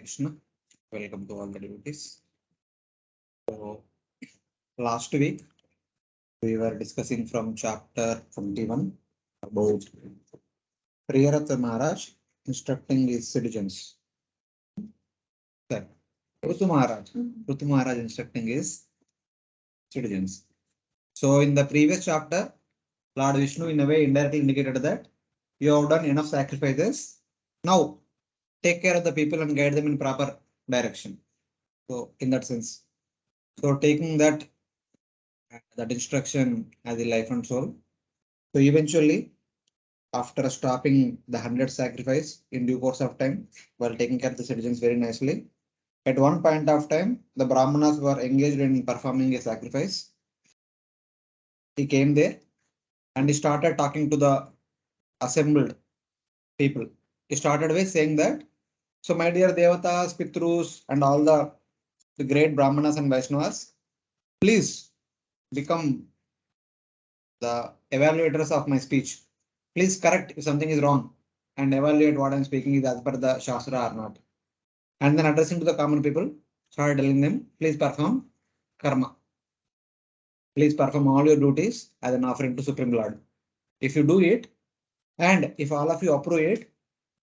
Krishna. Welcome to all the devotees. So, last week we were discussing from chapter 21 about Prthu Maharaj instructing his citizens. Sir, Prthu Maharaj instructing his citizens. So, in the previous chapter, Lord Vishnu in a way indirectly indicated that you have done enough sacrifices. Now, take care of the people and guide them in proper direction. So, in that sense, so taking that instruction as a life and soul. So eventually, after stopping the 100 sacrifice in due course of time, while taking care of the citizens very nicely, at one point of time, the Brahmanas were engaged in performing a sacrifice. He came there and he started talking to the assembled people. He started with saying that, so my dear Devatas, Pitrus, and all the great Brahmanas and Vaishnavas, please become the evaluators of my speech. Please correct if something is wrong and evaluate what I'm speaking is as per the Shastra or not. And then addressing to the common people, started telling them, please perform karma. Please perform all your duties as an offering to Supreme Lord. If you do it, and if all of you approve it,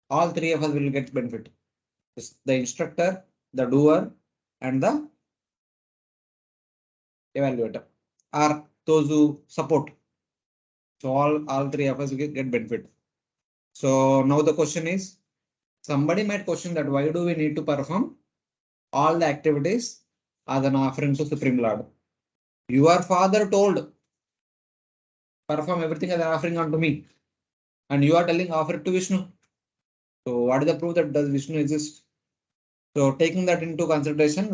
all three of us will get benefit. The instructor, the doer, and the evaluator are those who support. So all three of us will get benefit. So now the question is, somebody might question that why do we need to perform all the activities as an offering to Supreme Lord? Your father told, perform everything as an offering unto me. And you are telling offer it to Vishnu. So what is the proof that does Vishnu exist? So taking that into consideration,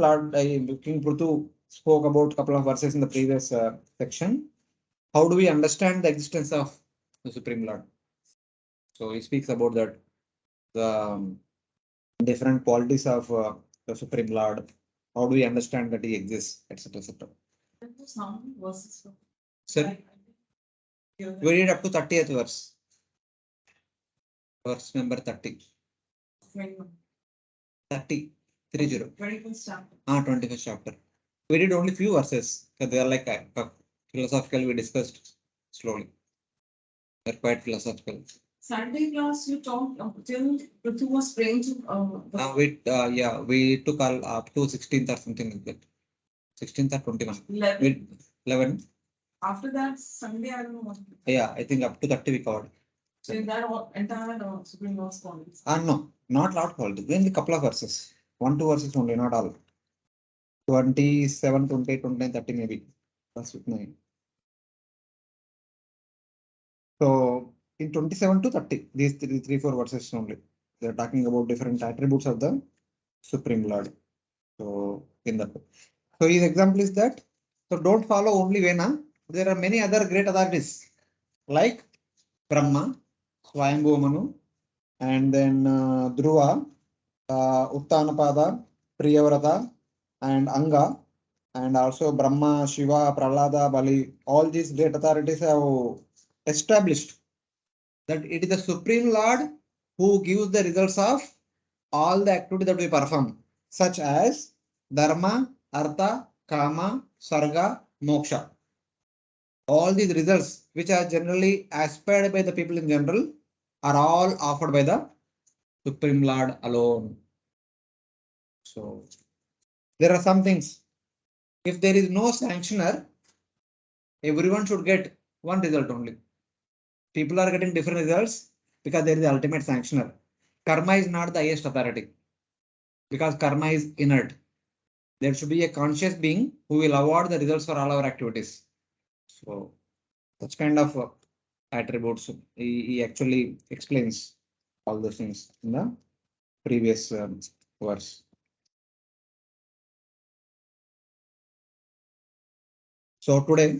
King Prthu spoke about a couple of verses in the previous section. How do we understand the existence of the Supreme Lord? So he speaks about that the different qualities of the Supreme Lord. How do we understand that he exists, etc., etc. Sir, we read up to 30th verse. Verse number 30. 30. 21st chapter. 21st chapter. We did only few verses. They are like philosophical. We discussed slowly. They're quite philosophical. Sunday class, you talked till Prthu was praying to. We took all up to 16th or something like that. 16th or 21. 11. After that, Sunday, I don't know what. Yeah, I think up to 30 we covered. So in that entire Supreme Lord's qualities. No, not Lord qualities. Only a couple of verses. 1-2 verses only, not all. 27, 28, 29, 30 maybe. That's with 9. So in 27 to 30, these 3-4 verses only. They're talking about different attributes of the Supreme Lord. So in that. So his example is that. So don't follow only Vena. There are many other great authorities like Brahma, Swayambhu Manu, and then Dhruva, Uttanapada, Priyavrata, and Anga, and also Brahma, Shiva, Prahlada, Bali. All these great authorities have established that it is the Supreme Lord who gives the results of all the activity that we perform, such as Dharma, Artha, Kama, Sarga, Moksha. All these results, which are generally aspired by the people in general, are all offered by the Supreme Lord alone. So there are some things. If there is no sanctioner, everyone should get one result only. People are getting different results because there is the ultimate sanctioner. Karma is not the highest authority because karma is inert. There should be a conscious being who will award the results for all our activities. So such kind of attributes, he actually explains all those things in the previous verse. So today,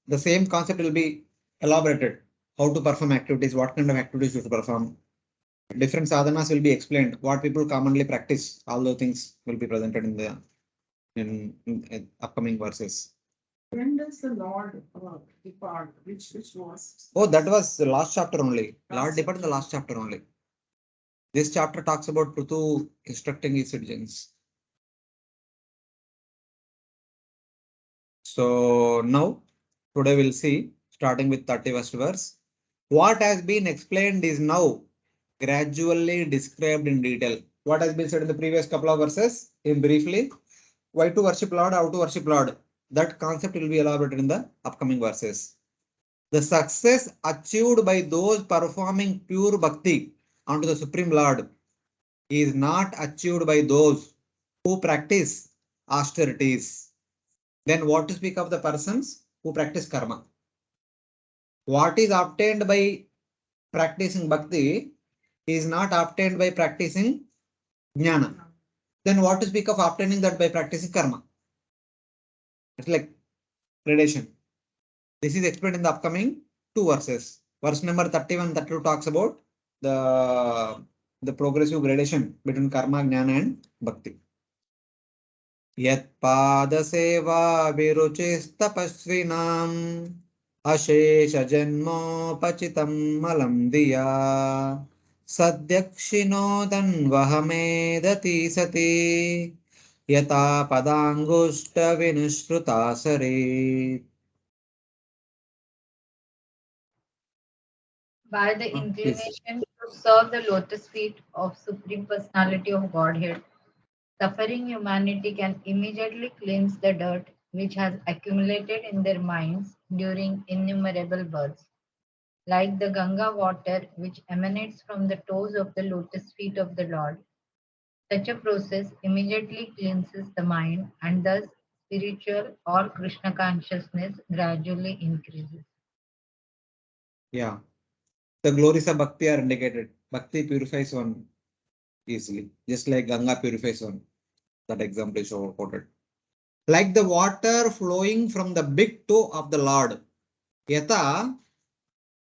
the same concept will be elaborated. How to perform activities, what kind of activities you should perform. Different sadhanas will be explained. What people commonly practice, all those things will be presented in the in upcoming verses. When does the Lord depart? Which was? Oh, that was the last chapter only. Lord departed in the last chapter only. This chapter talks about Prthu instructing his citizens. So now, today we'll see, starting with 31st verse. What has been explained is now gradually described in detail. What has been said in the previous couple of verses, in briefly, why to worship Lord, how to worship Lord. That concept will be elaborated in the upcoming verses. The success achieved by those performing pure bhakti unto the Supreme Lord is not achieved by those who practice austerities. Then what to speak of the persons who practice karma? What is obtained by practicing bhakti is not obtained by practicing jnana. Then what to speak of obtaining that by practicing karma? It's like gradation. This is explained in the upcoming two verses. Verse number 31, 32 talks about the progressive gradation between karma, jnana and bhakti. Yat pada seva viruchistapasvinam ashesha janmopachitam malam diya sadyakshinodan vahamedati sati yata padangushta vinushruta saret. By the Yes. inclination to serve the lotus feet of Supreme Personality of Godhead, suffering humanity can immediately cleanse the dirt which has accumulated in their minds during innumerable births. Like the Ganga water which emanates from the toes of the lotus feet of the Lord, such a process immediately cleanses the mind and thus spiritual or Krishna consciousness gradually increases. Yeah. The glories of bhakti are indicated. Bhakti purifies one easily, just like Ganga purifies one. That example is quoted. Like the water flowing from the big toe of the Lord. Yata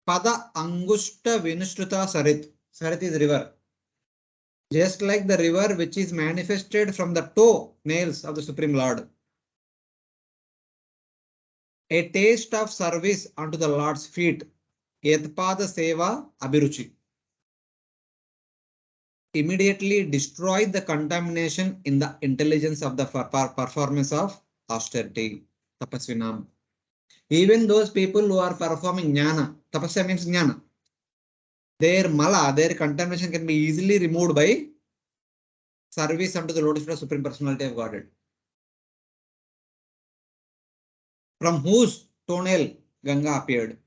pada angushta vinushruta sarit. Sarit is river. Just like the river which is manifested from the toe nails of the Supreme Lord. A taste of service unto the Lord's feet. Yatpada seva abhiruchi. Immediately destroy the contamination in the intelligence of the performance of austerity. Tapasvinam. Even those people who are performing jnana, tapasya means jnana, their mala, their contamination can be easily removed by service unto the lotus feet of Supreme Personality of Godhead. From whose toenail Ganga appeared.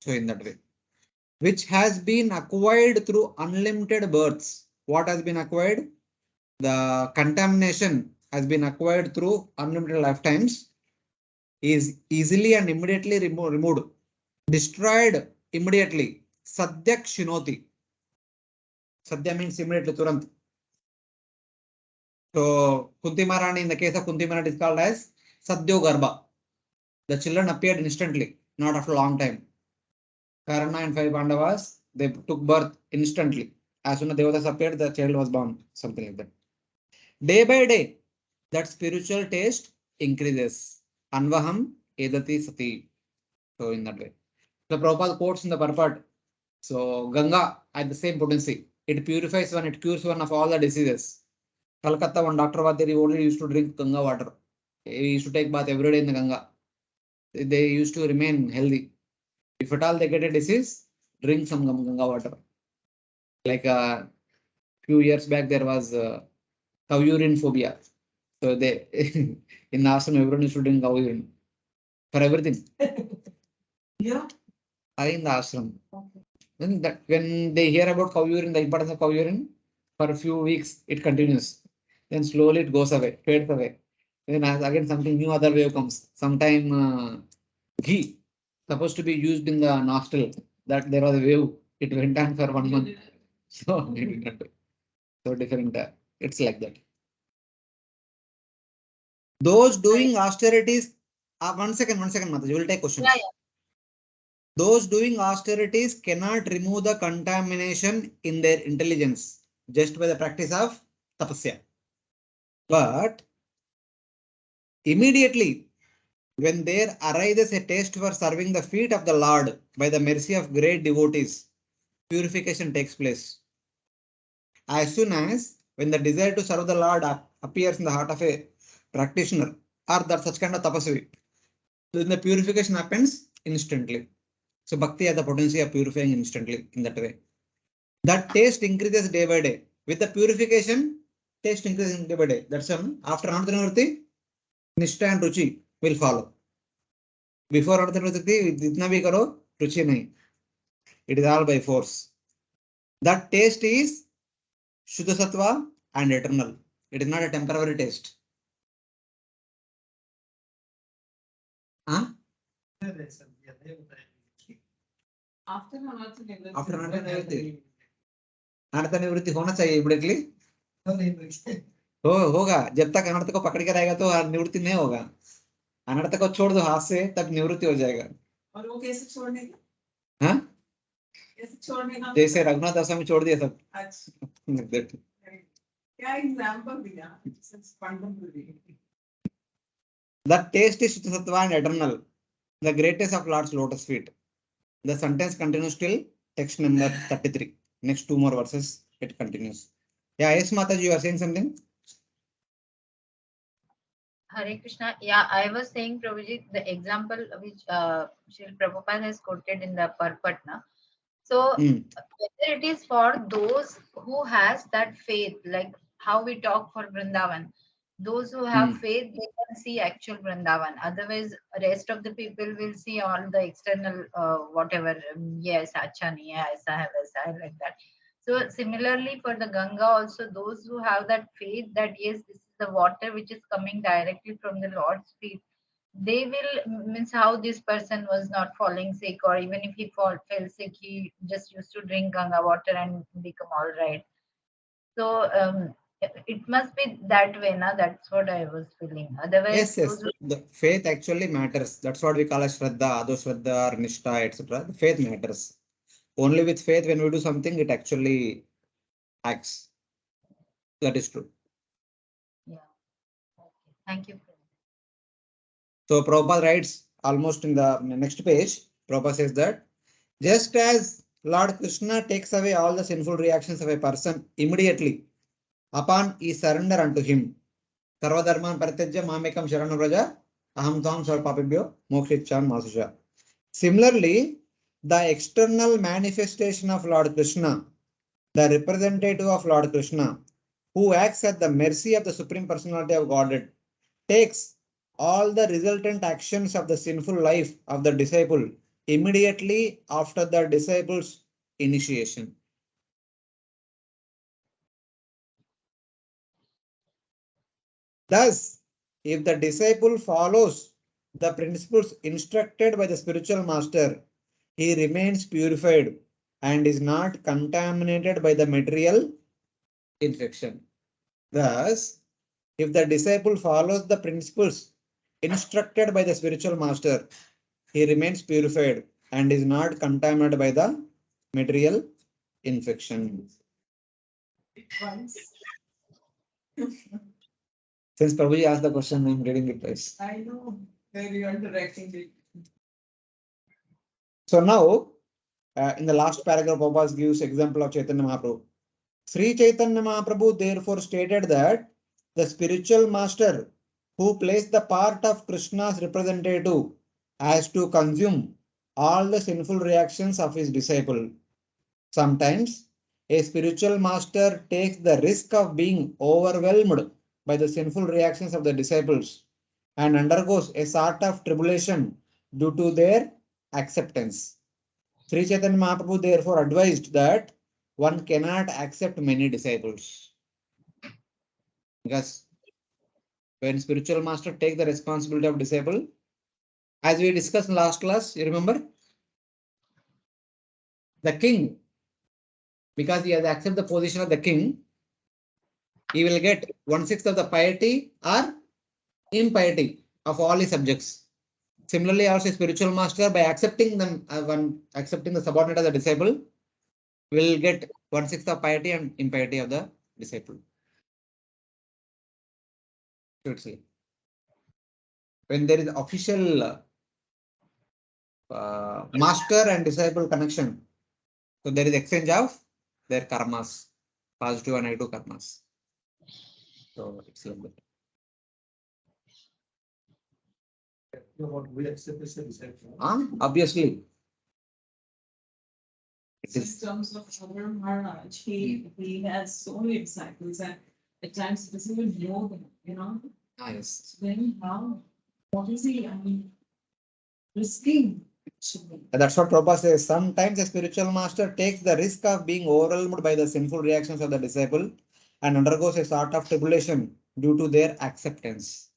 So in that way. Which has been acquired through unlimited births. What has been acquired? The contamination has been acquired through unlimited lifetimes is easily and immediately removed, destroyed immediately. Sadyak shinoti. Sadhya means immediately, turant. So Kunti Maharani, in the case of Kunti Maharani, is called as Sadhyo Garbha. The children appeared instantly, not after a long time. Karna and five Pandavas, they took birth instantly. As soon as Devatas appeared, the child was born. Something like that. Day by day, that spiritual taste increases. Anvaham edati sati. So in that way. The Prabhupada quotes in the purport. So Ganga had the same potency. It purifies one, it cures one of all the diseases. Calcutta, one doctor was there, he only used to drink Ganga water. He used to take bath every day in the Ganga. They used to remain healthy. If at all they get a disease, drink some Ganga water. Like a few years back, there was cow urine phobia. So they in the ashram, everyone used to drink cow urine for everything. Yeah. In the ashram. When they hear about cow urine, the importance of cow urine, for a few weeks it continues. Then slowly it goes away, fades away. Then again something new, other wave comes. Sometime ghee supposed to be used in the nostril. That there was a wave. It went on for 1 month. So so different. It's like that. Those doing austerities. One second, Mataji. You will take questions. Yeah, yeah. Those doing austerities cannot remove the contamination in their intelligence just by the practice of tapasya. But immediately, when there arises a taste for serving the feet of the Lord by the mercy of great devotees, purification takes place. as soon as when the desire to serve the Lord appears in the heart of a practitioner or that such kind of tapasvi, then the purification happens instantly. So bhakti has the potency of purifying instantly in that way. That taste increases day by day. With the purification, taste increases day by day. That's after Anathanavritti, Nishtha and Ruchi will follow. Before Anathanavritti, jitna bhi karo, Ruchi nahi. It is all by force. That taste is Shuddha Sattva and eternal. It is not a temporary taste. Huh? After another After Anathanavritti. Anathanavritti होना चाहिए immediately. होगा जब तक अनर्थ को पकड़ के रहेगा तो निवृत्ति नहीं होगा. अनर्थ को छोड़ दो हाथ से तब निवृत्ति हो जाएगा. और वो कैसे छोड़ने का? हाँ? कैसे छोड़ने का? जैसे रघुनाथ दास स्वामी छोड़ दिया सब. अच्छा. That. क्या एग्जांपल दिया? The taste is Shuddha Sattva and eternal. The greatest of Lord's lotus feet. The sentence continues till text number 33. Next two more verses, it continues. Yeah, yes, Mataji, you are saying something? Hare Krishna. Yeah, I was saying, Prabhuji, the example which Srila Prabhupada has quoted in the Parpatna. So, whether it is for those who has that faith, like how we talk for Vrindavan, those who have faith, they can see actual Vrindavan. Otherwise, rest of the people will see all the external whatever. Yes, acha nahi hai, aisa hai, waisa hai, like that. So similarly for the Ganga also, those who have that faith that yes, this is the water which is coming directly from the Lord's feet, they will means how this person was not falling sick, or even if he fell sick, he just used to drink Ganga water and become all right. So it must be that way, na? That's what I was feeling. Otherwise, yes. The faith actually matters. That's what we call as Shraddha, Adho-Shraddha, or Nishtha, etc. The faith matters. Only with faith, when we do something, it actually acts. That is true. Yeah. Okay. Thank you. So Prabhupada writes almost in the next page, Prabhupada says that just as Lord Krishna takes away all the sinful reactions of a person immediately upon his surrender unto him, Sarva dharman paritejya mamekam sharanam vraja aham tvam sarvapapibhyo mokshichan masusha. Similarly, the external manifestation of Lord Krishna, the representative of Lord Krishna, who acts at the mercy of the Supreme Personality of Godhead, takes all the resultant actions of the sinful life of the disciple immediately after the disciple's initiation. Thus, if the disciple follows the principles instructed by the spiritual master, he remains purified and is not contaminated by the material infection. Thus, if the disciple follows the principles instructed by the spiritual master, he remains purified and is not contaminated by the material infection. Since Prabhuji asked the question, I am reading it twice. I know where you are directing it. So now, in the last paragraph, Prabhupada gives example of Chaitanya Mahaprabhu. Sri Chaitanya Mahaprabhu therefore stated that the spiritual master who plays the part of Krishna's representative has to consume all the sinful reactions of his disciple. Sometimes a spiritual master takes the risk of being overwhelmed by the sinful reactions of the disciples and undergoes a sort of tribulation due to their acceptance. Sri Chaitanya Mahaprabhu therefore advised that one cannot accept many disciples. Because when spiritual master take the responsibility of disciple, as we discussed in last class, you remember? The king, because he has accepted the position of the king, he will get 1/6 of the piety or impiety of all his subjects. Similarly, also spiritual master, by accepting them, accepting the subordinate as a disciple, will get 1/6 of piety and impiety of the disciple. When there is official master and disciple connection, so there is exchange of their karmas. positive and negative karmas. So it's like that. We accept this as disciple. Obviously. It In is. terms of Prthu Maharaj, he has so many disciples and at times he doesn't even know them, you know. Yes. So then what is he, risking? That's what Prabhupada says. Sometimes a spiritual master takes the risk of being overwhelmed by the sinful reactions of the disciple and undergoes a sort of tribulation due to their acceptance.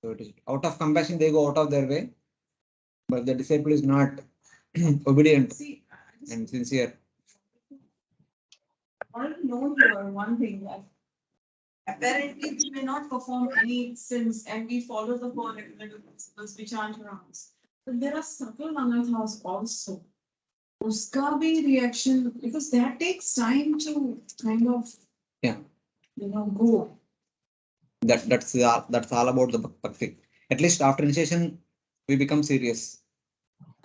So it is out of compassion, they go out of their way, but the disciple is not obedient See, I just and sincere. wanted to know here one thing that apparently we may not perform any sins and we follow the four regulative principles which aren't around. But there are subtle anathas also. Uska bhi reaction, because that takes time to kind of, Yeah. Go. That's all about the bhakti. At least after initiation, we become serious.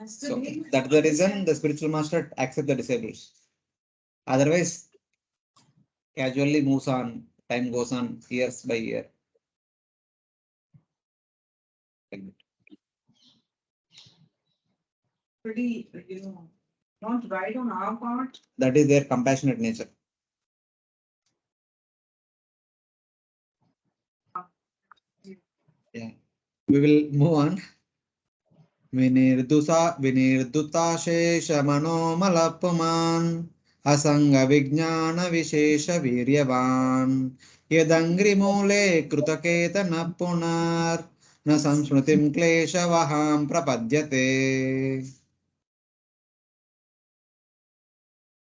So that's the reason the spiritual master accepts the disciples. Otherwise, casually moves on, time goes on years by year. Like that. Pretty, not right on our part. That is their compassionate nature. Yeah. We will move on. Vinirduta shesha manomalappaman asanga vijnana vishesha viryavan yadangri mule krutaketa napunar na samsmritim klesha vaham prapadyate.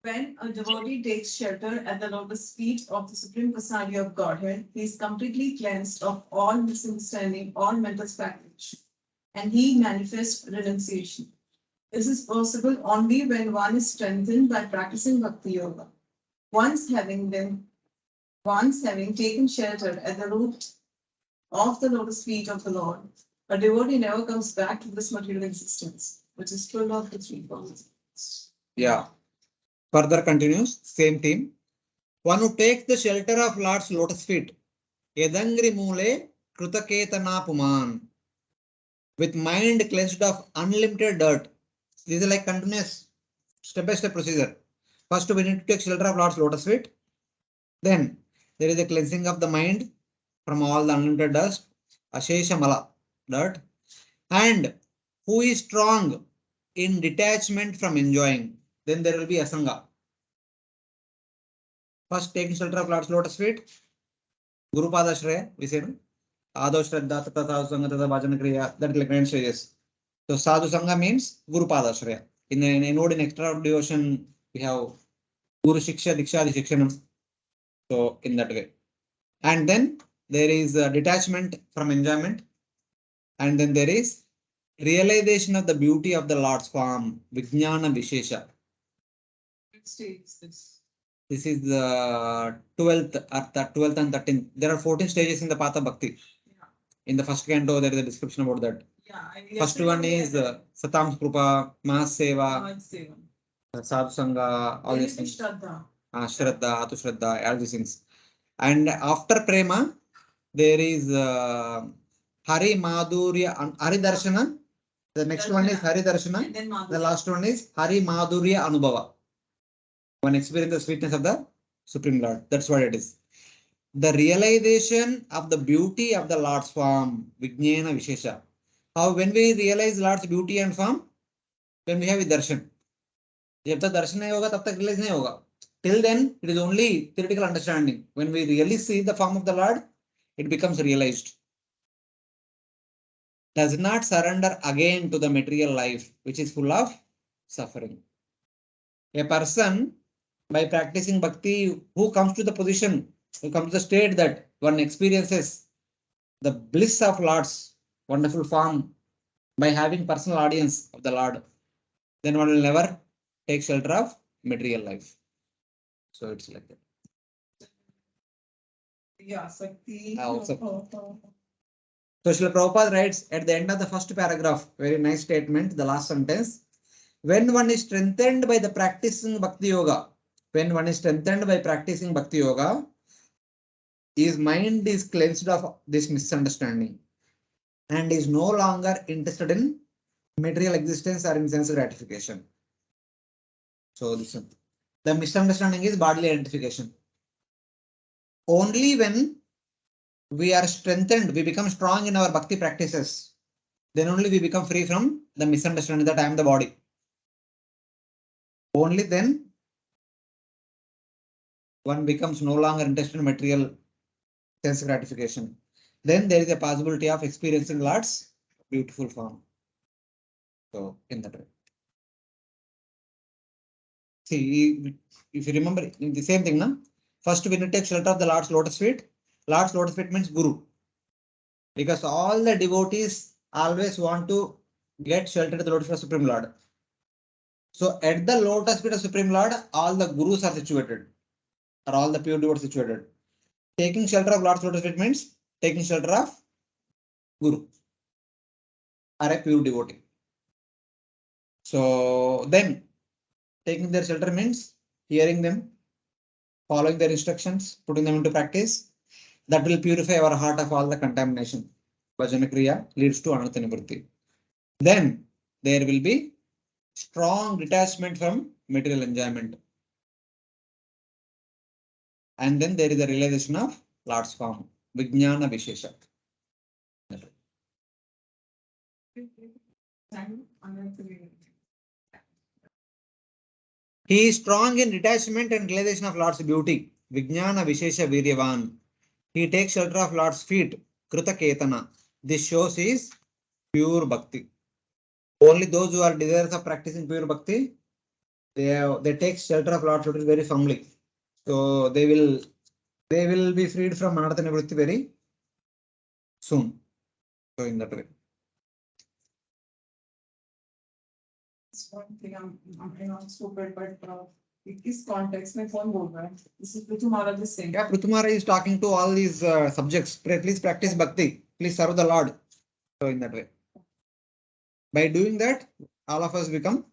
When a devotee takes shelter at the lotus feet of the Supreme Personality of Godhead, he is completely cleansed of all misunderstanding, all mental baggage, and he manifests renunciation. This is possible only when one is strengthened by practicing Bhakti Yoga. Once having taken shelter at the root of the lotus feet of the Lord, a devotee never comes back to this material existence, which is full of the three forms. Yeah. Further continues, same theme. One who takes the shelter of Lord's lotus feet, Yadangri Mule Krutaketana Puman, with mind cleansed of unlimited dirt. This is like continuous step-by-step procedure. First, we need to take shelter of Lord's lotus feet. Then there is a cleansing of the mind from all the unlimited dust, Ashesha Mala, dirt, and who is strong in detachment from enjoying. Then there will be Asanga. First, taking shelter of Lord's lotus feet, Guru Padashraya, we say, Ado Shraddha, Tata Sadhu Sangha, Tata Bhajana Kriya, that is like 9 stages. So Sadhu Sangha means Guru Padashraya. In a node in extra devotion, we have Guru Shiksha, Diksha, Shikshanam. So in that way. And then there is detachment from enjoyment. And then there is realization of the beauty of the Lord's form, Vijnana Vishesha. Which stage is this? This is the 12th and 13th. There are 14 stages in the Path of Bhakti. Yeah. In the first canto, there is a description about that. Yeah. First one is Satam Krupa, Mahaseva, Sadhu Sangha, all these things. Shraddha. Shraddha, Atu Shraddha, all these things. And after Prema, there is Hari Madhurya, Hari Darshana. The next one is Hari Darshana. The last one is Hari Madhurya Anubhava. One experience the sweetness of the Supreme Lord. That's what it is. The realization of the beauty of the Lord's form, Vijnana Vishesha. How when we realize Lord's beauty and form, when we have a darshan. जब तक दर्शन नहीं होगा तब तक realize नहीं होगा. Till then, it is only theoretical understanding. When we really see the form of the Lord, it becomes realized. Does not surrender again to the material life, which is full of suffering. A person, by practicing bhakti, who comes to the position, who comes to the state that one experiences the bliss of Lord's wonderful form by having personal audience of the Lord, then one will never take shelter of material life. So it's like that. Yeah, Sakti. So Srila Prabhupada writes at the end of the first paragraph, very nice statement, the last sentence. When one is strengthened by the practicing Bhakti Yoga, when one is strengthened by practicing Bhakti Yoga, his mind is cleansed of this misunderstanding and is no longer interested in material existence or in sense gratification. So listen, the misunderstanding is bodily identification. Only when we are strengthened, we become strong in our Bhakti practices, then only we become free from the misunderstanding that I am the body. Only then one becomes no longer interested in material sense gratification. Then there is a possibility of experiencing Lord's beautiful form. So in that way. See, if you remember the same thing, na? First we need to take shelter of the Lord's lotus feet. Lord's lotus feet means Guru. Because all the devotees always want to get shelter at the lotus feet of Supreme Lord. So at the lotus feet of Supreme Lord, all the gurus are situated, or all the pure devotees situated. Taking shelter of Lord's lotus feet means taking shelter of Guru or a pure devotee. So then taking their shelter means hearing them, following their instructions, putting them into practice. That will purify our heart of all the contamination. Bhajana Kriya leads to Ananta Nivritti. Then there will be strong detachment from material enjoyment. And then there is a realization of Lord's form, Vijnana Vishesha. He is strong in detachment and realization of Lord's beauty, Vijnana Vishesha Viryavan. He takes shelter of Lord's feet, Kruta Ketana. This shows his pure bhakti. Only those who are desirous of practicing pure bhakti, they take shelter of Lord's feet very firmly. So they will be freed from Anartha Nivritti very soon. So in that way. It's one thing I'm not stupid, but किस context में कौन बोल रहा है? This is Prthu Maharaja saying. Yeah, Prthu Maharaja is talking to all these subjects. Please practice bhakti. Please serve the Lord. So in that way. By doing that, all of us become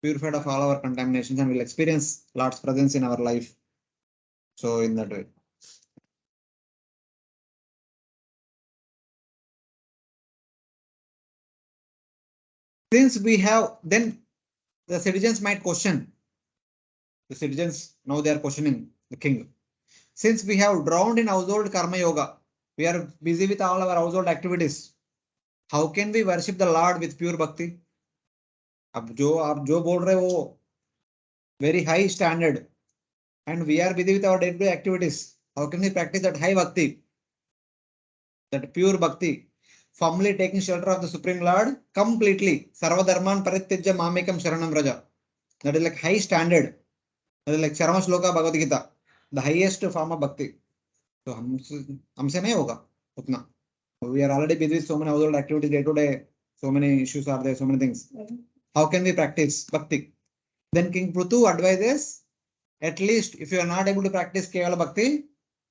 purified of all our contaminations and will experience Lord's presence in our life. So in that way. Since we have, then the citizens might question. The citizens, now they are questioning the king. Since we have drowned in household karma yoga, we are busy with all our household activities. How can we worship the Lord with pure bhakti? आप जो बोल रहे हो very high standard, and we are busy with our day-to-day activities. How can we practice that high bhakti, that pure bhakti, firmly taking shelter of the Supreme Lord completely? Sarva dharman parityajya mamekam sharanam raja. That is like high standard. That is like Charma Shloka Bhagavad Gita, the highest form of bhakti. So हमसे नहीं होगा उतना. We are already busy with so many household activities day to day. So many issues are there, so many things. How can we practice bhakti? Then King Prthu advises, at least if you are not able to practice Kevala Bhakti,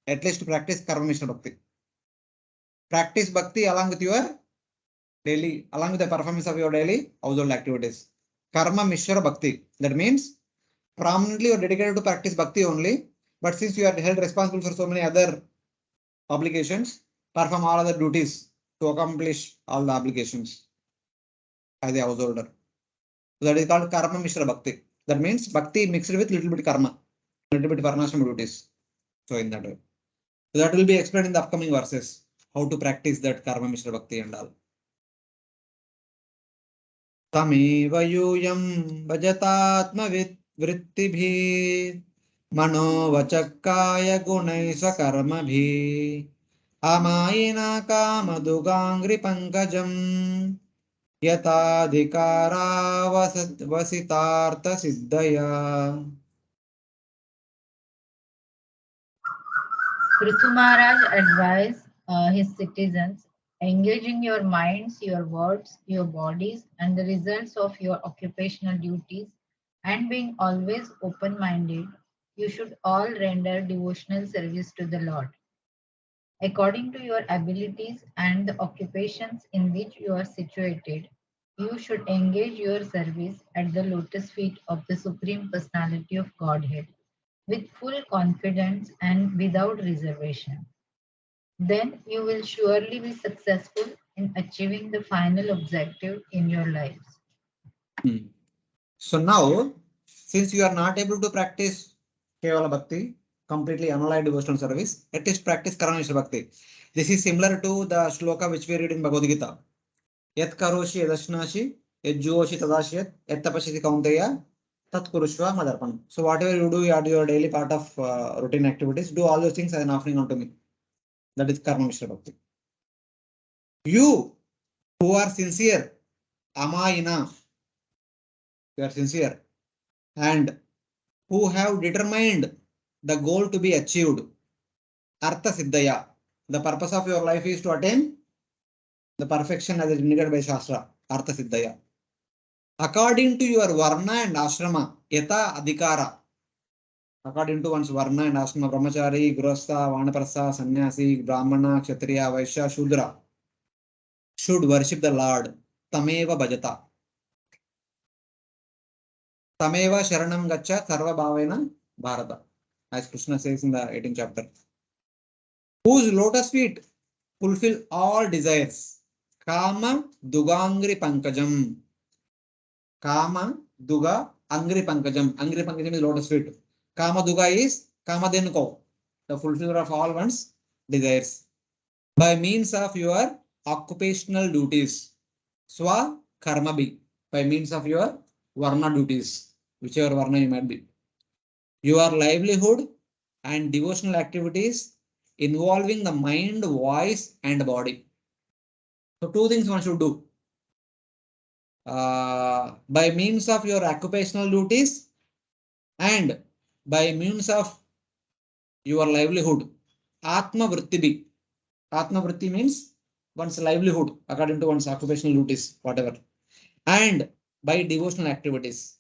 at least practice Karma Mishra Bhakti. Practice Bhakti along with your daily, along with the performance of your daily household activities. Karma Mishra Bhakti. That means prominently you are dedicated to practice Bhakti only, but since you are held responsible for so many other obligations, perform all other duties to accomplish all the obligations as a householder. So that is called Karma Mishra Bhakti. That means Bhakti mixed with little bit karma, little bit varnashram duties. So in that way. So that will be explained in the upcoming verses, how to practice that Karma Mishra Bhakti and all. Tameva yuyam bhajatatma vrittibhi mano vachakkaya gunai sakarma bhi amayina kama dugangri pankajam yatadhikara vasitartha siddhaya. Prthu Maharaj advised his citizens, engaging your minds, your words, your bodies, and the results of your occupational duties, and being always open-minded, you should all render devotional service to the Lord. According to your abilities and the occupations in which you are situated, you should engage your service at the lotus feet of the Supreme Personality of Godhead. with full confidence and without reservation. Then you will surely be successful in achieving the final objective in your lives. So now, since you are not able to practice Kevala Bhakti, completely unallied devotional service, at least practice Karanishra Bhakti. This is similar to the shloka which we read in Bhagavad Gita. Yat karoshi yadashnashi, yat juoshi tadashyat, yat tapashiti kaunteya, tat kurushva madarpan. So whatever you do, you are your daily part of routine activities, do all those things as an offering unto me. That is Karma Mishra Bhakti. You who are sincere, amayina, you are sincere, and who have determined the goal to be achieved, artha siddhaya. The purpose of your life is to attain the perfection as indicated by Shastra, artha siddhaya. According to your varna and ashrama, yata adhikara. According to one's varna and ashrama, brahmachari, grihastha, vanaprastha, sannyasi, brahmana, kshatriya, vaishya, shudra should worship the Lord. Tameva bhajata. Tameva sharanam gacha sarva bhavena bharata. As Krishna says in the 18th chapter. Whose lotus feet fulfill all desires. Kama dugangri pankajam. Kama duga angri pankajam. Angri pankajam is lotus feet. Kama duga is kamadenko, the fulfiller of all one's desires. By means of your occupational duties. Swa karmabhi. By means of your varna duties, whichever varna you might be. Your livelihood and devotional activities involving the mind, voice, and body. So two things one should do. By means of your occupational duties and by means of your livelihood. Atma Vrittibi. Atma Vritti means one's livelihood according to one's occupational duties, whatever. And by devotional activities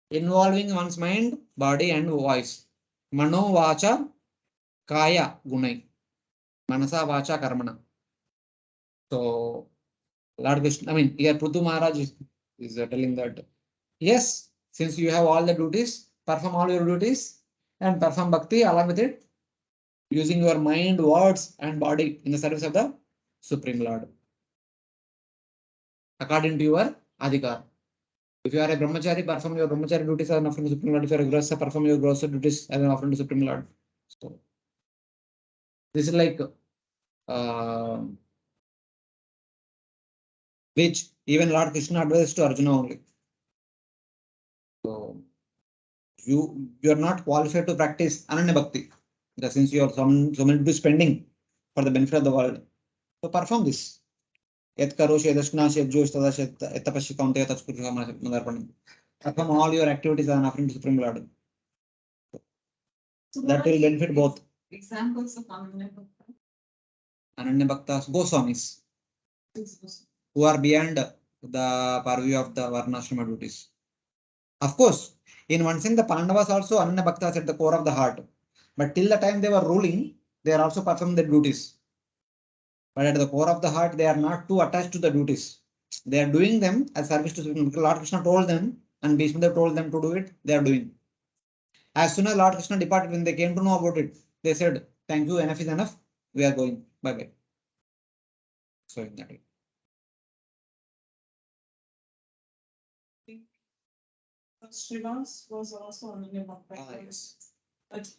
involving one's mind, body, and voice. Mano Vacha Kaya Gunai. Manasa Vacha Karmana. So Lord Krishna, I mean, here Prthu Maharaja is telling that, yes, since you have all the duties, perform all your duties and perform bhakti along with it, using your mind, words, and body in the service of the Supreme Lord. According to your adhikar. If you are a brahmachari, perform your brahmachari duties as an offering to Supreme Lord. If you are a grihastha, perform your grihastha duties as an offering to Supreme Lord. So this is like which even Lord Krishna advised to Arjuna only. So you are not qualified to practice Ananya Bhakti. Since you are so many to spending for the benefit of the world. So perform this. Yat karoshi yadashnashi yadjosh tadash etapashi kaunteya tatskurha madarpanam. Perform all your activities as an offering to Supreme Lord. So That will benefit both. Examples of Ananya Bhakta. Ananya Bhaktas, Goswamis, who are beyond the purview of the Varnashrama duties. Of course, in one sense, the Pandavas also Ananya Bhaktas at the core of the heart. But till the time they were ruling, they are also performing their duties. But at the core of the heart, they are not too attached to the duties. They are doing them as service to Lord Krishna told them, and Bhishma told them to do it, they are doing. As soon as Lord Krishna departed, when they came to know about it, they said, thank you, enough is enough, we are going. Bye bye. So in that way. Srivas was also Ananya Bhakta. Yes. But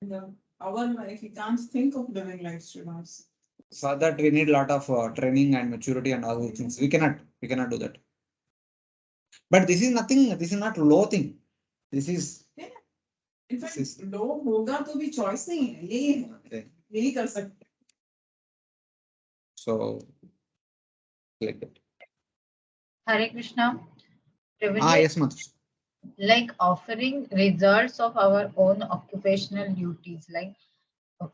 in our life, we can't think of living like Srivas. For that, we need a lot of training and maturity and all those things. We cannot do that. But this is nothing, this is not low thing. This is. Yeah. In fact, This is- low होगा तो भी choice नहीं है. यही कर सकते. So, like that. Hare Krishna. Yes, Matu. Like offering results of our own occupational duties. Like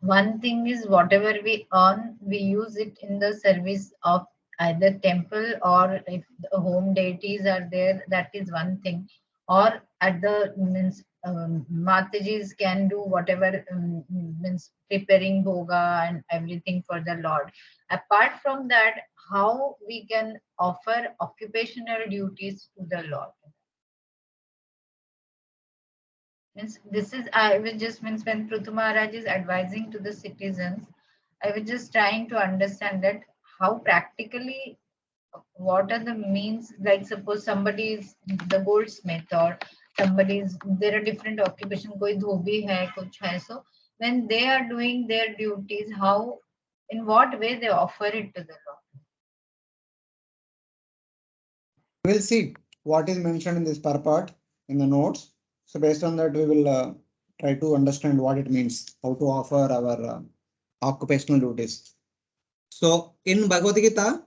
one thing is whatever we earn, we use it in the service of either temple, or if the home deities are there, that is one thing. Or at the means Matajis can do whatever means preparing bhoga and everything for the Lord. Apart from that, how we can offer occupational duties to the Lord? Means this is, I was just means when Prthu Maharaj is advising to the citizens, I was just trying to understand that how practically what are the means, like suppose somebody is the goldsmith or somebody is, there are different occupation, koi dhobi hai, kuch hai. So when they are doing their duties, how, in what way they offer it to the Lord? We'll see what is mentioned in this per part in the notes. So based on that, we will try to understand what it means, how to offer our occupational duties. So in Bhagavad Gita,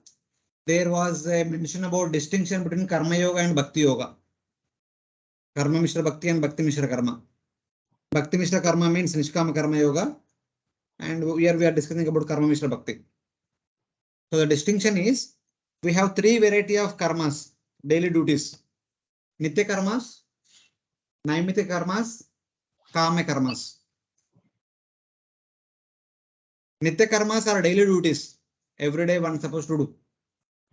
there was a mention about distinction between Karma Yoga and Bhakti Yoga. Karma Mishra Bhakti and Bhakti Mishra Karma. Bhakti Mishra Karma means Nishkama Karma Yoga, and here we are discussing about Karma Mishra Bhakti. So the distinction is we have three variety of karmas, daily duties: Nitya karmas, Naimitya karmas, Kama karmas. Nitya karmas are daily duties. Every day one is supposed to do.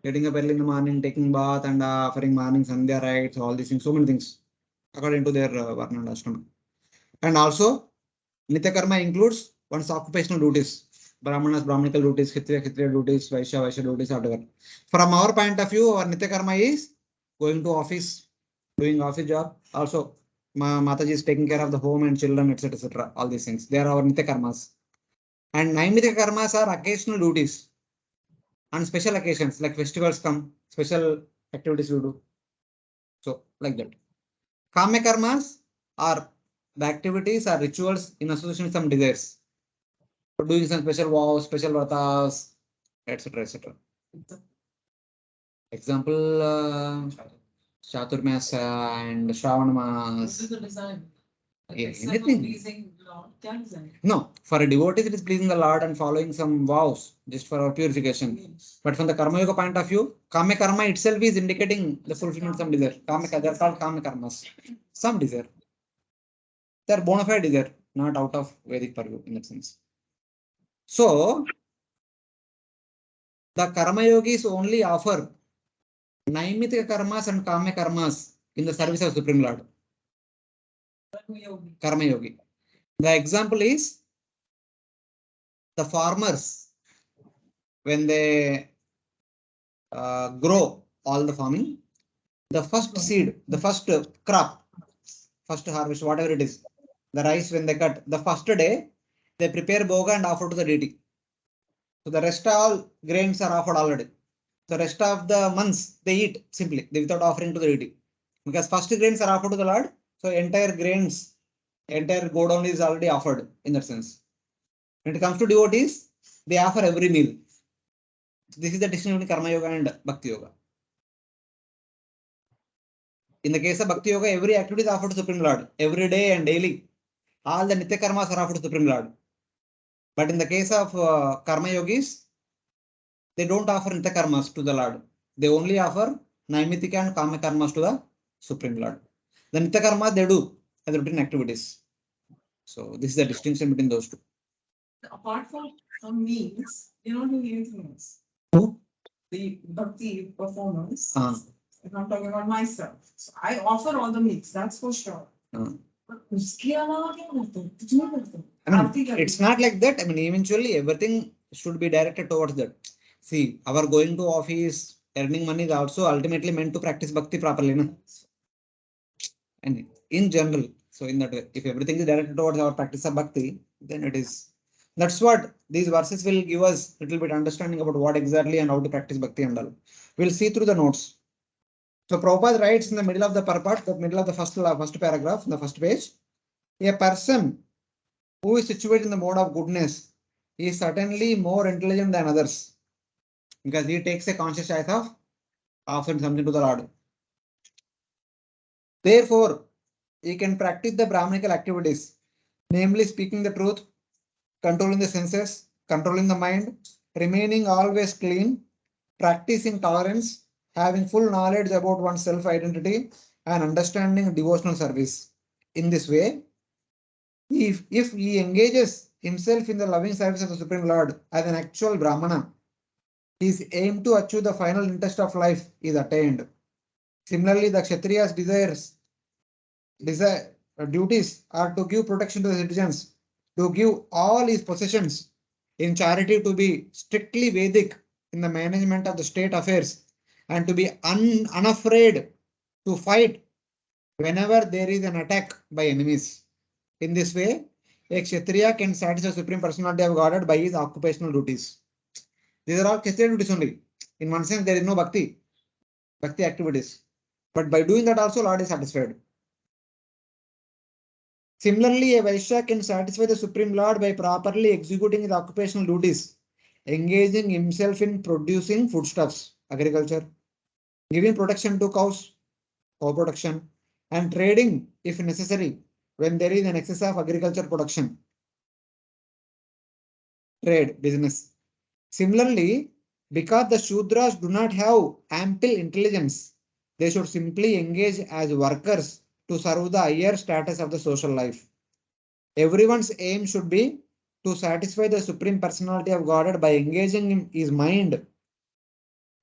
Getting up early in the morning, taking bath, and offering morning sandhya rites, all these things, so many things according to their Varna and Ashrama. And also, Nitya karma includes one's occupational duties. Brahmanas, Brahmanical duties, Kshatriya, Kshatriya duties, Vaishya, Vaishya duties, whatever. From our point of view, our Nitya karma is going to office, doing office job. Also, Mataji is taking care of the home and children, etc. etc. All these things. They are our Nitya karmas. And Naimitya karmas are occasional duties. On special occasions like festivals come, special activities we do. So, like that. Kama karmas are the activities or rituals in association with some desires. For doing some special vows, special vratas, etc. etc. Example, Chaturmas and Shravan What Mas. is the design? Yeah, Except for anything. pleasing Lord, kya design? No, for a devotee, it is pleasing the Lord and following some vows just for our purification. Yes. But from the Karma Yoga point of view, Kama Karma itself is indicating the fulfillment of some desire. They're called Kama Karmas. Some desire. They're bona fide desire, not out of Vedic purview in that sense. So, the Karma Yogis only offer Naimitya Karmas and Kama Karmas in the service of Supreme Lord. Karma Yogi. The example is the farmers when they grow all the farming, the first seed, the first crop, first harvest, whatever it is, the rice when they cut, the first day they prepare bhoga and offer to the deity. So the rest all grains are offered already. The rest of the months they eat simply without offering to the deity. Because first grains are offered to the Lord, so entire grains, entire go down is already offered in that sense. When it comes to devotees, they offer every meal. This is the distinction between Karma Yoga and Bhakti Yoga. In the case of Bhakti Yoga, every activity is offered to Supreme Lord, every day and daily. All the Nitya Karmas are offered to Supreme Lord. But in the case of Karma Yogis, they don't offer Nitya Karmas to the Lord. They only offer Naimitya and Kama Karmas to the Supreme Lord. The Nitya Karmas they do as routine activities. So this is the distinction between those two. Apart from meals, you don't do anything else. Who? The bhakti performance. Uh, If I'm talking about myself, so I offer all the meals, that's for sure. But उसके अलावा क्या करते हैं? कुछ नहीं करते। I mean, आरती करते it's हैं। not like that. I mean, eventually everything should be directed towards that. See, our going to office, earning money is also ultimately meant to practice bhakti properly. Na? And in general, so in that way, if everything is directed towards our practice of bhakti, then it is. That's what these verses will give us a little bit understanding about what exactly and how to practice bhakti and all. We'll see through the notes. So Prabhupada writes in the middle of the purport, the middle of the first paragraph, the first page, a person who is situated in the mode of goodness is certainly more intelligent than others because he takes a conscious choice of offering something to the Lord. Therefore, he can practice the Brahmanical activities, namely speaking the truth, controlling the senses, controlling the mind, remaining always clean, practicing tolerance, having full knowledge about one's self-identity, and understanding devotional service. In this way, if he engages himself in the loving service of the Supreme Lord as an actual Brahmana, his aim to achieve the final interest of life is attained. Similarly, the Kshatriya's duties are to give protection to the citizens, to give all his possessions in charity, to be strictly Vedic in the management of the state affairs, and to be unafraid to fight whenever there is an attack by enemies. In this way, a Kshatriya can satisfy Supreme Personality of Godhead by his occupational duties. These are all Kshatriya duties only. In one sense, there is no bhakti activities. But by doing that also, Lord is satisfied. Similarly, a Vaishya can satisfy the Supreme Lord by properly executing his occupational duties, engaging himself in producing foodstuffs, agriculture, giving protection to cows, cow production, and trading if necessary when there is an excess of agriculture production. Trade, business. Similarly, because the Shudras do not have ample intelligence, they should simply engage as workers to serve the higher status of the social life. Everyone's aim should be to satisfy the Supreme Personality of Godhead by engaging in his mind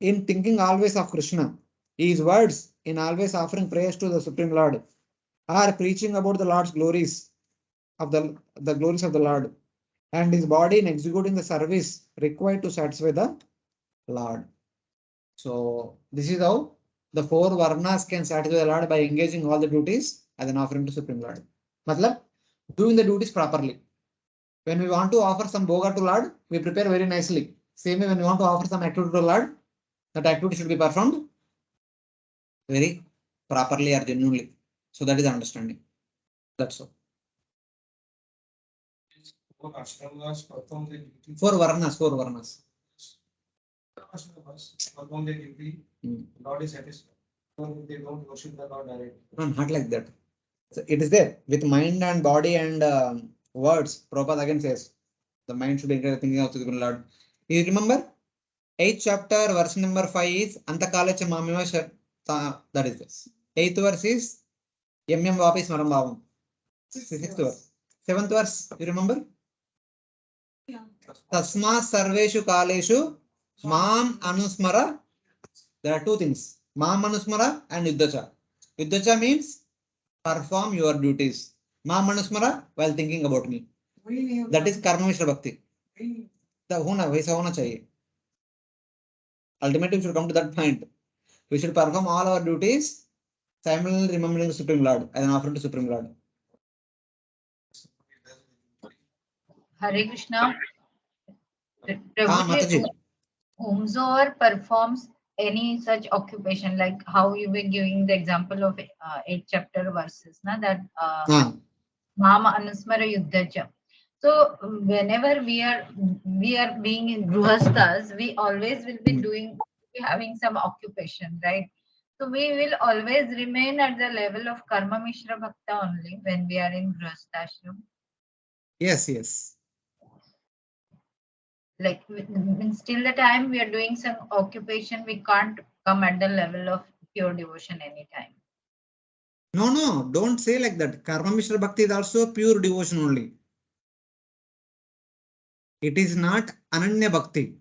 in thinking always of Krishna, his words in always offering praise to the Supreme Lord, or preaching about the Lord's glories of the glories of the Lord, and his body in executing the service required to satisfy the Lord. So this is how the four varnas can satisfy the Lord by engaging all the duties as an offering to Supreme Lord. Matlab, doing the duties properly. When we want to offer some bhoga to Lord, we prepare very nicely. Same way when we want to offer some activity to Lord, that activity should be performed very properly or genuinely. So that is the understanding. That's all. Four ashramas perform the duty. Four varnas. Ashramas perform the duty. Lord is satisfied. They don't worship the Lord directly. No, not like that. So it is there with mind and body and words. Prabhupada again says the mind should be thinking of the Lord. You remember 8th chapter, verse number 5 is Antakalacha Mamiva. That is this. 8th verse is Yamyam Vapis Marambhavam. 6th verse. 7th verse, you remember? Yeah. Tasma Sarveshu Kaleshu Mam Anusmara. There are two things. Mam Anusmara and Yuddhacha. Yuddhacha means perform your duties. Mam Anusmara while thinking about me. That is Karma Mishra Bhakti. The hona, vaisa hona chahiye. Ultimately, we should come to that point. We should perform all our duties, simultaneously remembering the Supreme Lord as an offering to Supreme Lord. Hare Krishna. Mataji. Whomsoever performs any such occupation, like how you were giving the example of 8 chapter verses, na, that Mama Anusmara Yuddhacha. So whenever we are being in Gruhasthas, we always will be having some occupation, right? So we will always remain at the level of Karma Mishra Bhakta only when we are in Grihasthashram. Yes. Like still the time we are doing some occupation, we can't come at the level of pure devotion anytime. No, don't say like that. Karma Mishra Bhakti is also pure devotion only. It is not Ananya Bhakti.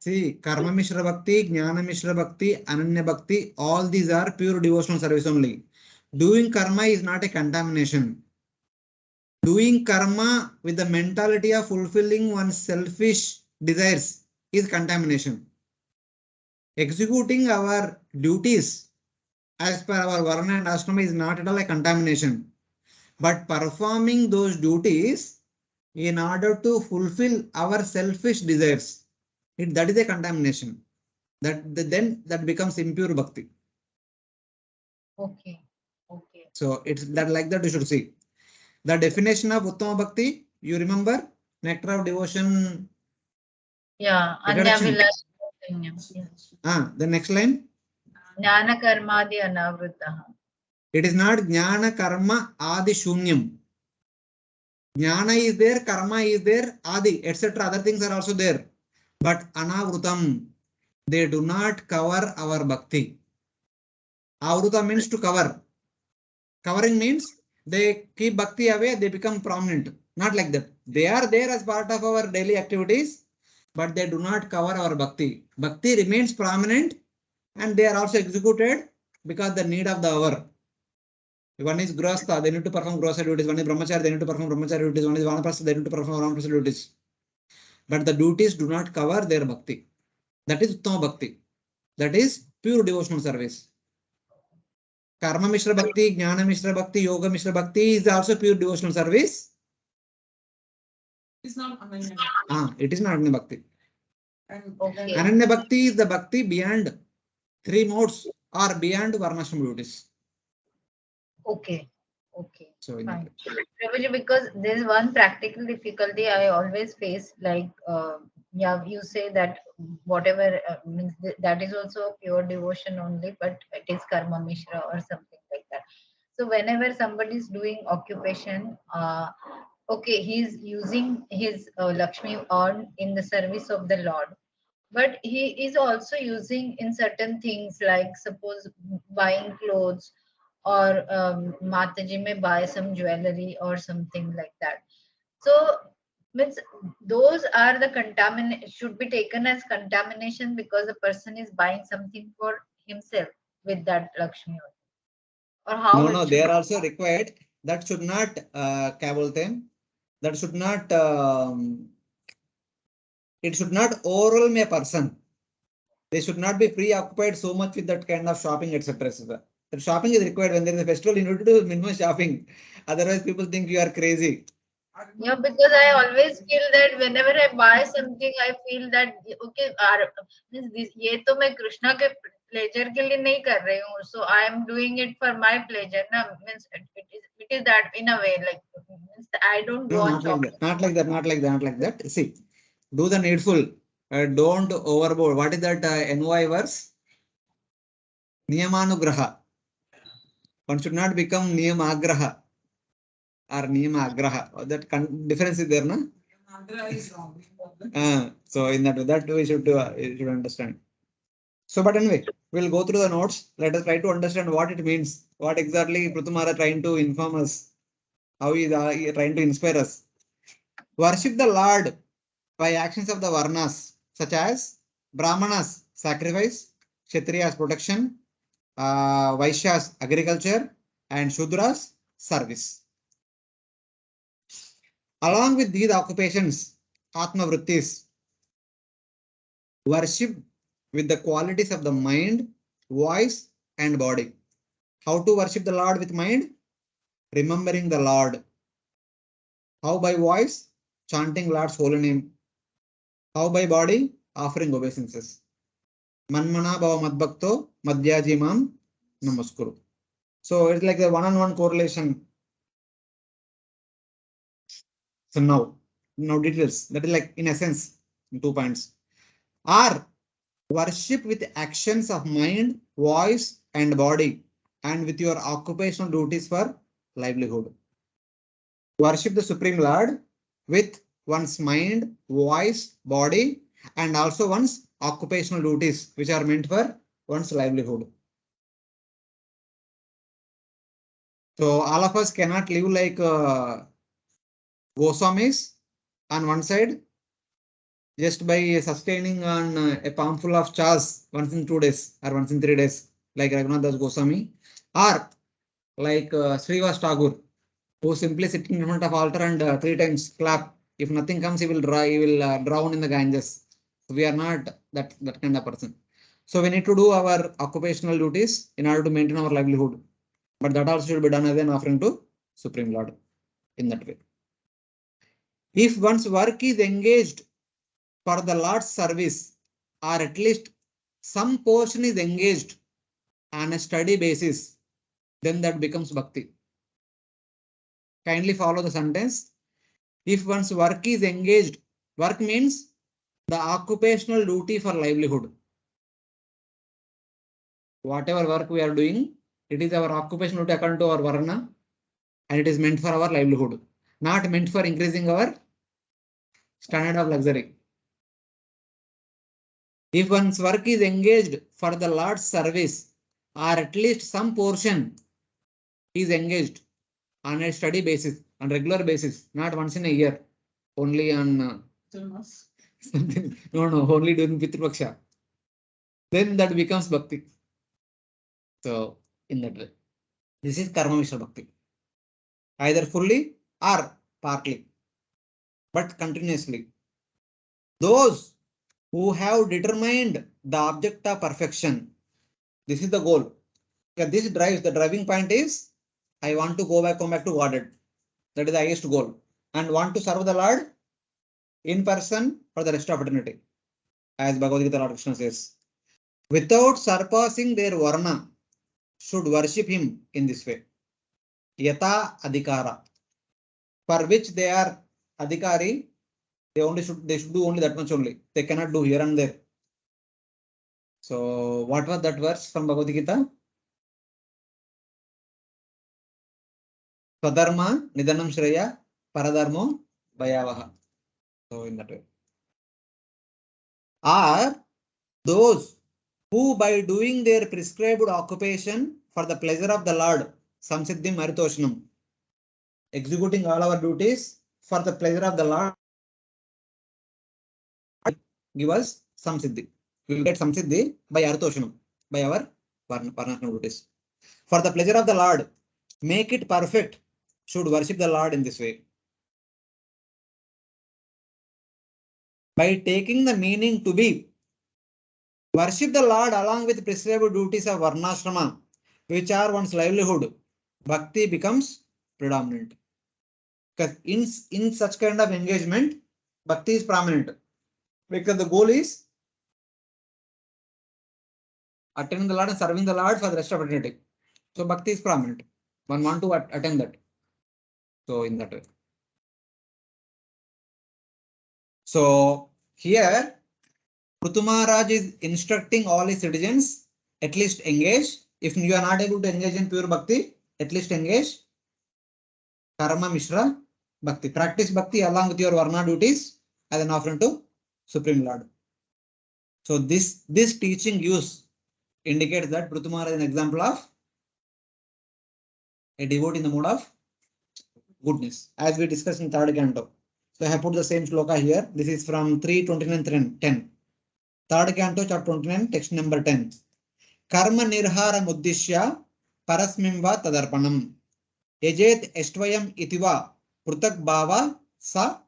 See, Karma Mishra Bhakti, Jnana Mishra Bhakti, Ananya Bhakti, all these are pure devotional service only. Doing karma is not a contamination. Doing karma with the mentality of fulfilling one's selfish desires is contamination. Executing our duties as per our varna and ashrama is not at all a contamination. But performing those duties in order to fulfill our selfish desires, that is a contamination. Then that becomes impure bhakti. Okay. So it's that like that you should see. The definition of Uttama Bhakti, you remember? Nectar of devotion. Yeah. Introduction. Yes. The next line. Jnana karmadi anavruttaha. It is not Jnana Karma Adi Shunyam. Jnana is there, Karma is there, Adi, etc. Other things are also there. But Anavrutam, they do not cover our Bhakti. Avruta means to cover. Covering means they keep Bhakti away, they become prominent. Not like that. They are there as part of our daily activities, but they do not cover our Bhakti. Bhakti remains prominent and they are also executed because the need of the hour. One is grahastha, they need to perform grahastha duties. One is brahmachari, they need to perform brahmachari duties. One is vanaprastha, they need to perform vanaprastha duties. But the duties do not cover their bhakti. That is uttama bhakti. That is pure devotional service. Karma Mishra Bhakti, Jnana Mishra Bhakti, Yoga Mishra Bhakti is also pure devotional service. It's not Ananya. It is not Ananya Bhakti. And Okay. Ananya Bhakti is the Bhakti beyond 3 modes or beyond Varnashram duties. Okay. Okay. So in Fine. that. Prabhuji, because there is one practical difficulty I always face, like, yeah, you say that whatever means that is also pure devotion only, but it is karma mishra or something like that. So whenever somebody is doing occupation, okay, he's using his Lakshmi on in the service of the Lord, but he is also using in certain things, like suppose buying clothes, or Mataji may buy some jewelry or something like that. So means those are the contamination, should be taken as contamination because the person is buying something for himself with that Lakshmi, or how No, it they should are also required. That should not, that should not, it should not overwhelm a person. They should not be preoccupied so much with that kind of shopping, etc. The shopping is required when there is a festival. You need to do minimum shopping. Otherwise, people think you are crazy. Yeah, because I always feel that whenever I buy something, I feel that okay, means this ये तो मैं कृष्णा के pleasure के लिए नहीं कर रही हूँ, so I am doing it for my pleasure. ना means it is that in a way, like means I don't No, go on not like shopping. that. Not like that. Not like that. Not like that. See, do the needful. Don't overboard. What is that NY verse? Niyamanugraha. One should not become Niyamagraha or Niyamagraha. That difference is there, no? Andhra is wrong. So in that we should you should understand. So, but anyway, we'll go through the notes. Let us try to understand what it means. What exactly Prthu Maharaja trying to inform us. How he is trying to inspire us. Worship the Lord by actions of the Varnas, such as Brahmanas, sacrifice, Kshatriyas, protection, Vaishyas, agriculture, and Shudras, service. Along with these occupations, Atma Vrittis, worship with the qualities of the mind, voice, and body. How to worship the Lord with mind? Remembering the Lord. How by voice? Chanting Lord's holy name. How by body? Offering obeisances. Manmana bhava madbhakto madhyajimam namaskuru. So it's like the one-on-one correlation. So now details. That is like in essence 2 points. Or worship with actions of mind, voice, and body, and with your occupational duties for livelihood. Worship the Supreme Lord with one's mind, voice, body, and also one's occupational duties, which are meant for one's livelihood. So all of us cannot live like Goswamis on one side, just by sustaining on a palmful of chas once in 2 days or once in 3 days, like Raghunath Das Goswami, or like Srivas Tagore, who simply sitting in front of altar and 3 times clap. If nothing comes, he will drown in the Ganges. So we are not that kind of person. So we need to do our occupational duties in order to maintain our livelihood. But that also should be done as an offering to Supreme Lord in that way. If one's work is engaged for the Lord's service, or at least some portion is engaged on a steady basis, then that becomes bhakti. Kindly follow the sentence. If one's work is engaged, work means the occupational duty for livelihood. Whatever work we are doing, it is our occupational duty according to our varna, and it is meant for our livelihood, not meant for increasing our standard of luxury. If one's work is engaged for the Lord's service, or at least some portion is engaged on a steady basis, on regular basis, not once in a year, only on something, no, only during Pitru Paksha, then that becomes bhakti. So in that way, this is Karma Mishra Bhakti. Either fully or partly, but continuously. Those who have determined the object of perfection, this is the goal. This drives, the driving point is, I want to come back to Godhead. That is the highest goal. And want to serve the Lord in person for the rest of eternity. As Bhagavad Gita Lord Krishna says, without surpassing their varna, should worship him in this way. Yata adhikara. For which they are adhikari, they should do only that much only. They cannot do here and there. So what was that verse from Bhagavad Gita? Swadharma nidanam shreya paradharmo bhayavaha. So in that way. Are those who by doing their prescribed occupation for the pleasure of the Lord, samsiddhim maritoshanam, executing all our duties for the pleasure of the Lord, give us samsiddhi. We will get samsiddhi by artoshanam, by our varnashana duties. For the pleasure of the Lord, make it perfect, should worship the Lord in this way. By taking the meaning to be, worship the Lord along with prescribed duties of varnashrama, which are one's livelihood, bhakti becomes predominant. Because in such kind of engagement, bhakti is prominent. Because the goal is attending the Lord and serving the Lord for the rest of eternity. So bhakti is prominent. One want to attend that. So in that way. So here, Prthu Maharaja is instructing all his citizens, at least engage. If you are not able to engage in pure bhakti, at least engage Karma Mishra Bhakti. Practice bhakti along with your varna duties as an offering to Supreme Lord. So this teaching use indicates that Prthu Maharaja is an example of a devotee in the mode of goodness, as we discussed in third canto. So I have put the same sloka here. This is from 3:29-10. Third canto, chapter 29, text number 10. Karma nirhara muddishya parasmimva tadarpanam. Yajet estvayam itiva prutak bhava sa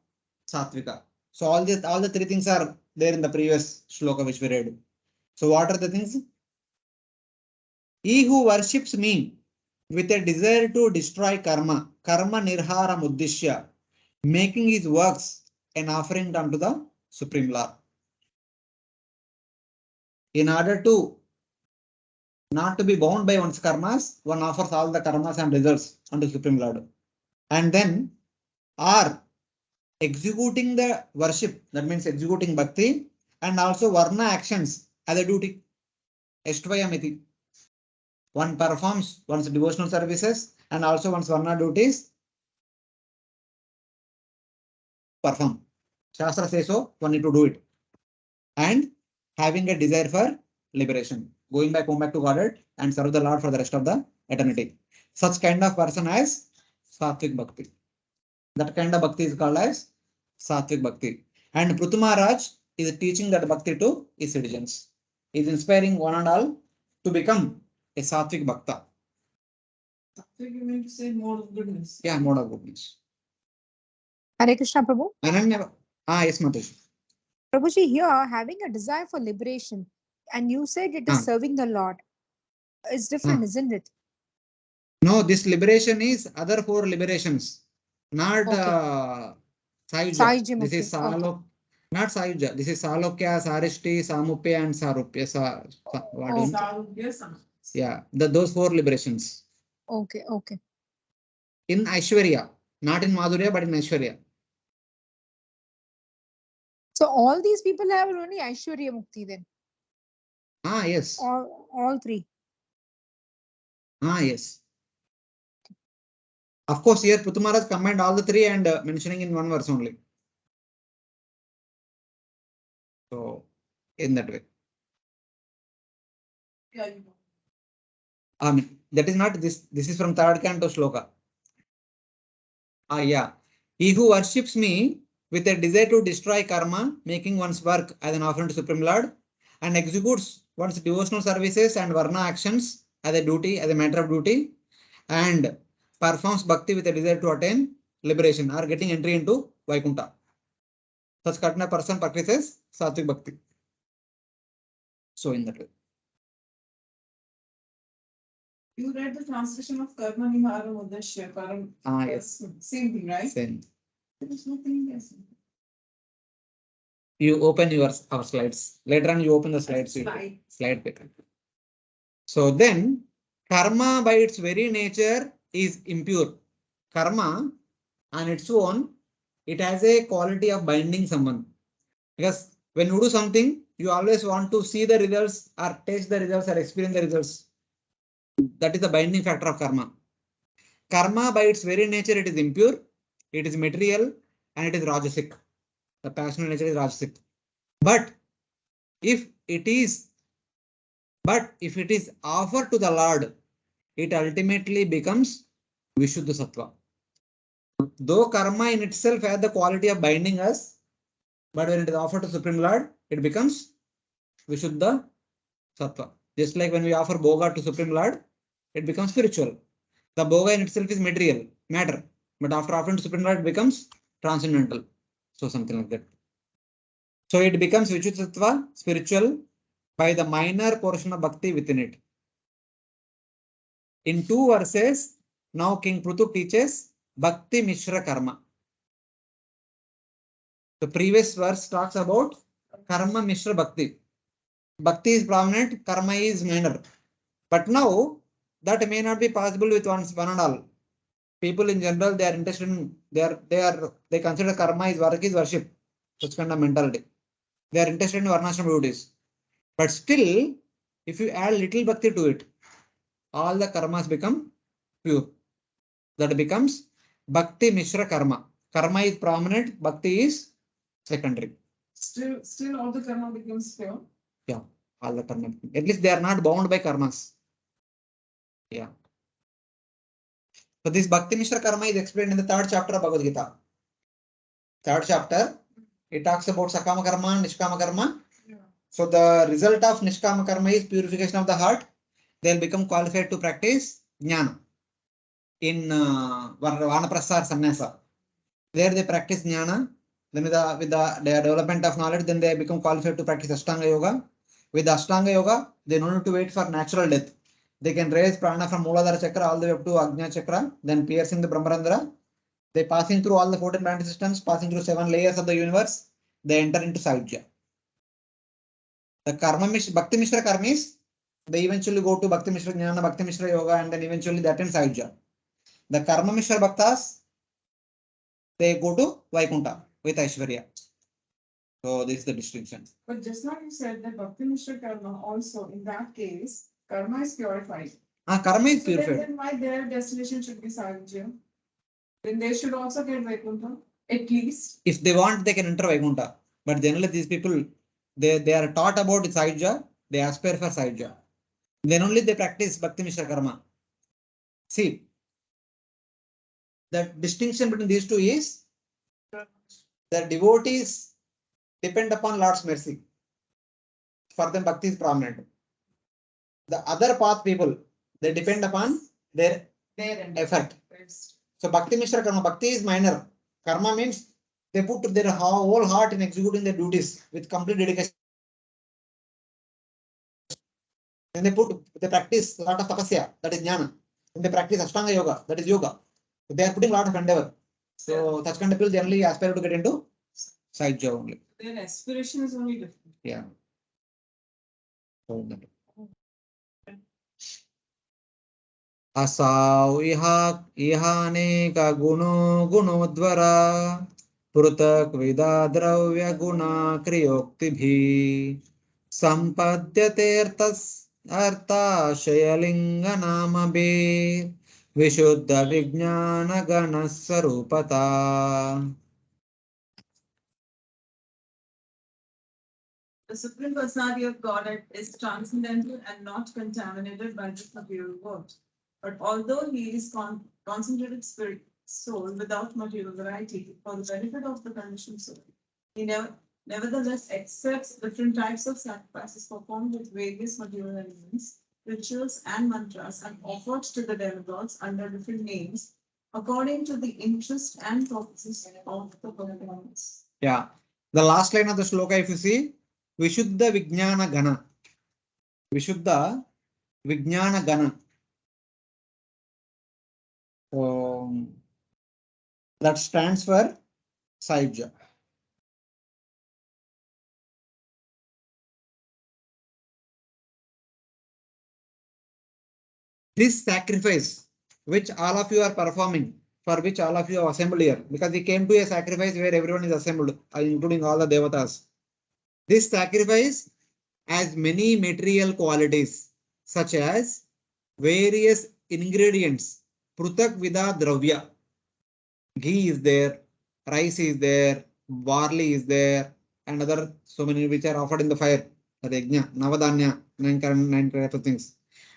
satvika. So all the three things are there in the previous shloka which we read. So what are the things? He who worships me with a desire to destroy karma, karma nirhara muddishya, making his works an offering unto the Supreme Lord. In order to not to be bound by one's karmas, one offers all the karmas and results unto Supreme Lord. And then are executing the worship, that means executing bhakti, and also varna actions as a duty. Estvayamiti. One performs one's devotional services and also one's varna duties. Perform. Shastra says so, one need to do it. And having a desire for liberation. Come back to Godhead and serve the Lord for the rest of the eternity. Such kind of person as Satvik Bhakti. That kind of bhakti is called as Satvik Bhakti. And Prthu Maharaj is teaching that bhakti to his citizens. He is inspiring one and all to become a Satvik Bhakta. Sattvic, you mean to say mode of goodness? Yeah, mode of goodness. Hare Krishna, Prabhu. Ananya, yes, Mataji. Prabhuji, here having a desire for liberation, and you said it is serving the Lord. It's different, isn't it? No, this liberation is other four liberations, not Sayuja. This is Salok, not Sayuja. This is Salokya, Sarishti, Samupya, and Sarupya. Yeah, those four liberations. Okay. In Aishwarya, not in Madhurya, but in Aishwarya. So all these people have only Aishwarya Mukti then? Yes. All three? Yes. Of course, here Prthu Maharaj combined all the three and mentioning in one verse only. So, in that way. Yeah. That is not this. This is from third canto shloka. Yeah. He who worships me with a desire to destroy karma, making one's work as an offering to Supreme Lord, and executes one's devotional services and varna actions as a duty, as a matter of duty, and performs bhakti with a desire to attain liberation or getting entry into Vaikuntha. Such kind of person practices sattvic bhakti. So in that way. You read the translation of Karma Nihara Mudashya, Param. Yes. Same thing, right? Same. There is nothing else. You open our slides. Later on, you open the slides. Slide picker. So then, karma by its very nature is impure. Karma on its own, it has a quality of binding someone. Because when you do something, you always want to see the results or taste the results or experience the results. That is the binding factor of karma. Karma by its very nature, it is impure, it is material, and it is rajasic. The passionate nature is rajasic. But if it is offered to the Lord, it ultimately becomes Vishuddha Sattva. Though karma in itself has the quality of binding us, but when it is offered to Supreme Lord, it becomes Vishuddha Sattva. Just like when we offer Bhoga to Supreme Lord, it becomes spiritual. The Bhoga in itself is material, matter. But after offering to Supreme Lord, it becomes transcendental. So something like that. So it becomes Vishuddha Sattva, spiritual, by the minor portion of bhakti within it. In 2 verses, now King Prthu teaches Bhakti Mishra Karma. The previous verse talks about Karma Mishra Bhakti. Bhakti is prominent, Karma is minor. But now that may not be possible with one and all. People in general, they are interested in they consider karma is work is worship. Such kind of mentality. They are interested in varnashram duties. But still, if you add little bhakti to it, all the karmas become pure. That becomes Bhakti Mishra Karma. Karma is prominent, Bhakti is secondary. Still all the karma becomes pure. Yeah, all the karma. At least they are not bound by karmas. Yeah. So this Bhakti Mishra Karma is explained in the 3rd chapter of Bhagavad Gita. 3rd chapter, it talks about Sakama Karma, Nishkama Karma. Yeah. So the result of Nishkama Karma is purification of the heart. They'll become qualified to practice Jnana in Vanaprastha or Sannyasa. There they practice Jnana. Then with the development of knowledge, then they become qualified to practice Ashtanga Yoga. With the Ashtanga Yoga, they don't need to wait for natural death. They can raise prana from Muladhara Chakra all the way up to Ajna Chakra, then piercing the Brahmarandra. They passing through all the 14 planet systems, passing through 7 layers of the universe. They enter into Sahyajya. The Bhakti Mishra Karma is, they eventually go to Bhakti Mishra Jnana, Bhakti Mishra Yoga, and then eventually they attend Sahyajya. The Karma Mishra Bhaktas, they go to Vaikuntha with Aishwarya. So this is the distinction. But just now you said that Bhakti Mishra Karma also, in that case, karma is purified. Karma is So purified. then why their destination should be Sahyajya? Then they should also get Vaikuntha, at least. If they want, they can enter Vaikuntha. But generally, these people, they are taught about Sahyajya, they aspire for Sahyajya. Then only they practice Bhakti Mishra Karma. See, the distinction between these two is the devotees depend upon Lord's mercy. For them, Bhakti is prominent. The other path people, they depend upon their effort. So Bhakti Mishra Karma, Bhakti is minor. Karma means they put their whole heart in executing their duties with complete dedication. Then they practice a lot of tapasya, that is jnana. Then they practice Ashtanga Yoga, that is yoga. So they are putting a lot of endeavor. So such kind of people generally aspire to get into Sahyajya only. Their aspiration is only different. Yeah. So that. Asav ihaneka gunodvara prutak vida dravya guna kriyoktibhi sampadyate artha shayalinga namabhi vishuddha vijnana gana sarupata. The Supreme Personality of Godhead is transcendental and not contaminated by this material world. But although he is concentrated spirit soul without material variety for the benefit of the conditioned soul, he nevertheless accepts different types of sacrifices performed with various material elements rituals, and mantras are offered to the demigods under different names according to the interest and purposes of the performance. Yeah. The last line of the shloka, if you see, Vishuddha Vijnana Gana. Vishuddha Vijnana Gana. So that stands for Saibja. This sacrifice, which all of you are performing, for which all of you are assembled here, because we came to a sacrifice where everyone is assembled, including all the devatas. This sacrifice has many material qualities, such as various ingredients, prutak vida dravya. Ghee is there, rice is there, barley is there, and other so many which are offered in the fire. The yajna, navadanya, nine kinds of things.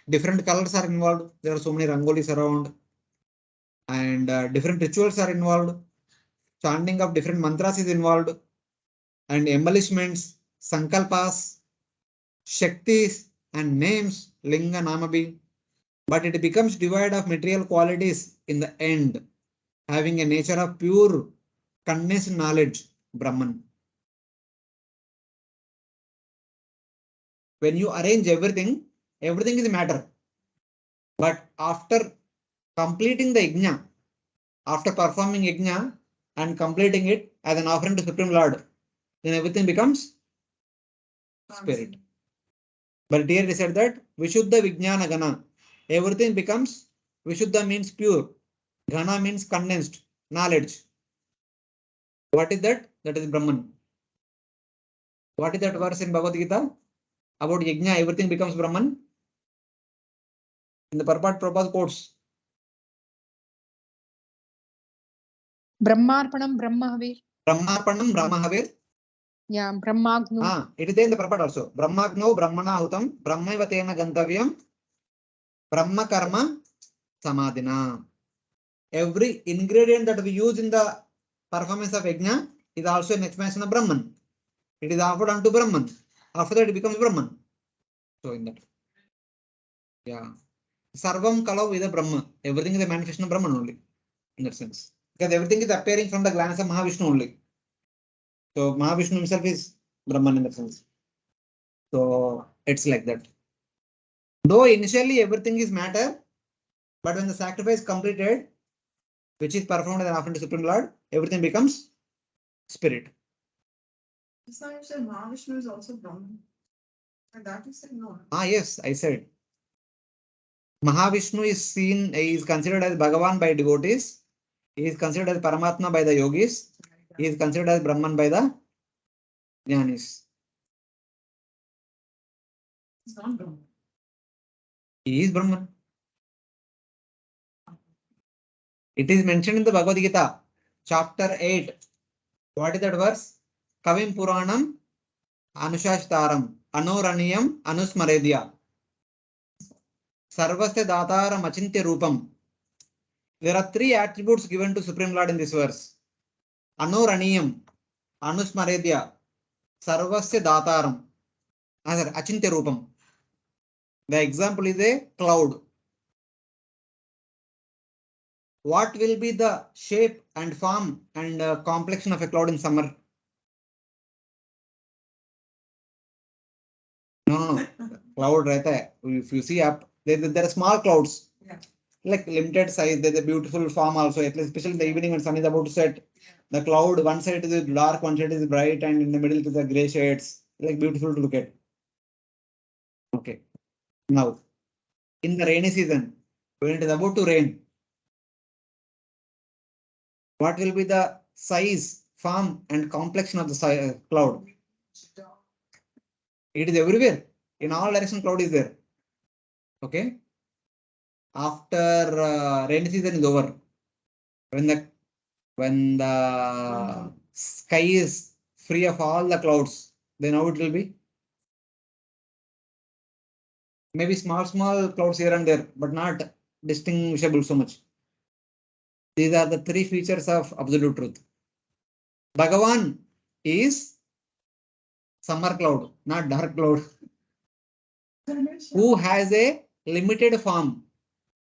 Different colors are involved. There are so many rangolis around, and different rituals are involved. Chanting of different mantras is involved, and embellishments, sankalpas, shaktis, and names, linga, namabi. But it becomes devoid of material qualities in the end, having a nature of pure condensed knowledge, Brahman. When you arrange everything, everything is matter. But after completing the yajna, after performing yajna and completing it as an offering to Supreme Lord, then everything becomes spirit. But here they said that Vishuddha Vijnana Gana. Everything becomes Vishuddha means pure. Gana means condensed knowledge. What is that? That is Brahman. What is that verse in Bhagavad Gita? About Yajna, everything becomes Brahman. In the purport, Prabhupada quotes. Brahmarpanam Brahmahavir. Brahmarpanam Brahmahavir. Yeah, Brahmagnu. It is there in the purport also. Brahmagno Brahmana Hutam Brahmaivatena Gantavyam Brahma Karma Samadhina. Every ingredient that we use in the performance of Yajna is also an expansion of Brahman. It is offered unto Brahman. After that, it becomes Brahman. So, in that. Yeah. Sarvam Kalau is a Brahma. Everything is a manifestation of Brahman only. In that sense. Because everything is appearing from the glance of Mahavishnu only. So, Mahavishnu himself is Brahman in that sense. So, it's like that. Though initially everything is matter, but when the sacrifice is completed, which is performed as an offering to Supreme Lord, everything becomes spirit. So you said Mahavishnu is also Brahman. And that you said no. Yes, I said. Mahavishnu is considered as Bhagavan by devotees. He is considered as Paramatma by the yogis. He is considered as Brahman by the Jnanis. It's not Brahman. He is Brahman. It is mentioned in the Bhagavad Gita, chapter 8. What is that verse? Kavim Puranam Anushashtaram Anoraniyam Anusmaredya Sarvasya Dataram Achintya Rupam. There are three attributes given to Supreme Lord in this verse. Anoraniyam, Anusmaredya, Sarvasya Dataram, Achintya Rupam. The example is a cloud. What will be the shape and form and complexion of a cloud in summer? No. Cloud, right? If you see up, there are small clouds. Yeah. Like limited size, there's a beautiful form also, at least especially in the evening when sun is about to set. The cloud, one side is dark, one side is bright, and in the middle is the gray shades. Like beautiful to look at. Okay. Now, in the rainy season, when it is about to rain, what will be the size, form, and complexion of the cloud? It is everywhere. In all directions, cloud is there. Okay. After rainy season is over, when the sky is free of all the clouds, then how it will be? Maybe small clouds here and there, but not distinguishable so much. These are the three features of absolute truth. Bhagavan is summer cloud, not dark cloud. who has a limited form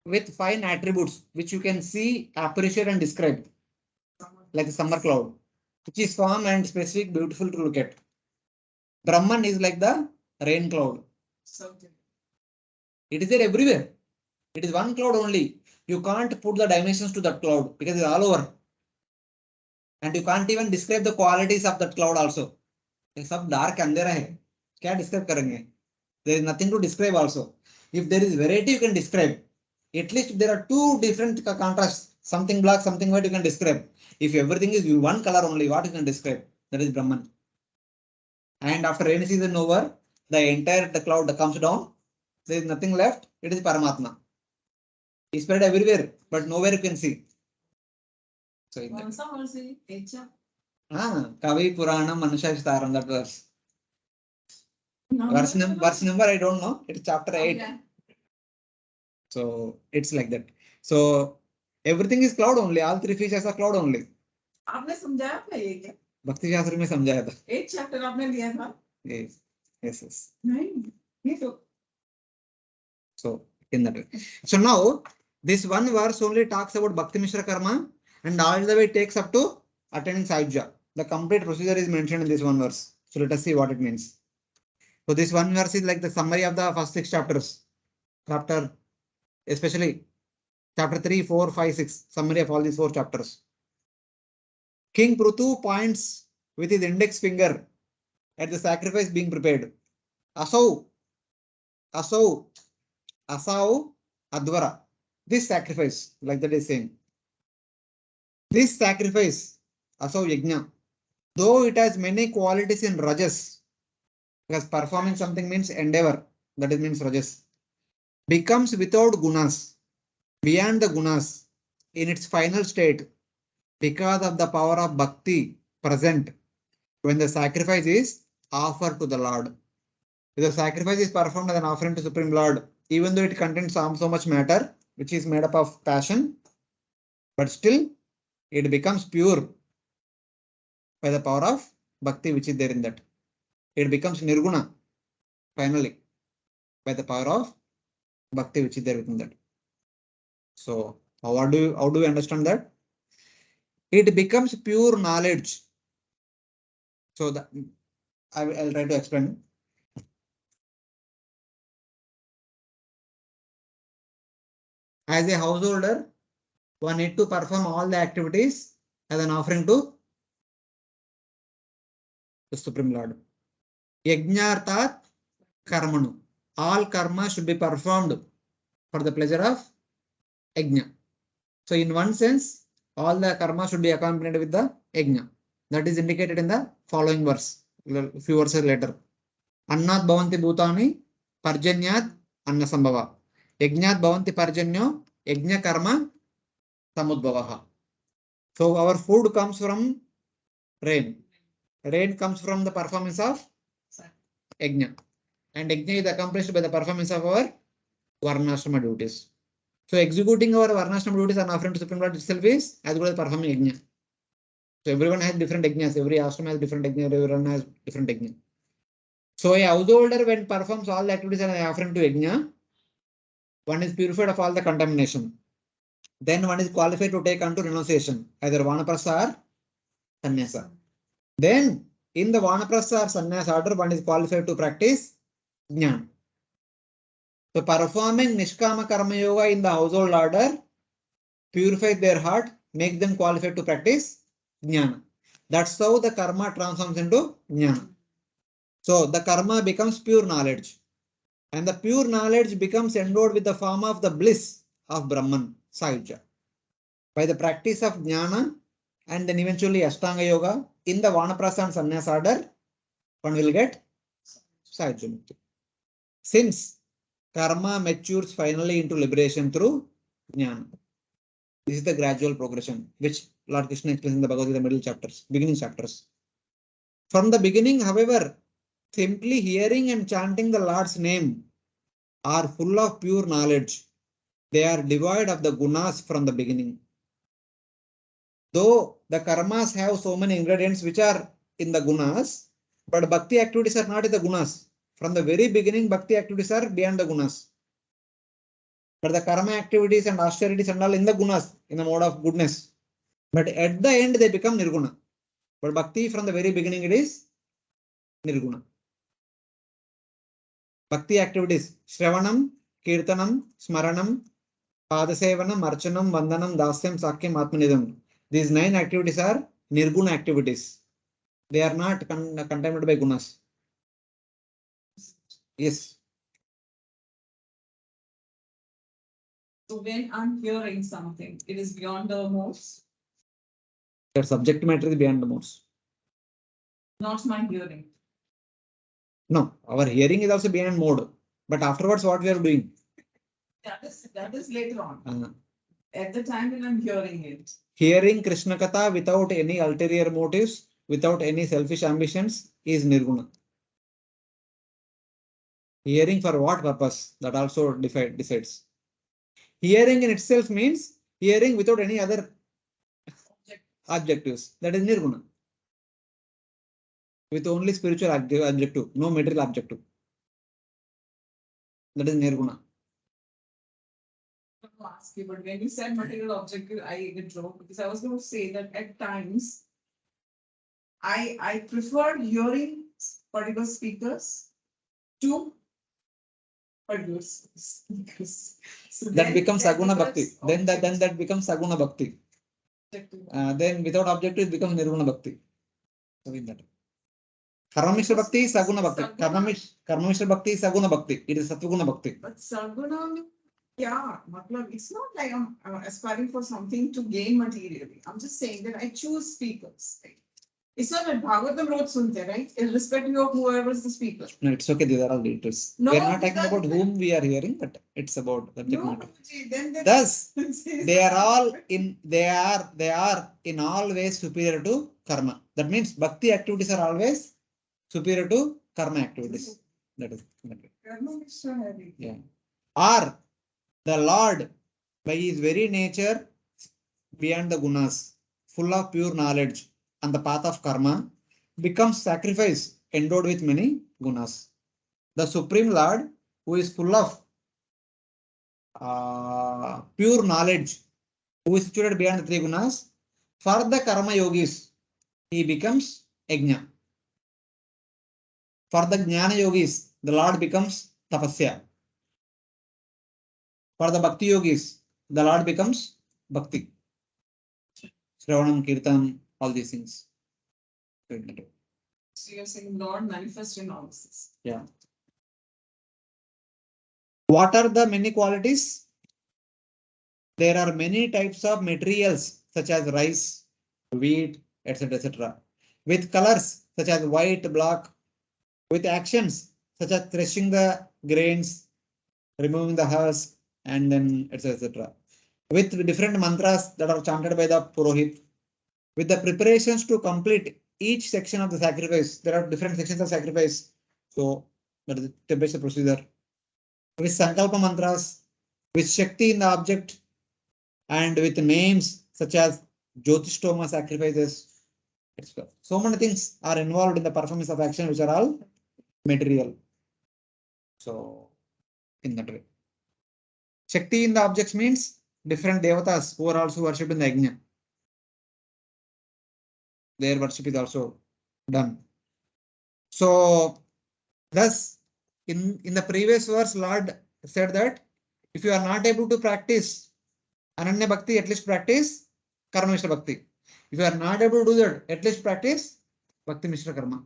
with fine attributes which you can see, appreciate, and describe, like a summer cloud, which is form and specific, beautiful to look at. Brahman is like the rain cloud. It is there everywhere. It is one cloud only. You can't put the dimensions to that cloud because it's all over. And you can't even describe the qualities of that cloud also. It's सब dark अंधेरा है. क्या describe करेंगे? There is nothing to describe also. If there is variety, you can describe. At least there are two different contrasts. Something black, something white, you can describe. If everything is one color only, what you can describe? That is Brahman. And after rainy season over, the entire cloud comes down. There is nothing left. It is Paramatma. He spread everywhere, but nowhere you can see. So in that. Kavi Puranam Manusha that verse. Verse number I don't know. It's chapter 8. Okay. So it's like that. So everything is cloud only. All three features are cloud only. आपने समझाया था ये क्या? भक्ति शास्त्र में समझाया था. 8 chapter आपने लिया था? Yes. Yes. नहीं, ये तो. So in that way. So now this one verse only talks about Bhakti Mishra Karma and all the way takes up to attaining Sahyajya. The complete procedure is mentioned in this one verse. So let us see what it means. So this one verse is like the summary of the first 6 chapters. Chapter, especially chapter 3, 4, 5, 6, summary of all these 4 chapters. King Prthu points with his index finger at the sacrifice being prepared. Asau, Advara. This sacrifice, like that is saying. This sacrifice, Asau Yajna, though it has many qualities in Rajas, because performing something means endeavor, that is means Rajas, becomes without gunas, beyond the gunas, in its final state, because of the power of bhakti present when the sacrifice is offered to the Lord. If the sacrifice is performed as an offering to Supreme Lord, even though it contains so much matter, which is made up of passion, but still it becomes pure by the power of bhakti which is there in that. It becomes nirguna finally by the power of bhakti which is there within that. So how do we understand that? It becomes pure knowledge. So that I'll try to explain. As a householder, one need to perform all the activities as an offering to the Supreme Lord. Yajnartat karmanu. All karma should be performed for the pleasure of yajna. So in one sense, all the karma should be accompanied with the yajna. That is indicated in the following verse, a few verses later. Annat bhavanti bhutani parjanyat anna sambhava. Yajnat bhavanti parjanyo yajna karma samudbhavaha. So our food comes from rain. Rain comes from the performance of yajna. And yajna is accomplished by the performance of our varnashrama duties. So executing our varnashrama duties and offering to Supreme Lord itself is as good as performing yajna. So everyone has different yajnas. Every ashram has different yajna. Everyone has different yajna. So a householder, when performs all the activities and offering to yajna, one is purified of all the contamination. Then one is qualified to take unto renunciation, either vanaprastha or sannyasa. Then in the vanaprastha or sannyasa order, one is qualified to practice jnana. So performing nishkama karma yoga in the household order purifies their heart, makes them qualified to practice jnana. That's how the karma transforms into jnana. So the karma becomes pure knowledge. And the pure knowledge becomes endowed with the form of the bliss of Brahman, Sahyajya. By the practice of jnana and then eventually Ashtanga Yoga in the Vanaprastha and Sannyasa order, one will get Sahyajya Mukti. Since karma matures finally into liberation through jnana. This is the gradual progression, which Lord Krishna explains in the Bhagavad Gita middle chapters, beginning chapters. From the beginning, however, simply hearing and chanting the Lord's name are full of pure knowledge. They are devoid of the gunas from the beginning. Though the karmas have so many ingredients which are in the gunas, but bhakti activities are not in the gunas. from the very beginning, bhakti activities are beyond the gunas. But the karma activities and austerities and all in the gunas, in the mode of goodness. But at the end, they become nirguna. But bhakti from the very beginning, it is nirguna. Bhakti activities, Shravanam, Kirtanam, Smaranam, Padasevanam, Archanam, Vandanam, Dasyam, Sakyam, Atmanidam. These 9 activities are nirguna activities. They are not contaminated by gunas. Yes. So when I'm hearing something, it is beyond the modes, Your subject matter is beyond the modes. not my hearing. No, our hearing is also beyond mode. But afterwards, what we are doing? That is later on. Uh, At the time when I'm hearing it. Hearing Krishna Katha without any ulterior motives, without any selfish ambitions is nirguna. Hearing for what purpose? That also decides. Hearing in itself means hearing without any other objectives. That is nirguna. With only spiritual objective, no material objective. That is nirguna. I want to ask you, but when you said material objective, I withdraw because I was going to say that at times I prefer hearing particular speakers to particular speakers. So That becomes saguna bhakti. becomes Then that becomes saguna bhakti. objective. Then without objective, it becomes nirguna bhakti. So in that. Karma Mishra Bhakti is Saguna Bhakti. Karma Mishra Bhakti is Saguna Bhakti. It is Satvaguna Bhakti. But Sarguna, yeah, it's not like I'm aspiring for something to gain materially. I'm just saying that I choose speakers. Right? It's not that Bhagavatam wrote Sunte, right? Irrespective of whoever is the speaker. No, it's okay. These are all details. No, we are not talking because- about whom we are hearing, but it's about subject No, matter. Guruji, then Thus, they are in all ways superior to karma. That means bhakti activities are always superior to karma activities. That is. Karma Mishra Hari. Yeah. Or the Lord, by his very nature, beyond the gunas, full of pure knowledge and the path of karma, becomes sacrifice endowed with many gunas. The Supreme Lord, who is full of pure knowledge, who is situated beyond the 3 gunas, for the karma yogis, he becomes yajna. For the jnana yogis, the Lord becomes tapasya. For the bhakti yogis, the Lord becomes bhakti. Shravanam, Kirtan, all these things. So you're saying Lord manifest in all this. Yeah. What are the many qualities? There are many types of materials such as rice, wheat, etc. With colors such as white, black, with actions such as threshing the grains, removing the husk, and then etc. With different mantras that are chanted by the Purohit. With the preparations to complete each section of the sacrifice, there are different sections of sacrifice. So that is the basic procedure. With Sankalpa mantras, with Shakti in the object, and with names such as Jyotishtoma sacrifices. Etc. So many things are involved in the performance of action, which are all material. So, in that way. Shakti in the objects means different devatas who are also worshipped in the Yajna. Their worship is also done. So, thus, in the previous verse, Lord said that if you are not able to practice Ananya Bhakti, at least practice Karma Mishra Bhakti. If you are not able to do that, at least practice Bhakti Mishra Karma.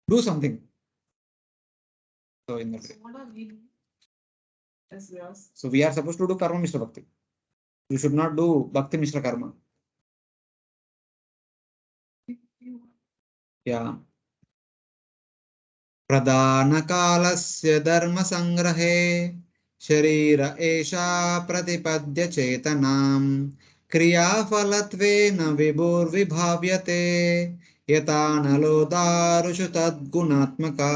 Do something. So, in that way. So what are we? As yours. So, we are supposed to do Karma Mishra Bhakti. You should not do Bhakti Mishra Karma. Yeah. प्रदानकालस्य धर्मसङ्ग्रहे शरीर एषा प्रतिपद्य चेतनां क्रियाफलत्वेन विभुर्विभाव्यते यथा नलो दारुषु तद्गुणात्मका.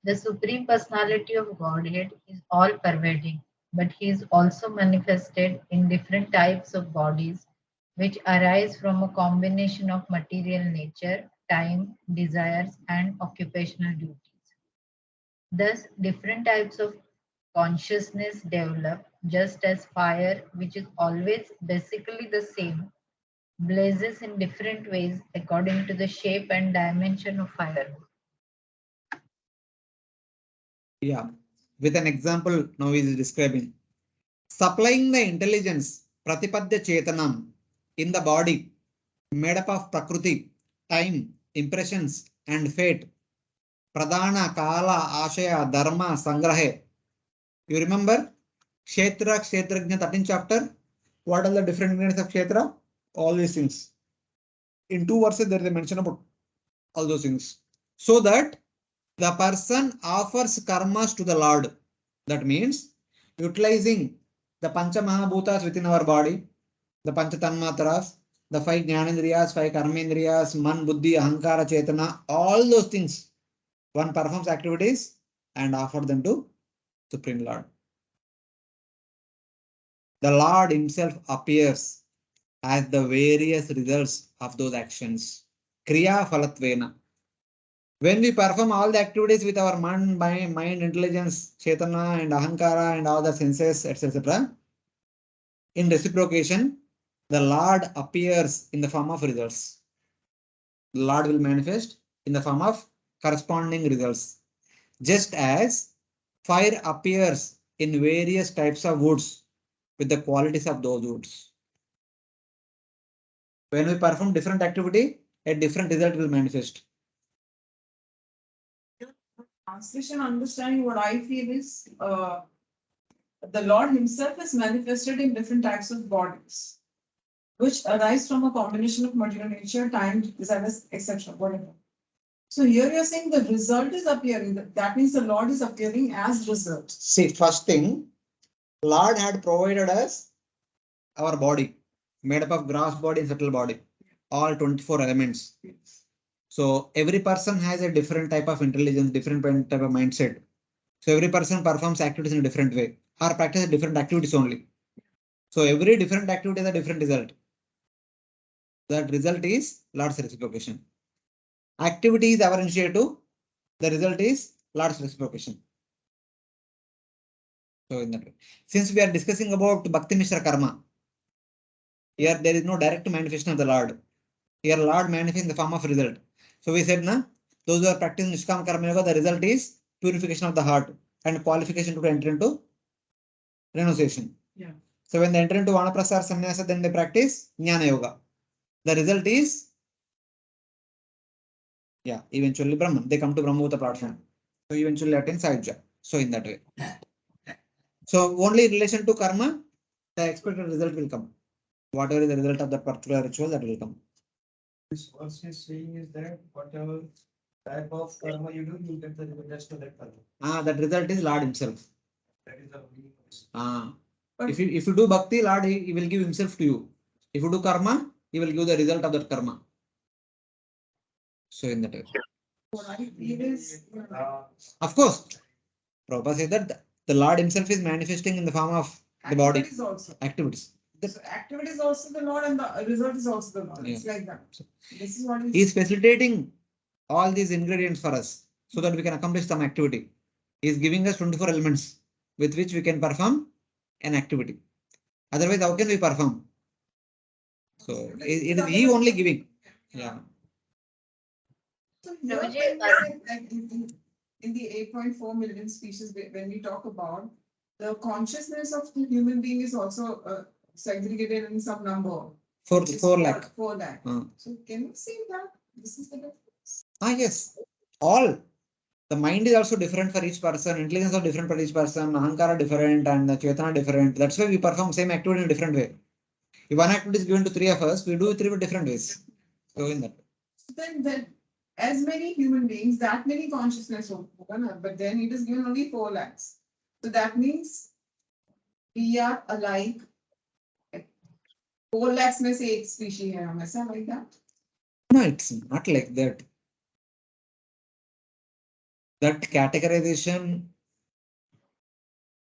The Supreme Personality of Godhead is all pervading, but he is also manifested in different types of bodies which arise from a combination of material nature, time, desires, and occupational duties. Thus, different types of consciousness develop, just as fire, which is always basically the same, blazes in different ways according to the shape and dimension of firewood. Yeah, with an example now he is describing. Supplying the intelligence, Pratipadya Chetanam, in the body, made up of Prakriti, time, impressions, and fate. Pradhana, Kala, Ashaya, Dharma, Sangrahe. You remember Kshetra, Kshetrajna, 13th chapter? What are the different meanings of Kshetra? All these things. In 2 verses, there is a mention about all those things. So that the person offers karmas to the Lord. That means utilizing the Pancha Mahabhutas within our body, the Pancha Tanmatras, the 5 Jnanendriyas, 5 Karmendriyas, Man, Buddhi, Ahankara, Chetana, all those things. One performs activities and offer them to Supreme Lord. The Lord himself appears as the various results of those actions. Kriya Phalatvena. When we perform all the activities with our mind, intelligence, Chetana and Ahankara and all the senses, etc., in reciprocation, the Lord appears in the form of results. The Lord will manifest in the form of corresponding results. Just as fire appears in various types of woods with the qualities of those woods. When we perform different activity, a different result will manifest. Translation understanding, what I feel is the Lord himself is manifested in different types of bodies, which arise from a combination of material nature, time, desires, etc. Whatever. So here you're saying the result is appearing. That means the Lord is appearing as result. See, first thing, Lord had provided us our body, made up of gross body and subtle body, all 24 elements. So every person has a different type of intelligence, different type of mindset. So every person performs activities in a different way or practices different activities only. So every different activity has a different result. That result is Lord's reciprocation. Activity is our initiative. The result is Lord's reciprocation. So in that way, since we are discussing about Bhakti Mishra Karma, here there is no direct manifestation of the Lord. Here Lord manifests in the form of result. So we said, na, those who are practicing Nishkam Karma Yoga, the result is purification of the heart and qualification to enter into renunciation. Yeah. So when they enter into Vanaprastha or Sannyasa, then they practice Jnana Yoga. The result is, yeah, eventually Brahman. They come to Brahmabhuta platform. So eventually attain Sayujya. So in that way. So only in relation to karma, the expected result will come. Whatever is the result of that particular ritual, that will come. This verse is saying is that whatever type of karma you do, you get the results to that karma. That result is Lord himself. That is the only If you do bhakti, Lord he will give himself to you. If you do karma, he will give the result of that karma. So in that way. What I feel is, Of course, Prabhupada says that the Lord himself is manifesting in the form of the body. activities also. Activities. So activity is also the Lord and the result is also the Lord. It's Yeah. like that. This is what He is facilitating all these ingredients for us so that we can accomplish some activity. He is giving us 24 elements with which we can perform an activity. Otherwise, how can we perform? So it is he only giving. Yeah. So here, Prabhuji, like in the 8.4 million species, when we talk about the consciousness of the human being is also segregated in some number. For which is 4 lakh. 4 lakh. So can you see that this is the difference? Yes. All. The mind is also different for each person. Intelligence is different for each person. Ahankara different and the Chetana different. That's why we perform same activity in a different way. If one activity is given to 3 of us, we do it 3 different ways. So in that way. So then as many human beings, that many consciousness hoga, but then it is given only 4 lakhs. So that means we are alike. 4 lakhs में से एक species है हम, ऐसा like that? No, it's not like that. That categorization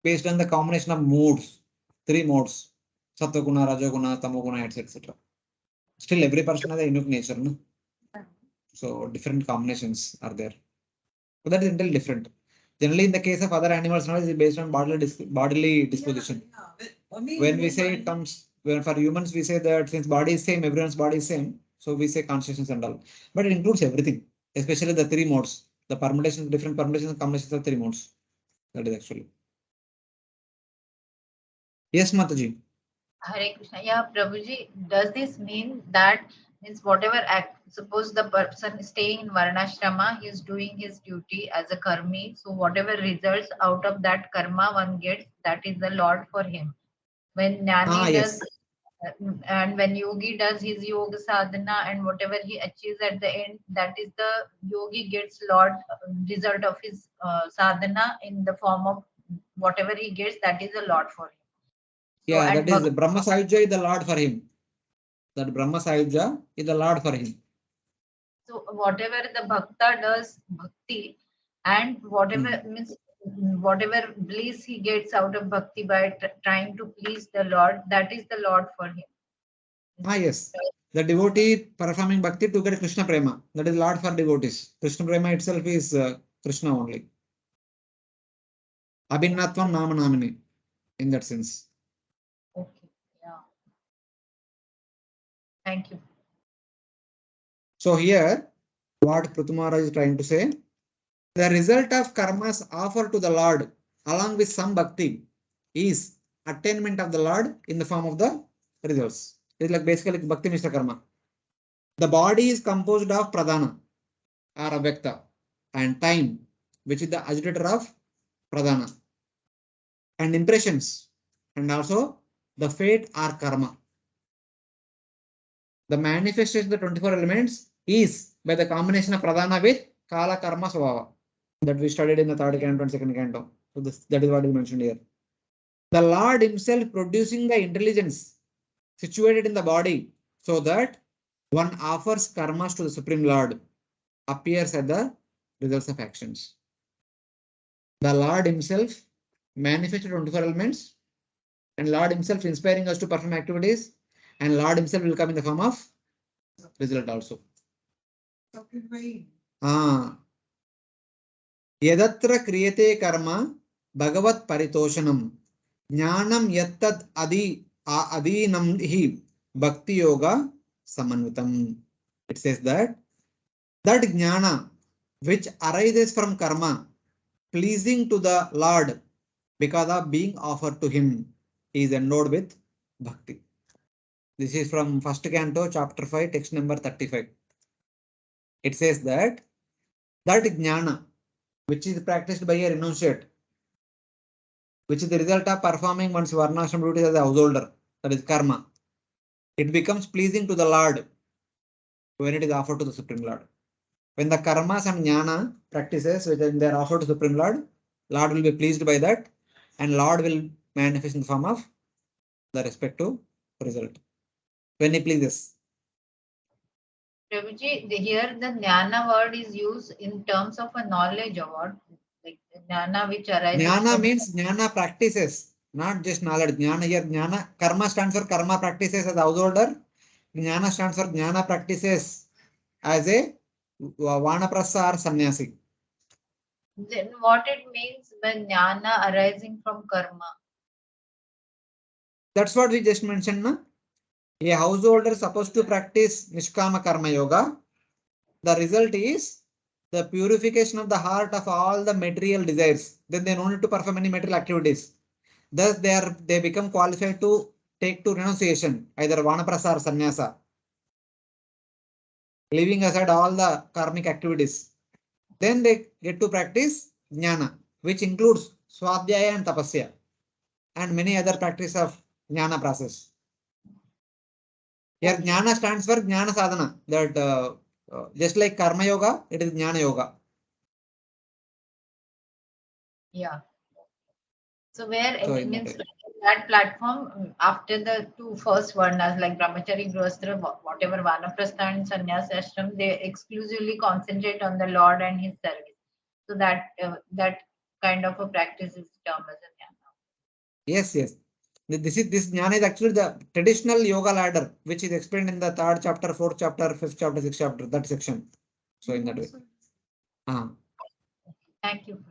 based on the combination of moods, 3 modes, Sattva Guna, Raja Guna, Tamo Guna, etc. Still, every person has a unique nature, no? So different combinations are there. So that is entirely different. Generally, in the case of other animals, knowledge is based on bodily disposition. When we say it comes, when for humans we say that since body is same, everyone's body is same, so we say consciousness and all. But it includes everything, especially the three modes, the permutations, different permutations and combinations of three modes. That is actually. Yes, Mataji. Hare Krishna. Yeah, Prabhuji, does this mean that means whatever act, suppose the person is staying in Varnashrama, he is doing his duty as a karmi. So whatever results out of that karma one gets, that is the Lord for him. When Jnani Yes. does, and when Yogi does his yoga sadhana and whatever he achieves at the end, that is the Yogi gets Lord result of his sadhana in the form of whatever he gets, that is the Lord for him. So, Yeah, and that is Brahma Sahajya is the Lord for him. That Brahma Sahajya is the Lord for him. so whatever the bhakta does bhakti, and whatever means whatever bliss he gets out of bhakti by trying to please the Lord, that is the Lord for him. Yes. The devotee performing bhakti to get Krishna Prema. That is Lord for devotees. Krishna Prema itself is Krishna only. Abhinnatvam Nama Namini in that sense. Okay. Yeah. Thank you. So here, what Prthu Maharaja is trying to say, the result of karmas offered to the Lord along with some bhakti is attainment of the Lord in the form of the results. It's like basically bhakti mishra karma. The body is composed of pradhana or avyakta and time, which is the agitator of pradhana, and impressions, and also the fate or karma. The manifestation of the 24 elements is by the combination of pradhana with kala karma svabhava that we studied in the third canto and second canto. So that is what is mentioned here. The Lord himself producing the intelligence situated in the body so that one offers karmas to the Supreme Lord appears at the results of actions. The Lord himself manifested 24 elements and Lord himself inspiring us to perform activities and Lord himself will come in the form of result also. Yadatra kriyate karma bhagavat paritoshanam jnanam yattad adinam hi bhakti yoga samanvitam. It says that jnana which arises from karma pleasing to the Lord because of being offered to him is endowed with bhakti. This is from first canto chapter 5 text number 35. It says that jnana which is practiced by a renunciate, which is the result of performing one's varnashram duties as a householder, that is karma. It becomes pleasing to the Lord when it is offered to the Supreme Lord. When the karmas and jnana practices, when they are offered to the Supreme Lord, Lord will be pleased by that, and Lord will manifest in the form of the respective result when he pleases. Prabhuji, here the jnana word is used in terms of a knowledge or what? Like jnana which arises Jnana from means jnana practices, not just knowledge. Jnana here, jnana, karma stands for karma practices as a householder. Jnana stands for jnana practices as a vanaprastha or sannyasi. then what it means when jnana arising from karma. That's what we just mentioned, na? A householder is supposed to practice Nishkama Karma Yoga. The result is the purification of the heart of all the material desires. Then they don't need to perform any material activities. Thus, they become qualified to take to renunciation, either Vanaprastha or Sannyasa, leaving aside all the karmic activities. Then they get to practice Jnana, which includes Swadhyaya and Tapasya, and many other practice of Jnana process. Here, Jnana stands for Jnana Sadhana. That just like Karma Yoga, it is Jnana Yoga. Yeah. So where So it means that platform after the two first varnas like brahmachari, grihastra, whatever vanaprastha and sannyas ashram, they exclusively concentrate on the Lord and His service. So that that kind of a practice is termed as a jnana. yes. This jnana is actually the traditional yoga ladder, which is explained in the 3rd chapter, 4th chapter, 5th chapter, 6th chapter, that section. So in that way. Thank you.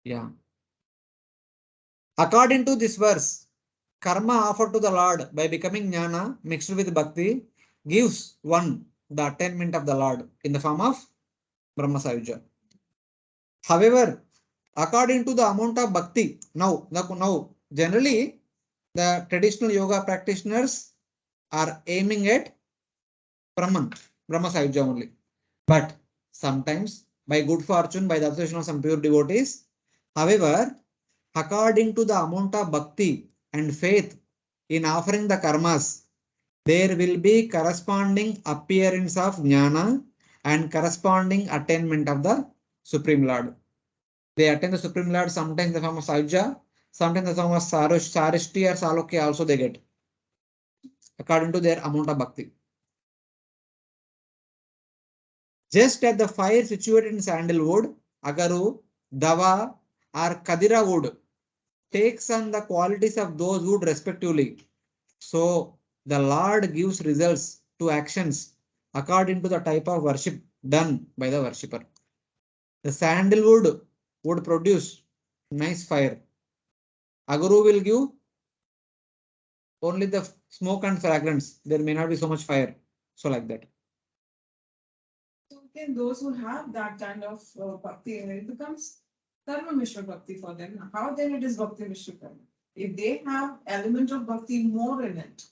Yeah. According to this verse, karma offered to the Lord by becoming jnana mixed with bhakti gives one the attainment of the Lord in the form of Brahma Sayuja. However, according to the amount of bhakti, now generally the traditional yoga practitioners are aiming at Brahman, Brahma Sayuja only. But sometimes by good fortune, by the association of some pure devotees, however, according to the amount of bhakti and faith in offering the karmas, there will be corresponding appearance of jnana and corresponding attainment of the Supreme Lord. They attain the Supreme Lord sometimes in the form of Sayuja, sometimes in the form of Sarishti or Salokya also they get, according to their amount of bhakti. Just as the fire situated in sandalwood, agaru, dawa, or kadira wood takes on the qualities of those wood respectively, so the Lord gives results to actions according to the type of worship done by the worshipper. The sandalwood would produce nice fire. Agaru will give only the smoke and fragrance. There may not be so much fire. So like that. So then those who have that kind of bhakti, it becomes karma mishra bhakti for them. How then it is bhakti mishra karma? If they have element of bhakti more in it,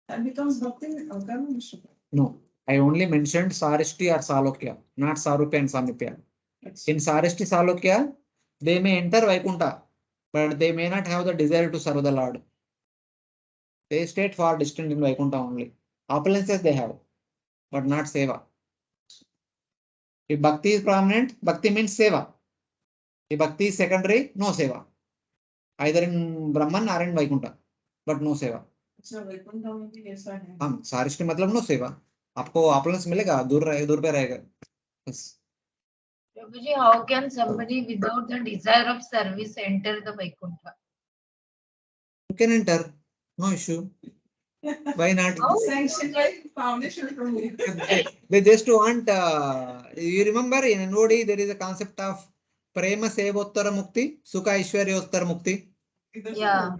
that becomes bhakti karma mishra bhakti. No, I only mentioned Sarishti or Salokya, not Sarupya and Samipya. In Sarishti Salokya, they may enter Vaikunta, but they may not have the desire to serve the Lord. They stay far distant in Vaikunta only. Opulences they have, but not Seva. If Bhakti is prominent, Bhakti means Seva. If Bhakti is secondary, no Seva. Either in Brahman or in Vaikunta, but no Seva. अच्छा वैकुंठ में भी ऐसा है हम सारिष्ट मतलब no सेवा आपको opulence मिलेगा दूर पे रहेगा बस Prabhuji, how can somebody without the desire of service enter the Vaikuntha? you can enter, no issue. Why not? sanctioned by foundation from you. They just want you remember in NOD there is a concept of prema sevottara mukti, sukha aishwaryottara mukti. Yeah.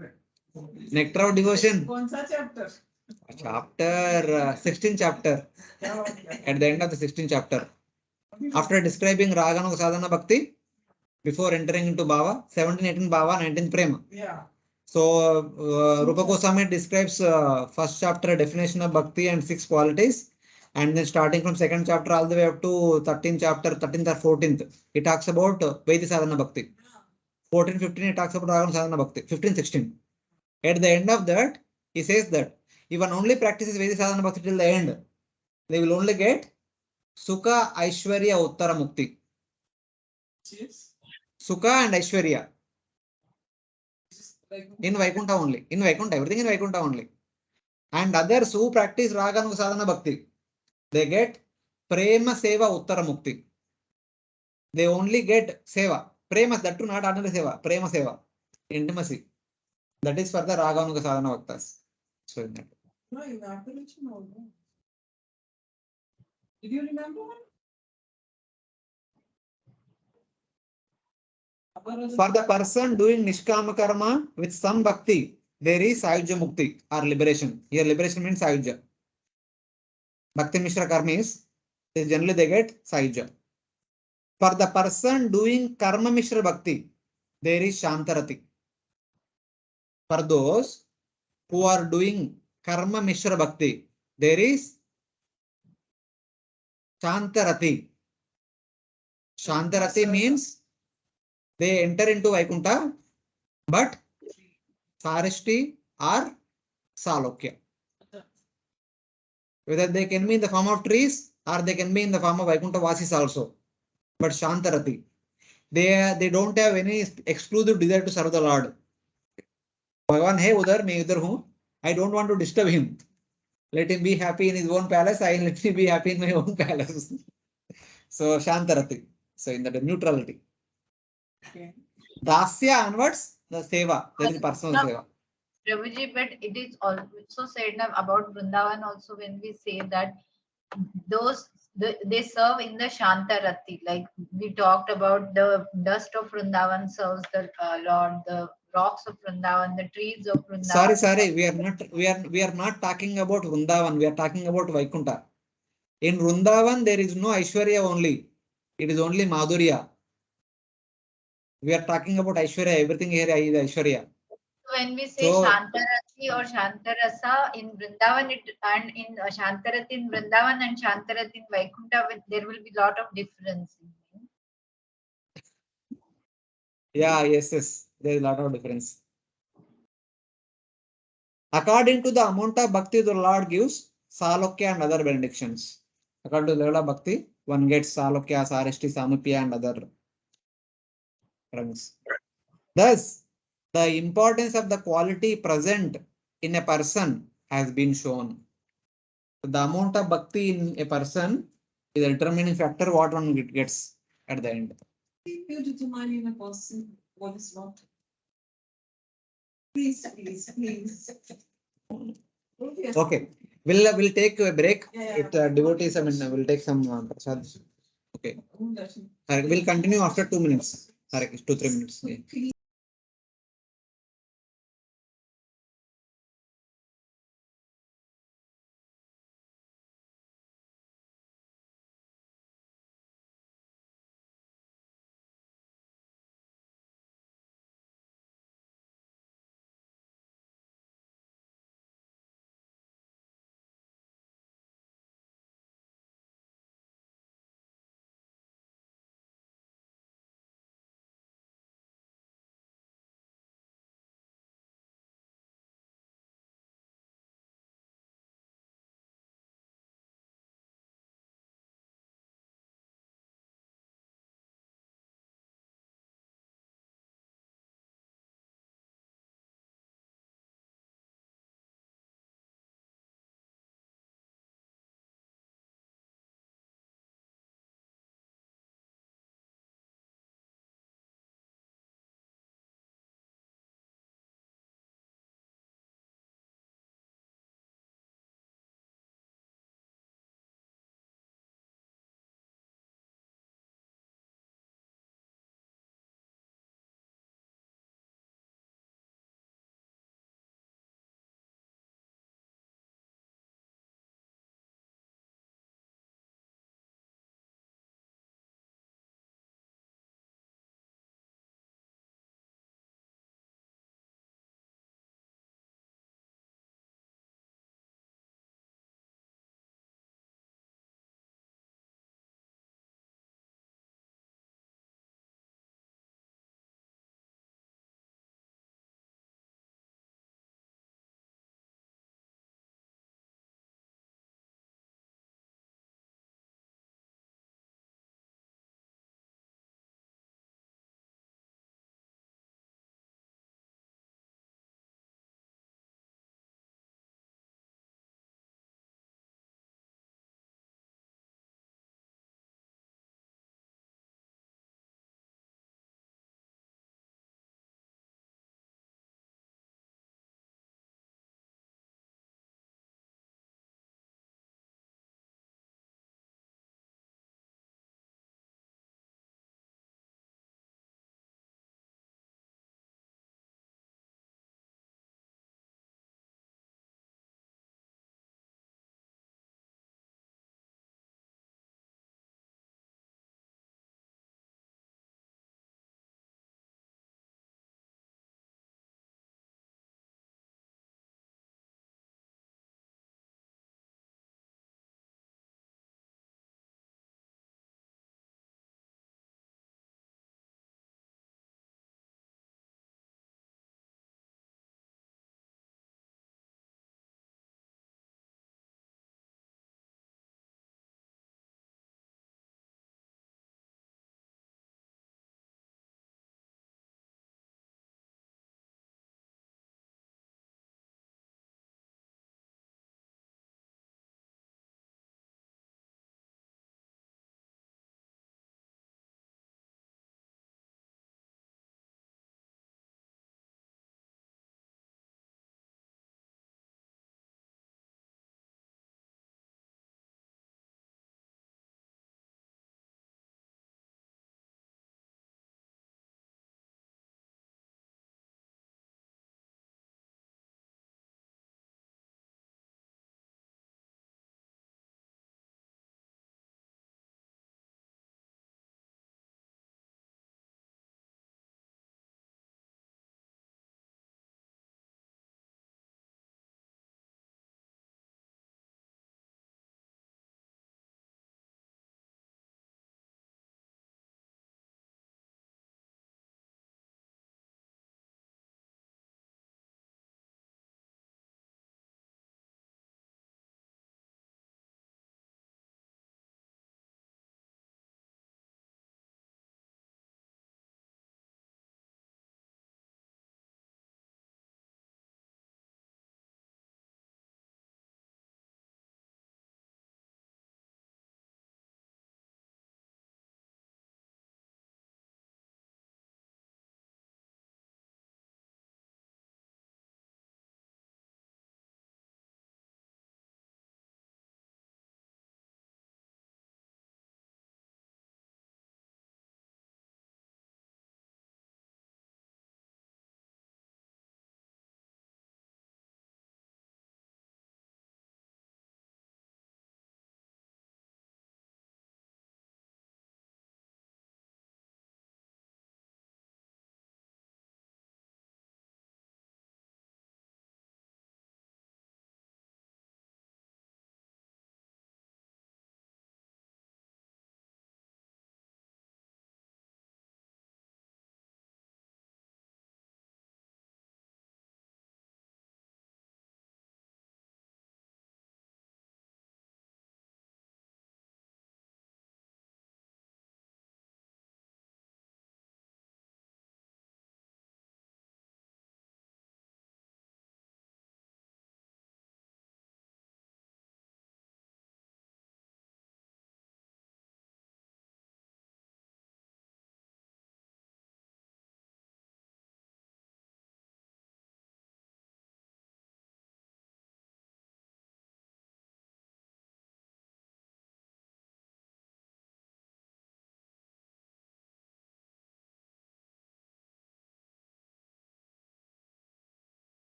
Nectar of devotion. कौन सा chapter? Chapter 16 chapter. At the end of the 16th chapter. After describing Raganuga Sadhana Bhakti, before entering into Bhava, 17, 18 Bhava, 19 Prema. Yeah. So, Rupa Goswami describes first chapter definition of Bhakti and 6 qualities. And then starting from 2nd chapter all the way up to 13th chapter, 13th or 14th, it talks about Vaidhi Sadhana Bhakti. 14, 15, it talks about Raganuga Sadhana Bhakti. 15, 16. At the end of that, he says that if one only practices Vaidhi Sadhana Bhakti till the end, they will only get Sukha, Aishwarya, Uttara Mukti. Sukha and Aishwarya. In Vaikunta only. In Vaikunta, everything in Vaikunta only. And others who practice Raganuga Sadhana Bhakti, they get Prema Seva Uttara Mukti. They only get Seva. Prema, that too not ordinary Seva. Prema Seva. Intimacy. That is for the Raganuga Sadhana Bhaktas. So in that. No, you have to let you know. Did you remember one? For the person doing Nishkama Karma with some Bhakti, there is Sayuja Mukti or liberation. Here liberation means Sayuja. Bhakti Mishra Karma is generally they get Sayuja. For the person doing Karma Mishra Bhakti, there is Shantarati. For those who are doing Karma Mishra Bhakti, there is Shantarati. Shantarati means they enter into Vaikunta, but Sarishti or Salokya. Whether they can be in the form of trees or they can be in the form of Vaikunta Vasis also. But Shantarati. They don't have any exclusive desire to serve the Lord. Bhagavan hai udhar, main idhar hu. I don't want to disturb him. Let him be happy in his own palace. I let me be happy in my own palace. So Shantarati. So in the neutrality. Okay. Dasya onwards, the Seva. That is personal Seva. Prabhuji, but it is also said about Vrindavan also when we say that they serve in the Shantarati. Like we talked about the dust of Vrindavan serves the Lord, the rocks of Vrindavan, the trees of Vrindavan. Sorry, we are not talking about Vrindavan, we are talking about Vaikunta. In Vrindavan, there is no Aishwarya only. It is only Madhurya. We are talking about Aishwarya, everything here is Aishwarya. When we say So, Shantarati or Shantarasa in Vrindavan, and in Shantarati in Vrindavan and Shantarati in Vaikunta, there will be lot of difference. yeah, yes, there is a lot of difference. According to the amount of bhakti the Lord gives, Salokya and other benedictions. According to the level of bhakti, one gets Salokya, Sarishti, Samupya and other ranks. Thus, the importance of the quality present in a person has been shown. The amount of bhakti in a person is a determining factor what one gets at the end. You determine in a person what is not. Please. Okay, we'll take a break. Yeah. It devotees, I mean, we'll take some prasad. Okay, we'll continue after 2 minutes. 2-3 minutes. Yeah.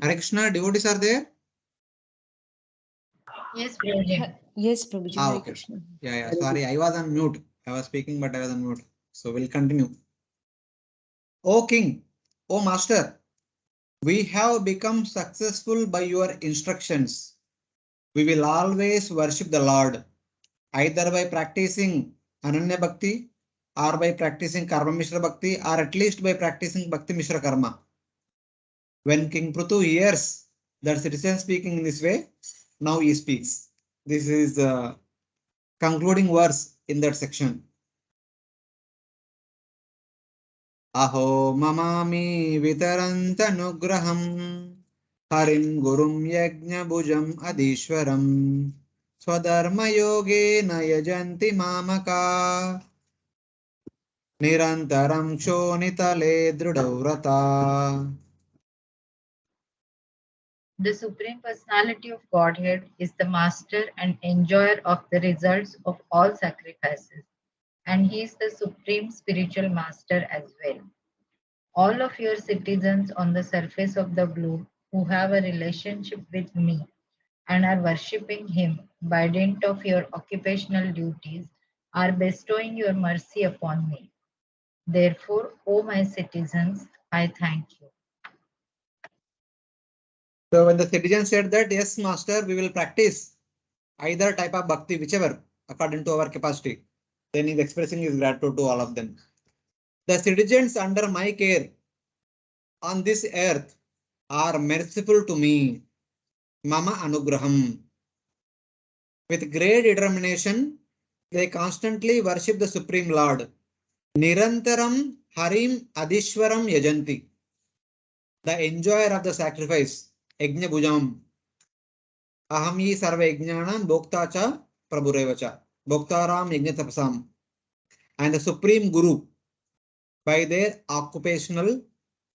Hare Krishna, devotees are there? Yes, Prabhuji. Yes, Prabhuji. Ah, Hare okay. Krishna. Yeah. Sorry, I was on mute. I was speaking, but I was on mute. So we'll continue. O King, O Master, we have become successful by your instructions. We will always worship the Lord, either by practicing Ananya Bhakti or by practicing Karma Mishra Bhakti, or at least by practicing Bhakti Mishra Karma. When King Prthu hears that citizen speaking in this way, now he speaks. This is the concluding verse in that section. Aho mamami vitarantanugraham Harim Gurum Yajna Bhujam Adishwaram Swadharma Yoge Nayajanti Mamaka Nirantaram Kshonitale Drudavrata. The Supreme Personality of Godhead is the master and enjoyer of the results of all sacrifices, and he is the supreme spiritual master as well. All of your citizens on the surface of the globe who have a relationship with me and are worshipping him by dint of your occupational duties are bestowing your mercy upon me. Therefore, O my citizens, I thank you. So when the citizen said that, yes, master, we will practice either type of bhakti, whichever, according to our capacity, then he's expressing his gratitude to all of them. The citizens under my care on this earth are merciful to me. Mama Anugraham. With great determination, they constantly worship the Supreme Lord. Nirantaram Harim Adishwaram Yajanti. The enjoyer of the sacrifice. Yajna Bhujam. Aham hi sarva yajnanam bhokta cha prabhurevacha. Bhoktaram yajna tapasam. And the Supreme Guru by their occupational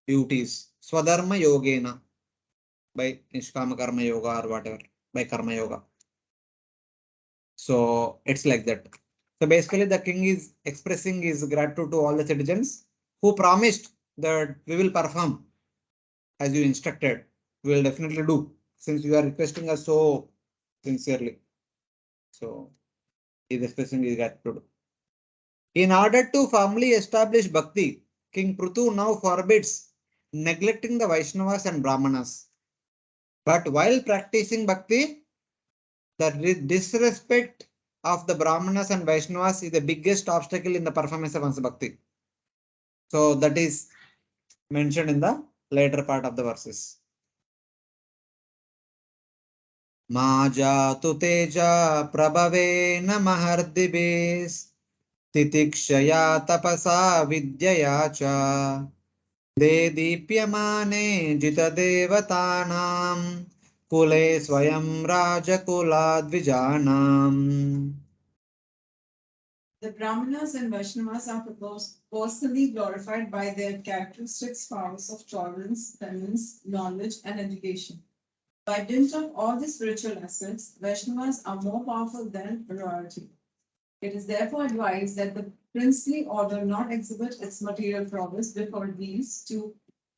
duties. Swadharma Yogena. By Nishkama Karma Yoga or whatever. By Karma Yoga. So it's like that. So basically the king is expressing his gratitude to all the citizens who promised that we will perform as you instructed. We will definitely do since you are requesting us so sincerely. So he is expressing his gratitude. In order to firmly establish Bhakti, King Prthu now forbids neglecting the Vaishnavas and Brahmanas. But while practicing Bhakti, the disrespect of the Brahmanas and Vaishnavas is the biggest obstacle in the performance of one's Bhakti. So that is mentioned in the later part of the verses. Majatu teja prabhavena mahardibes titikshaya tapasa vidyaya cha de dipyamane jita devatanam kule swayam rajakula dvijanam. The Brahmanas and Vaishnavas are personally glorified by their characteristic powers of tolerance, penance, knowledge, and education. By dint of all the spiritual assets, Vaishnavas are more powerful than royalty. It is therefore advised that the princely order not exhibit its material prowess before these two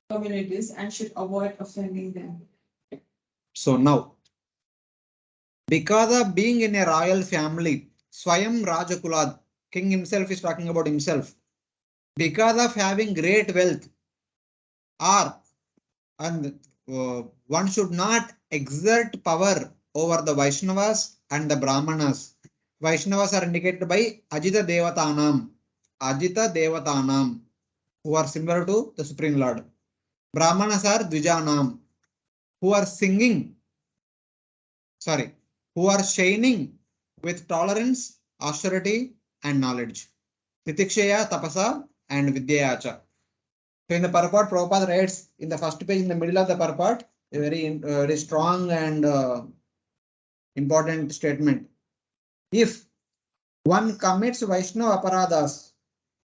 communities and should avoid offending them. So now, because of being in a royal family, Swayam Rajakulad, king himself is talking about himself. Because of having great wealth, one should not exert power over the Vaishnavas and the Brahmanas. Vaishnavas are indicated by Ajita Devatanam, who are similar to the Supreme Lord. Brahmanas are Dvijanam, who are who are shining with tolerance, austerity, and knowledge. Titikshaya, Tapasa, and Vidyayacha. So in the purport, Prabhupada writes in the first page in the middle of the purport, a very strong and important statement. If one commits Vaishnava Aparadas,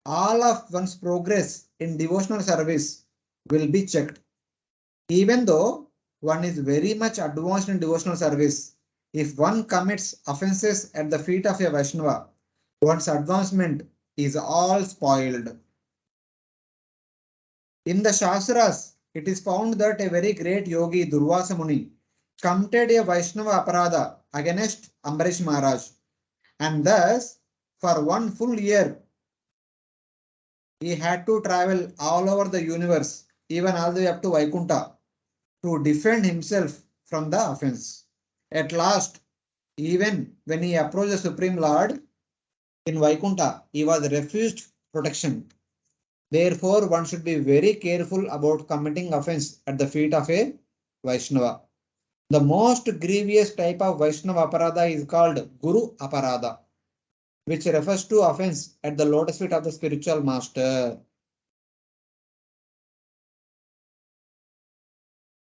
all of one's progress in devotional service will be checked. Even though one is very much advanced in devotional service, if one commits offenses at the feet of a Vaishnava, one's advancement is all spoiled. In the Shastras, it is found that a very great yogi, Durvasa Muni, committed a Vaishnava aparada against Ambarish Maharaj. And thus, for 1 full year, he had to travel all over the universe, even all the way up to Vaikunta, to defend himself from the offense. At last, even when he approached the Supreme Lord in Vaikunta, he was refused protection. Therefore, one should be very careful about committing offense at the feet of a Vaishnava. The most grievous type of Vaishnava aparada is called Guru aparada, which refers to offense at the lotus feet of the spiritual master.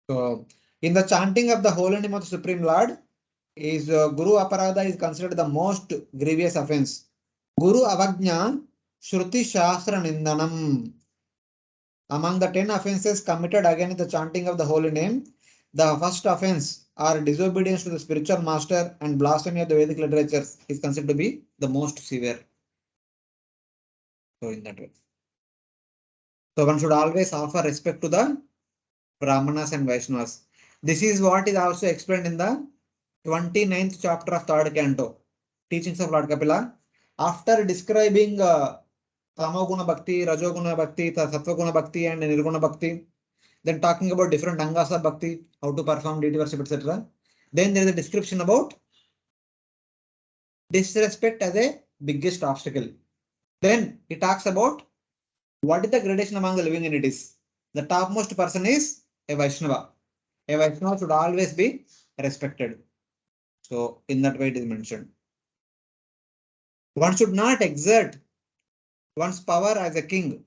So, in the chanting of the holy name of the Supreme Lord, is Guru aparada is considered the most grievous offense. Guru avajna shruti shastra nindanam. Among the 10 offenses committed against the chanting of the holy name, the first offense or disobedience to the spiritual master and blasphemy of the Vedic literature is considered to be the most severe. So in that way. So one should always offer respect to the Brahmanas and Vaishnavas. This is what is also explained in the 29th chapter of 3rd canto, Teachings of Lord Kapila. After describing Tamoguna Bhakti, Rajoguna Bhakti, Sattvaguna Bhakti and Nirguna Bhakti, then talking about different angas of bhakti, how to perform deity worship, etc. Then there is a description about disrespect as a biggest obstacle. Then he talks about what is the gradation among the living entities. The topmost person is a Vaishnava. A Vaishnava should always be respected. So in that way it is mentioned. One should not exert one's power as a king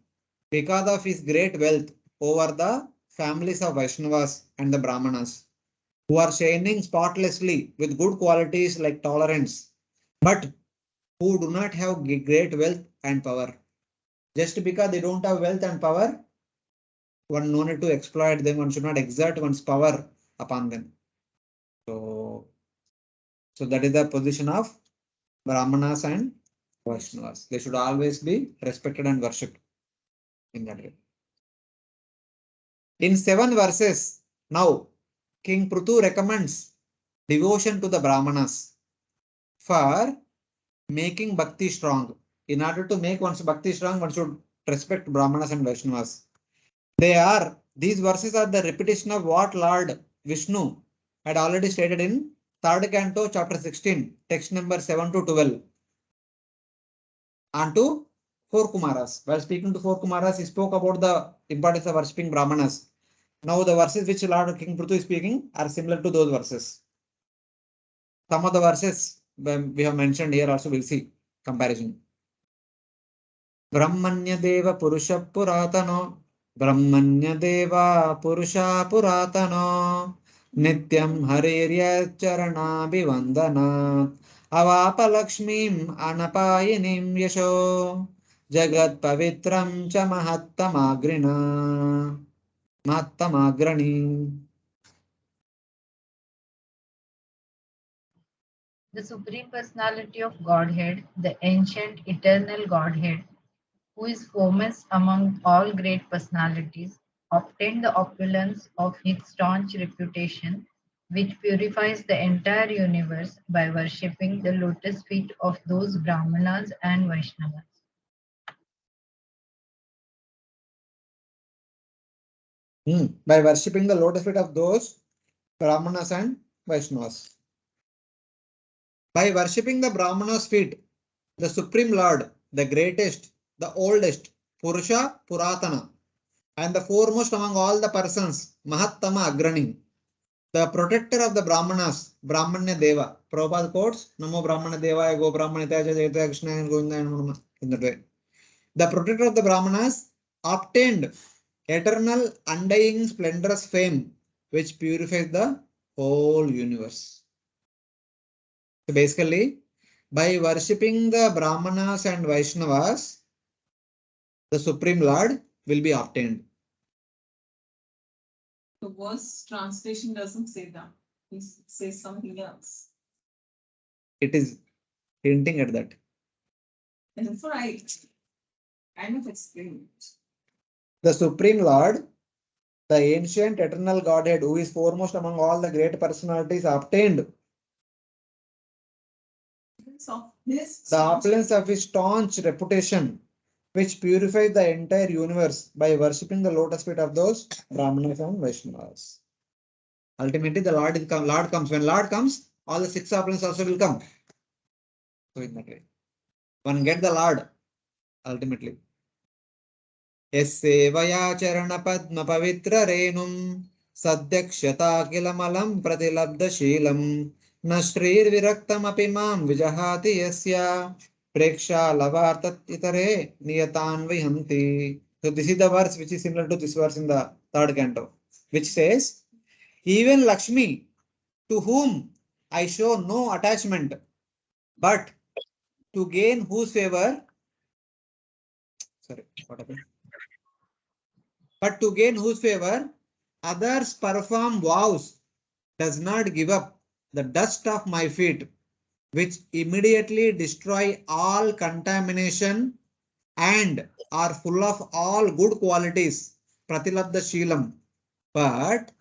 because of his great wealth over the families of Vaishnavas and the Brahmanas, who are shining spotlessly with good qualities like tolerance, but who do not have great wealth and power. Just because they don't have wealth and power, one no need to exploit them, one should not exert one's power upon them. So that is the position of Brahmanas and Vaishnavas. They should always be respected and worshipped in that way. In 7 verses, now King Prthu recommends devotion to the Brahmanas for making bhakti strong. In order to make one's bhakti strong, one should respect Brahmanas and Vaishnavas. These verses are the repetition of what Lord Vishnu had already stated in 3rd canto, chapter 16, text number 7 to 12. And to 4 Kumaras. While speaking to 4 Kumaras, he spoke about the importance of worshipping Brahmanas. Now the verses which Lord King Prthu is speaking are similar to those verses. Some of the verses we have mentioned here also we'll see comparison. Brahmanya Deva Purusha Puratano, Brahmanya Deva Purusha Puratano, Nityam Harirya Charana Bivandana, Avapa Lakshmim Anapayinim Yasho, Jagat Pavitram Cha Mahattamagrina, Mahattamagrani. The Supreme Personality of Godhead, the ancient eternal Godhead, who is foremost among all great personalities, obtained the opulence of his staunch reputation, which purifies the entire universe by worshipping the lotus feet of those Brahmanas and Vaishnavas. By worshipping the lotus feet of those Brahmanas and Vaishnavas. By worshipping the Brahmanas' feet, the Supreme Lord, the greatest, the oldest, Purusha Puratana, and the foremost among all the persons, Mahattama Agrani, the protector of the Brahmanas, Brahmanya Deva. Prabhupada quotes, Namo Brahmana Devaya, Go Brahmana Taja, Jayata Krishna, and Govinda and Manama. In that way. The protector of the Brahmanas obtained eternal, undying, splendorous fame, which purifies the whole universe. So basically, by worshipping the Brahmanas and Vaishnavas, the Supreme Lord will be obtained. The verse translation doesn't say that. It says something else. It is hinting at that. And therefore I kind of explained it. The Supreme Lord the ancient eternal Godhead, who is foremost among all the great personalities, obtained Of his the opulence of his staunch reputation, which purifies the entire universe by worshipping the lotus feet of those Brahmanas and Vaishnavas. Ultimately, the Lord comes. When Lord comes, all the six opulence also will come. So in that way, one get the Lord ultimately. Yasevaya charana padma pavitra renum sadyakshata kilamalam pratilabdha sheelam nashrir viraktam apimam vijahati yasya preksha lavartat itare niyatan vihanti. So this is the verse which is similar to this verse in the third canto, which says, even Lakshmi, to whom I show no attachment, but to gain whose favor, sorry, what happened? But to gain whose favor others perform vows, does not give up the dust of my feet, which immediately destroy all contamination and are full of all good qualities, pratilabdha sheelam. But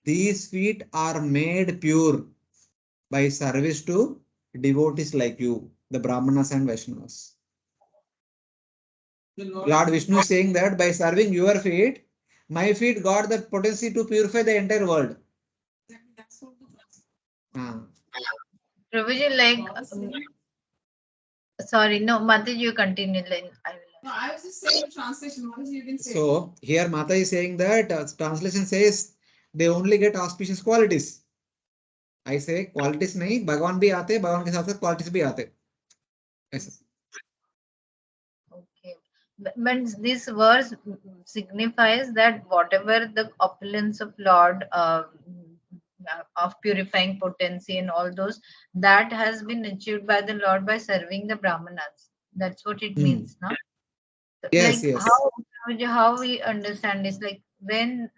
these feet are made pure by service to devotees like you, the Brahmanas and Vaishnavas. Lord Vishnu is saying that by serving your feet, my feet got the potency to purify the entire world. That's what the Ah. Prabhuji, like, sorry, no, Mataji, you continue. Then I will. No, I was just saying the translation. What is you been saying? So here Mata is saying that translation says they only get auspicious qualities. I say qualities nahi, Bhagavan bhi aate, Bhagavan ke साथ साथ qualities bhi aate. ऐसा. Okay. But this verse signifies that whatever the opulence of Lord of purifying potency and all those, that has been achieved by the Lord by serving the Brahmanas. That's what it means, no? Yes, Like yes. how we understand is like when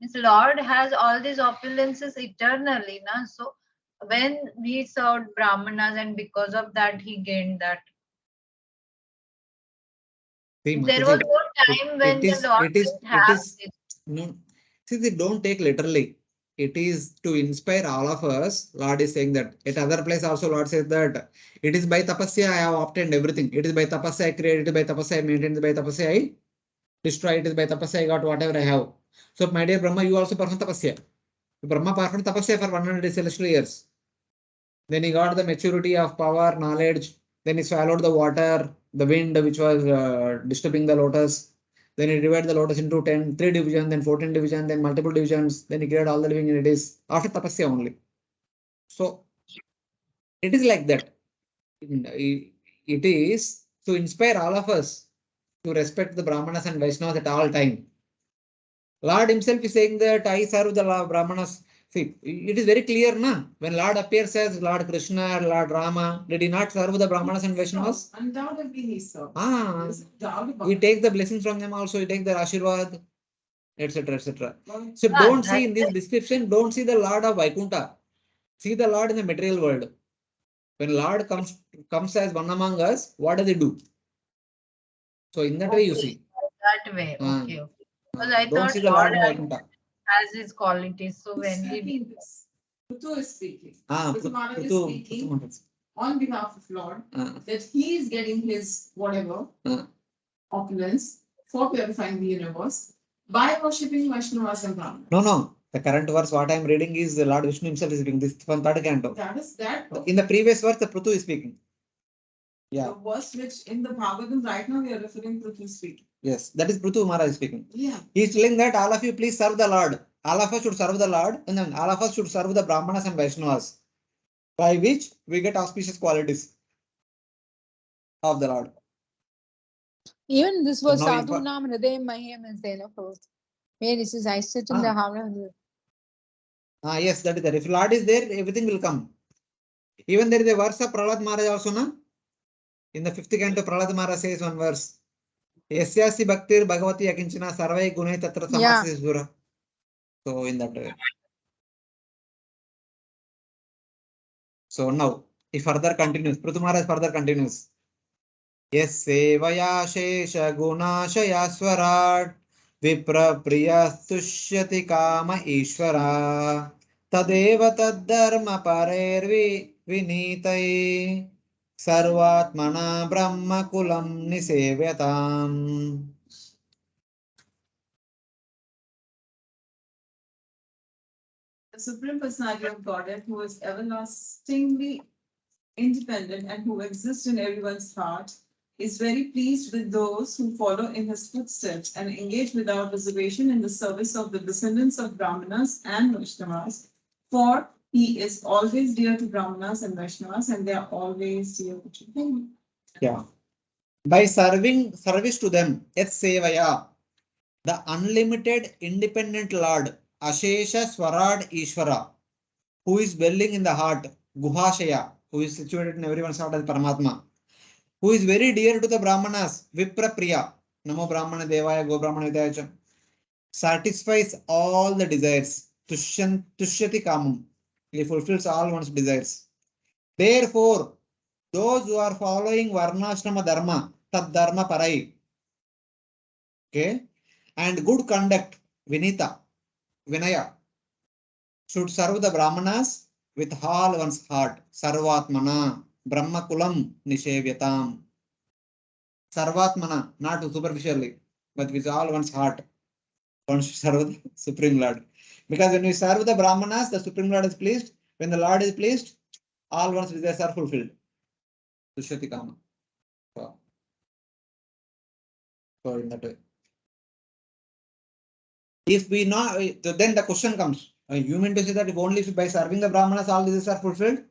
this Lord has all these opulences eternally, na? So when we served Brahmanas and because of that he gained that. See, There was Mataji, no time when the Lord didn't have this. no. See, they don't take literally. It is to inspire all of us. Lord is saying that. At other place also, Lord says that it is by tapasya I have obtained everything. It is by tapasya I created. It is by tapasya I maintained. It is by tapasya I destroyed. It is by tapasya I got whatever I have. So, my dear Brahma, you also perform tapasya. Brahma performed tapasya for 100 celestial years. Then he got the maturity of power, knowledge. Then he swallowed the water, the wind which was disturbing the lotus. Then he divided the lotus into 3 divisions, then 14 divisions, then multiple divisions. Then he created all the living entities after tapasya only. So it is like that. It is to inspire all of us to respect the Brahmanas and Vaishnavas at all time. Lord himself is saying that I serve the Brahmanas. See, it is very clear, na? When Lord appears as Lord Krishna or Lord Rama, did he not serve the Brahmanas and Vaishnavas? Undoubtedly he served. Ah, There's no doubt about he it. takes the blessings from them also, he takes their Ashirwad, etc. etc. Well, So Ah, don't see that- in this description, don't see the Lord of Vaikuntha. See the Lord in the material world. When Lord comes as one among us, what does he do? So in that way you Okay, see. that way. Ah, Okay. Because I don't thought see the Lord Lord in Vaikuntha. has his qualities. So who's when did speaking this? Prthu is speaking. Ah, Prthu Maharaja is Prthu speaking Maharaj. on behalf of Lord Ah, that he is getting his whatever ah. opulence for purifying the universe by worshipping Vaishnavas and Brahmanas. No. The current verse, what I am reading is the Lord Vishnu himself is speaking. This from third canto. That is that. In the previous verse, the Prthu is speaking. Yeah. The verse which in the Bhagavatam right now we are referring to Prthu speaking. Yes, that is Prthu Maharaja speaking. Yeah. He is telling that all of you please serve the Lord. All of us should serve the Lord, and then all of us should serve the Brahmanas and Vaishnavas, by which we get auspicious qualities of the Lord. Even this So was now if- Sadhu Nam Hriday Mahim is there, of course. Where this is I sit in Ah. the house. Yes, that is there. If Lord is there, everything will come. Even there is a verse of Prahlad Maharaj also, na? In the 5th canto, Prahlad Maharaj says one verse. Yasyasi bhaktir bhagavati akinchana sarvai gunai tatra Yeah. samasya sura. So in that way. So now, he further continues. Prthu Maharaj further continues. Yes, sevaya shesha gunashaya swarat विप्रप्रियस्तुष्यति काम ईश्वरा तदेव तद्धर्म परेर्वि विनीतै सर्वात्मना ब्रह्मकुलं निसेव्यताम्. The Supreme Personality of Godhead, who is everlastingly independent and who exists in everyone's heart, is very pleased with those who follow in his footsteps and engage without reservation in the service of the descendants of Brahmanas and Vaishnavas. For he is always dear to Brahmanas and Vaishnavas, and they are always dear to him. Yeah. By service to them, et sevaya, the unlimited independent Lord, Ashesha Swarad Ishvara, who is dwelling in the heart, Guhashaya, who is situated in everyone's heart as Paramatma, who is very dear to the Brahmanas, Vipra Priya, Namo Brahmana Devaya, Go Brahmana Vidyacha, satisfies all the desires, Tushyati Kamam, he fulfills all one's desires. Therefore, those who are following Varnashrama Dharma, Tad Dharma Parai, okay, and good conduct, Vinita, Vinaya, should serve the Brahmanas with all one's heart. Sarvatmana, Brahmakulam Nishevyatam. Sarvatmana, not superficially, but with all one's heart. One should serve the Supreme Lord. Because when we serve the Brahmanas, the Supreme Lord is pleased. When the Lord is pleased, all one's desires are fulfilled. Tushyati Kama. So in that way. If we not, then the question comes. You mean to say that if only by serving the Brahmanas all these are fulfilled?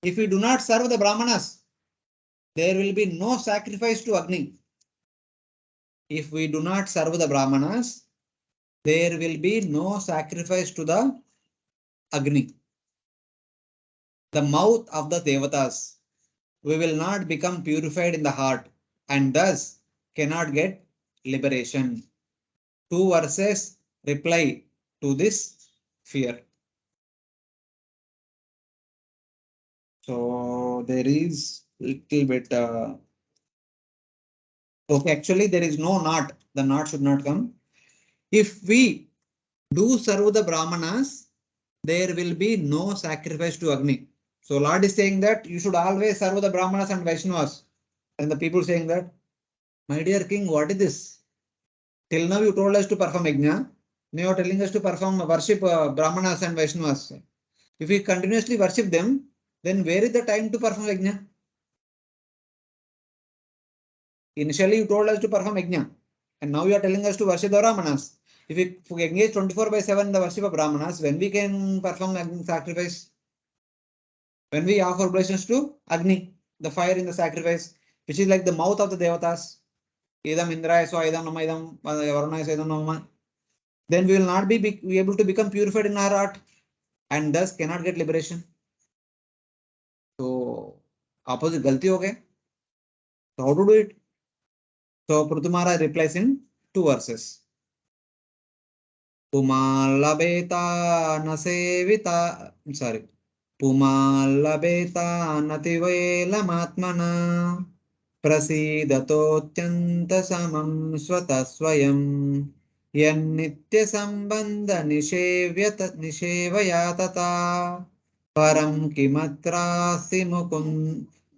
If we do not serve the Brahmanas, there will be no sacrifice to Agni. If we do not serve the Brahmanas, there will be no sacrifice to the Agni, the mouth of the Devatas. We will not become purified in the heart and thus cannot get liberation. 2 verses reply to this fear. So there is little bit. Okay, actually there is no not. The not should not come. If we do serve the Brahmanas, there will be no sacrifice to Agni. So Lord is saying that you should always serve the Brahmanas and Vaishnavas. And the people saying that, my dear king, what is this? Till now you told us to perform Yajna. Now you are telling us to perform worship Brahmanas and Vaishnavas. If we continuously worship them, then where is the time to perform Yajna? Initially you told us to perform Yajna. And now you are telling us to worship the Brahmanas. If we engage 24/7 in the worship of Brahmanas, when we can perform sacrifice? When we offer oblations to Agni, the fire in the sacrifice, which is like the mouth of the Devatas. Idam Indraya so Idam Nama Idam Varunaya so Idam Nama. Then we will not be able to become purified in our heart and thus cannot get liberation. So opposite galti ho gaya. So how to do it? So Prthu Maharaja replies in 2 verses. Pumalabeta nasevita, sorry. Pumalabeta nativeelamatmana prasidatotyanta-samam swatasvayam yannitya-sambandha nishevaya tata param kimatrasi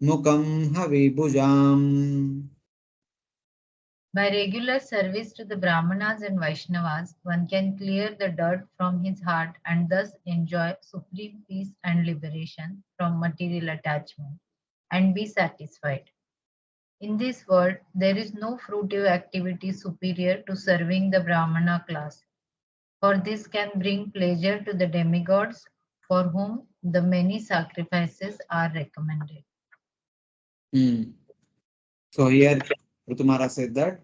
mukam havibhujam. By regular service to the Brahmanas and Vaishnavas, one can clear the dirt from his heart and thus enjoy supreme peace and liberation from material attachment and be satisfied. In this world, there is no fruitive activity superior to serving the Brahmana class, for this can bring pleasure to the demigods for whom the many sacrifices are recommended. So here Prthu Maharaja said that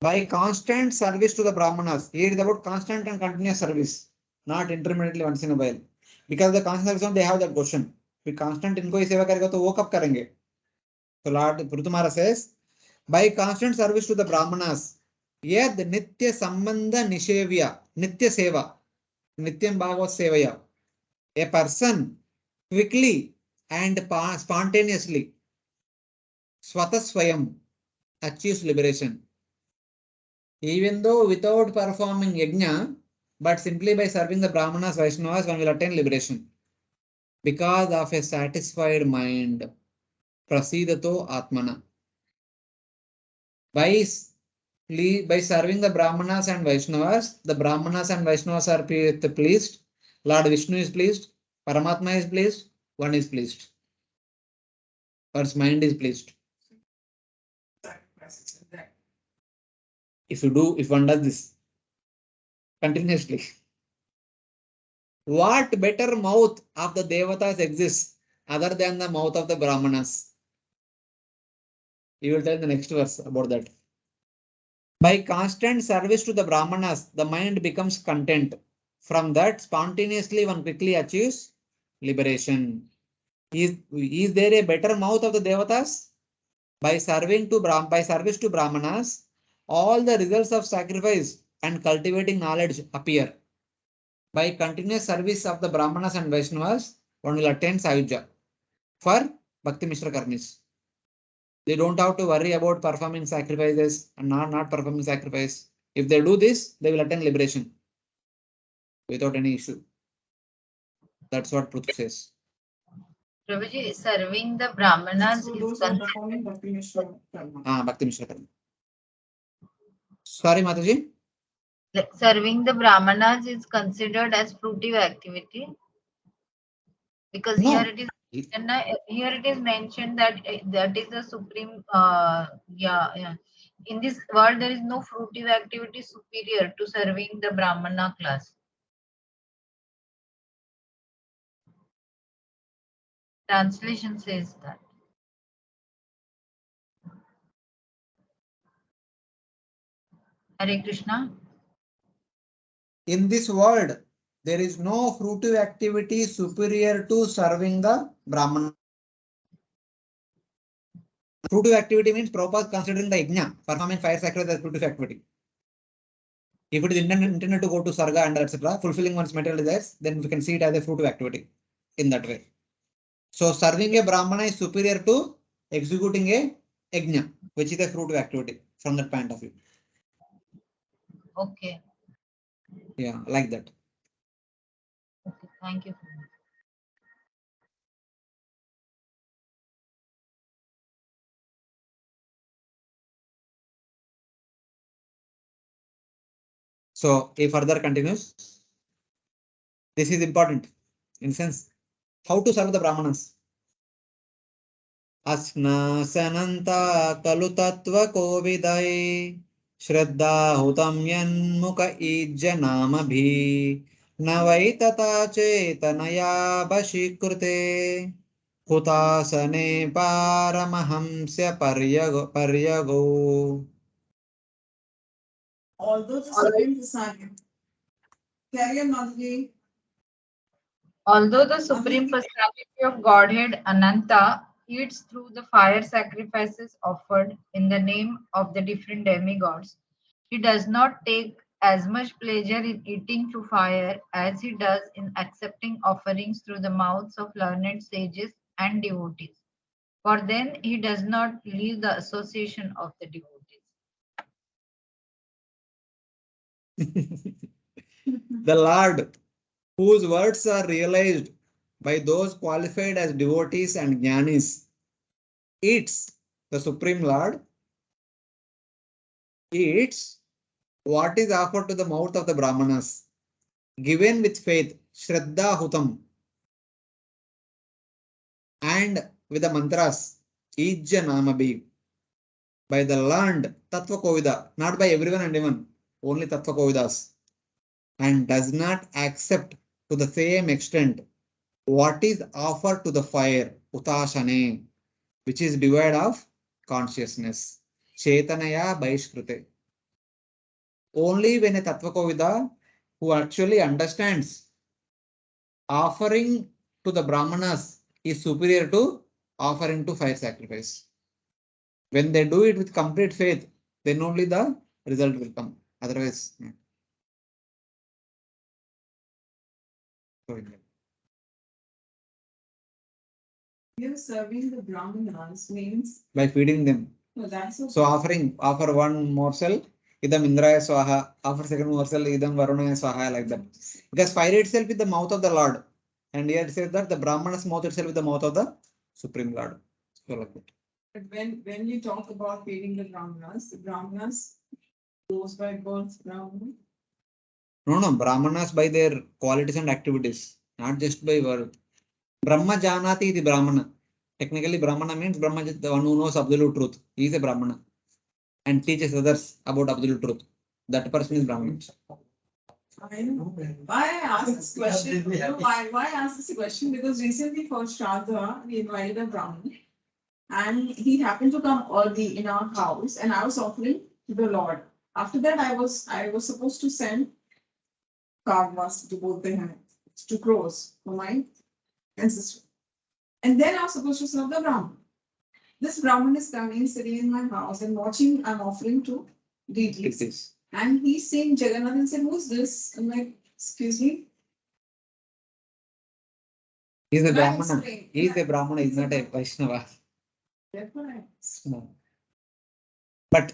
by constant service to the Brahmanas, here is about constant and continuous service, not intermittently once in a while. Because the constant service, they have that question. If constant इनको ही सेवा करेगा तो वो कब करेंगे? So Lord Prthu Maharaja says, by constant service to the Brahmanas, yad nitya sambandha nishevya, nitya seva, nityam bhagavad sevaya, a person quickly and spontaneously, swatasvayam, achieves liberation. Even though without performing yajna, but simply by serving the Brahmanas, Vaishnavas, one will attain liberation. Because of a satisfied mind. Prasidato Atmana. By serving the Brahmanas and Vaishnavas, the Brahmanas and Vaishnavas are pleased. Lord Vishnu is pleased. Paramatma is pleased. One is pleased. One's mind is pleased. If one does this continuously, what better mouth of the Devatas exists other than the mouth of the Brahmanas? You will tell the next verse about that. By constant service to the Brahmanas, the mind becomes content. From that, spontaneously one quickly achieves liberation. Is there a better mouth of the Devatas? By service to Brahmanas, all the results of sacrifice and cultivating knowledge appear. By continuous service of the Brahmanas and Vaishnavas, one will attain Sayujya for Bhakti Mishra Karmis. They don't have to worry about performing sacrifices and not performing sacrifice. If they do this, they will attain liberation without any issue. That's what Prthu says. Prabhuji, serving the Brahmanas So is those are considered. performing Bhakti Mishra Karma. Bhakti Mishra Karma. Sorry, Mataji. Serving the Brahmanas is considered as fruitive activity, because No. here it is mentioned that that is the supreme. In this world, there is no fruitive activity superior to serving the Brahmana class. Translation says that. Hare Krishna. In this world, there is no fruitive activity superior to serving the Brahmana. Fruitive activity means Prabhupada considering the yajna, performing fire sacrifice as fruitive activity. If it is intended to go to Sarga and etc., fulfilling one's material desires, then we can see it as a fruitive activity in that way. So serving a Brahmana is superior to executing a yajna, which is a fruitive activity from that point of view. Okay. Yeah, like that. Okay. Thank you. So he further continues. This is important in sense how to serve the Brahmanas. Asnasananta kalu tattva kovidai Shraddha hutam yanmuka ijjanama bhi Navaitata chetanaya bashikrute Hutasane paramahamsya paryago. Although the Supreme Personality. Carry on, Madhuri. Although the Supreme Personality of Godhead Ananta eats through the fire sacrifices offered in the name of the different demigods, he does not take as much pleasure in eating through fire as he does in accepting offerings through the mouths of learned sages and devotees. For then he does not leave the association of the devotees. The Lord, whose words are realized by those qualified as devotees and jnanis, eats, the Supreme Lord, eats what is offered to the mouth of the Brahmanas, given with faith, Shraddha Hutam, and with the mantras, Ijja Namabi, by the learned Tattva Kovida, not by everyone and even, only Tattva Kovidas, and does not accept to the same extent what is offered to the fire, Utashane, which is devoid of consciousness, Chetanaya Baishkrute. Only when a Tattvakovida who actually understands offering to the Brahmanas is superior to offering to fire sacrifice. When they do it with complete faith, then only the result will come. Otherwise, no. Here serving the Brahmanas means. By feeding them. No, that's okay. So offer one morsel idam Indraya Swaha. After second morsel, idam Varunaya Swaha, like that. Because fire itself is the mouth of the Lord. And here it says that the Brahmana's mouth itself is the mouth of the Supreme Lord. So like that. But when you talk about feeding the Brahmanas goes by birth Brahmana. No, Brahmanas by their qualities and activities, not just by word. Brahma Janati is the Brahmana. Technically, Brahmana means Brahma is the one who knows absolute truth. He is a Brahmana and teaches others about absolute truth. That person is Brahmana. I know. Why I asked this question? Why I asked this question? Because recently for Shraddha, we invited a Brahmin and he happened to come early in our house and I was offering to the Lord. After that, I was supposed to send kavas to both the hands, to crows for my ancestor. And then I was supposed to serve the Brahmin. This Brahmin is coming, sitting in my house and watching I'm offering to deities. And he's saying Jagannath and said, who's this? I'm like, excuse me. He is a Can I Brahmana. explain? He is a Brahmana, he is not a Vaishnava. Therefore, I asked. No. But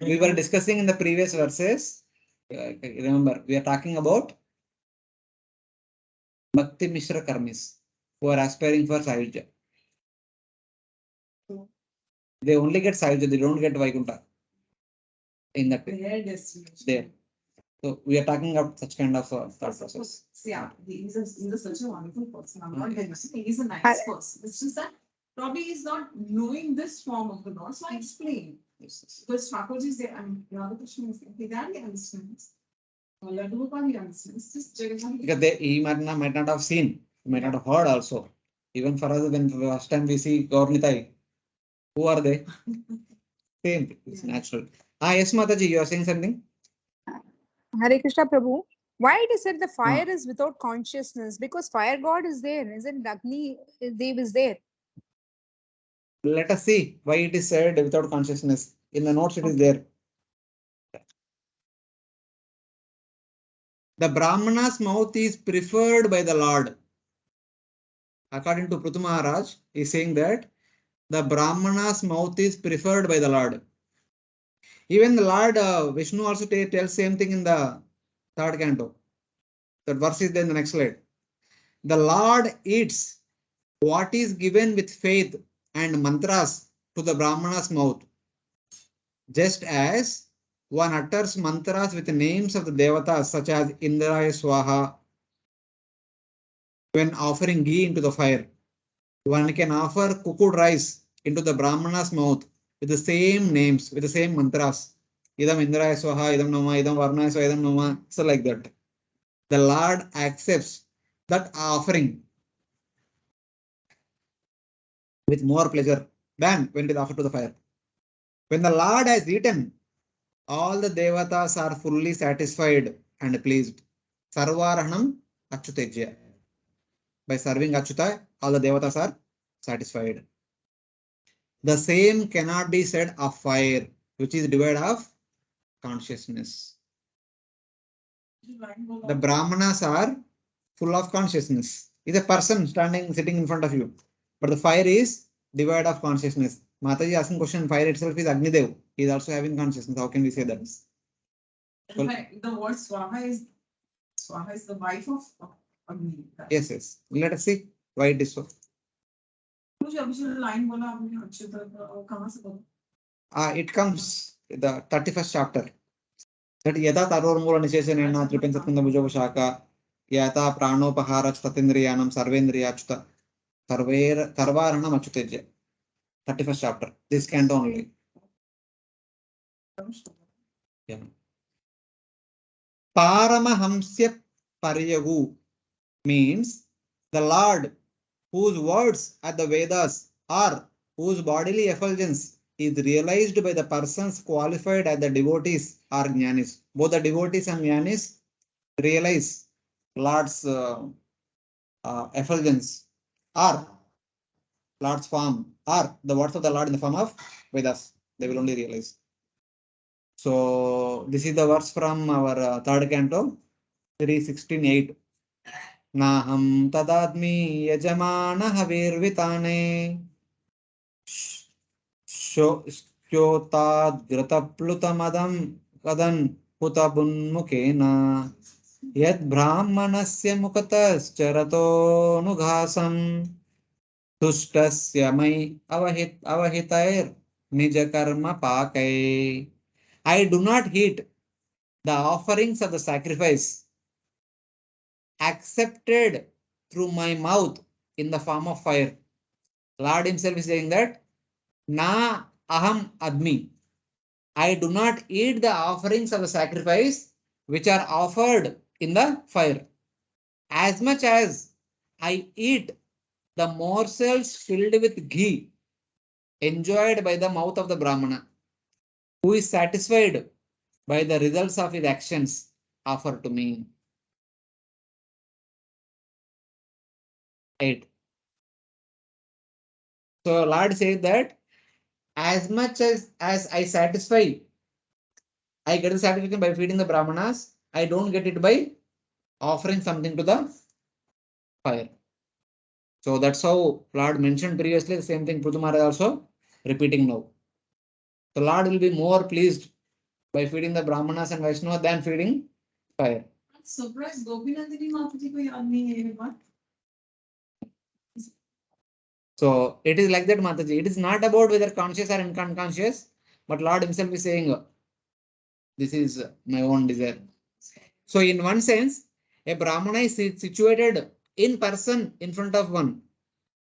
we were discussing in the previous verses. Remember, we are talking about Bhakti Mishra Karmis who are aspiring for Sayujya. They only get Sayujya, they don't get Vaikuntha. In that way. Their destination. There. So we are talking about such kind of thought process. Yeah, he's such a wonderful person. I'm not denying he's a nice person. It's just that probably he's not knowing this form of the Lord. So I explain. Yes. Because Thakurji is there, and the other question is, he understands. Laddu Gopal, he understands. Just Jagannath. Because he might not have seen, he might not have heard also. Even for us, when first time we see Gaurnitai, who are they? Same, it's natural. Yes, Mataji, you are saying something? Hare Krishna Prabhu. Why it is said the fire is without consciousness? Because fire god is there, isn't Agni Dev is there? Let us see why it is said without consciousness. In the notes, it is there. The Brahmana's mouth is preferred by the Lord. According to Prthu Maharaj, he is saying that the Brahmana's mouth is preferred by the Lord. Even the Lord Vishnu also tells same thing in the third canto. That verse is there in the next slide. The Lord eats what is given with faith and mantras to the Brahmana's mouth, just as one utters mantras with the names of the devatas such as Indraya Swaha. When offering ghee into the fire, one can offer cooked rice into the Brahmana's mouth with the same names, with the same mantras. Idam Indraya Swaha, Idam Nama, Idam Varnaya Swaha, Idam Nama, so like that. The Lord accepts that offering with more pleasure than when it is offered to the fire. When the Lord has eaten, all the devatas are fully satisfied and pleased. Sarvarahanam Achyutejya. By serving Achyuta, all the devatas are satisfied. The same cannot be said of fire, which is devoid of consciousness. The Brahmanas are full of consciousness. Is a person sitting in front of you, but the fire is devoid of consciousness. Mataji asking question, fire itself is Agnidev. He is also having consciousness. How can we say that? The word Swaha is the wife of Agni. Yes. Let us see why it is so. It comes in the 31st chapter. That Yata Tarormula Nisheshanena Tripensatkanda Bhujavashaka Yata Pranopaharach Tatindriyanam Sarvendriyachuta Sarvaranam Achyutejya. 31st chapter. This canto only. Yeah. Paramahamsya Paryagu means the Lord whose words are the Vedas or whose bodily effulgence is realized by the persons qualified as the devotees or jnanis. Both the devotees and jnanis realize Lord's effulgence or Lord's form or the words of the Lord in the form of Vedas. They will only realize. So this is the verse from our third canto, 3:16-8. Naham tadadmi yajamana havirvitane. श्योताद्ग्रतप्लुतमदं कदन् पुतबुन्मुखेन यद्ब्राह्मणस्य मुखतश्चरतोऽनुघासं तुष्टस्य मयि अवहितैर्निजकर्मपाकै. I do not heed the offerings of the sacrifice accepted through my mouth in the form of fire. Lord himself is saying that Na aham admi. I do not eat the offerings of the sacrifice which are offered in the fire. As much as I eat the morsels filled with ghee enjoyed by the mouth of the Brahmana, who is satisfied by the results of his actions offered to me. 8. So Lord says that as much as I satisfy, I get the satisfaction by feeding the Brahmanas, I don't get it by offering something to the fire. So that's how Lord mentioned previously, the same thing Prthu Maharaja also repeating now. The Lord will be more pleased by feeding the Brahmanas and Vaishnavas than feeding fire. I'm surprised Gopinandini Mataji ko yaad nahi hai ye baat. So it is like that, Mataji. It is not about whether conscious or unconscious, but Lord himself is saying, this is my own desire. So in one sense, a Brahmana is situated in person in front of one,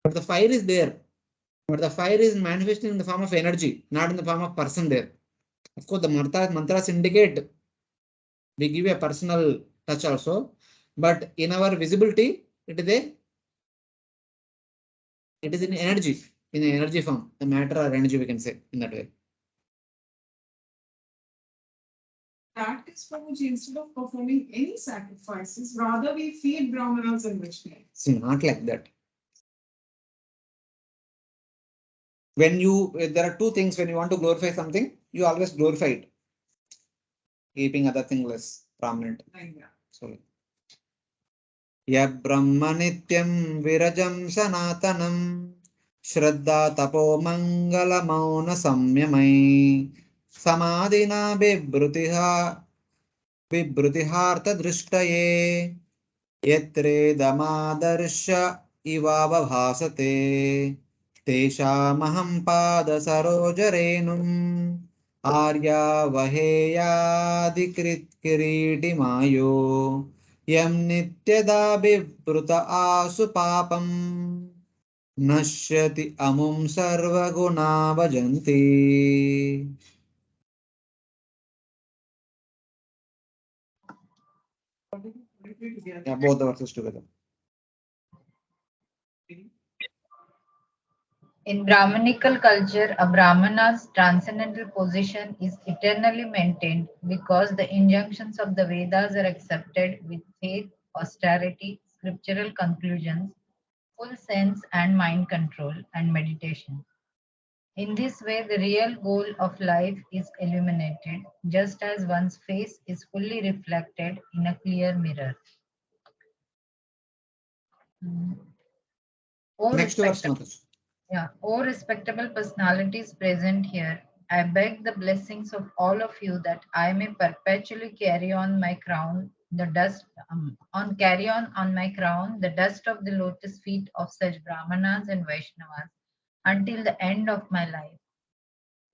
but the fire is there. But the fire is manifesting in the form of energy, not in the form of person there. Of course, the mantras indicate we give a personal touch also, but in our visibility, it is in energy, in an energy form, the matter or energy we can say in that way. That is Prabhuji, instead of performing any sacrifices, rather we feed Brahmanas and Vaishnavas. It's not like that. When there are two things, when you want to glorify something, you always glorify it, keeping other things less prominent. So, ya brahma nityam virajam sanathanam shraddha tapo mangala mauna samyamai samadhina vibrutihartha drishtaye yatre damadarsha ivava bhasate तेषामहं पादसरोजरेणुम् आर्यावहेयादिकिरीटिमायो यं नित्यदा बिभृत आसु पापं नश्यति अमुं सर्वगुणा भजन्ति. Yeah, both the verses together. In Brahmanical culture, a Brahmana's transcendental position is eternally maintained because the injunctions of the Vedas are accepted with faith, austerity, scriptural conclusions, full sense and mind control, and meditation. In this way, the real goal of life is illuminated, just as one's face is fully reflected in a clear mirror. Next verse, Mataji. Yeah, O respectable personalities present here, I beg the blessings of all of you that I may perpetually carry on my crown the dust on my crown the dust of the lotus feet of such Brahmanas and Vaishnavas until the end of my life.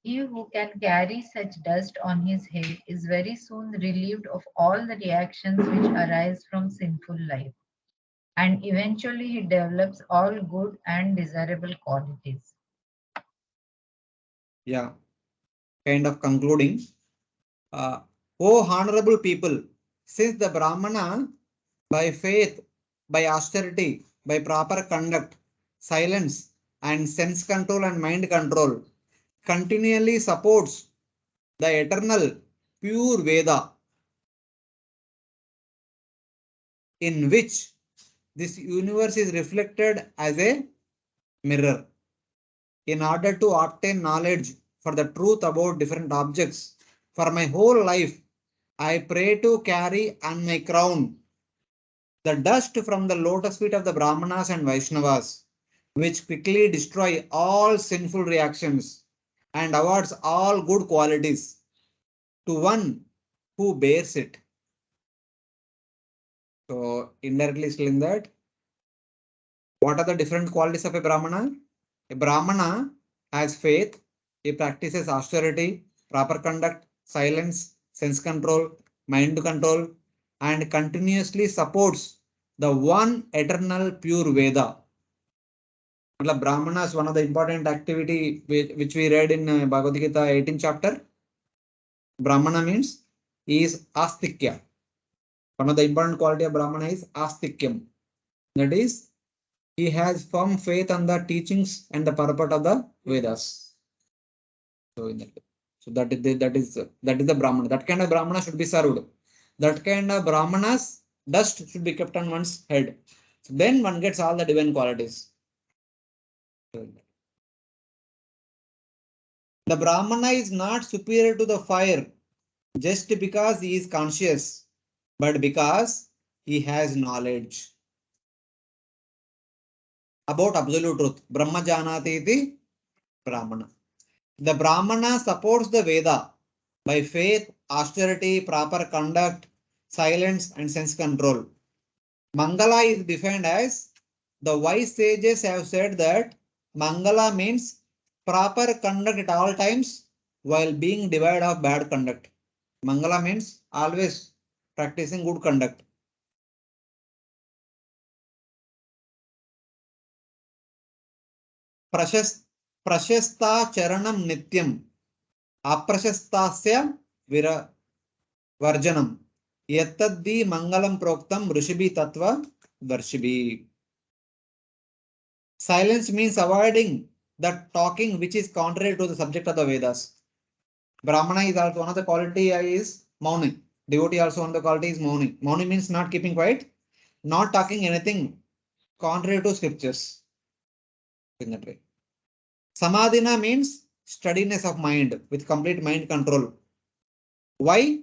He who can carry such dust on his head is very soon relieved of all the reactions which arise from sinful life, and eventually he develops all good and desirable qualities. Yeah, kind of concluding. O honorable people, since the Brahmana, by faith, by austerity, by proper conduct, silence, and sense control and mind control, continually supports the eternal pure Veda, in which this universe is reflected as a mirror. In order to obtain knowledge for the truth about different objects, for my whole life, I pray to carry on my crown the dust from the lotus feet of the Brahmanas and Vaishnavas, which quickly destroy all sinful reactions and awards all good qualities to one who bears it. So indirectly saying that, what are the different qualities of a Brahmana? A Brahmana has faith, he practices austerity, proper conduct, silence, sense control, mind control, and continuously supports the one eternal pure Veda. Brahmana is one of the important activity which we read in Bhagavad Gita 18th chapter. Brahmana means he is astikya. One of the important quality of Brahmana is astikyam. That is, he has firm faith on the teachings and the purport of the Vedas. So that is the Brahmana. That kind of Brahmana should be served. That kind of Brahmanas, dust should be kept on one's head. So then one gets all the divine qualities. The Brahmana is not superior to the fire just because he is conscious, but because he has knowledge about absolute truth. Brahma janati iti Brahmana. The Brahmana supports the Veda by faith, austerity, proper conduct, silence, and sense control. Mangala is defined as, the wise sages have said that Mangala means proper conduct at all times while being devoid of bad conduct. Mangala means always practicing good conduct. Prashasta charanam nityam aprashastasya varjanam yattaddi mangalam proktam rishibi tattva darshibi. Silence means avoiding the talking which is contrary to the subject of the Vedas. Brahmana is also one of the quality is Mauni. Devotee also one of the quality is Mauni. Mauni means not keeping quiet, not talking anything contrary to scriptures. In that way. Samadhina means steadiness of mind with complete mind control. Why?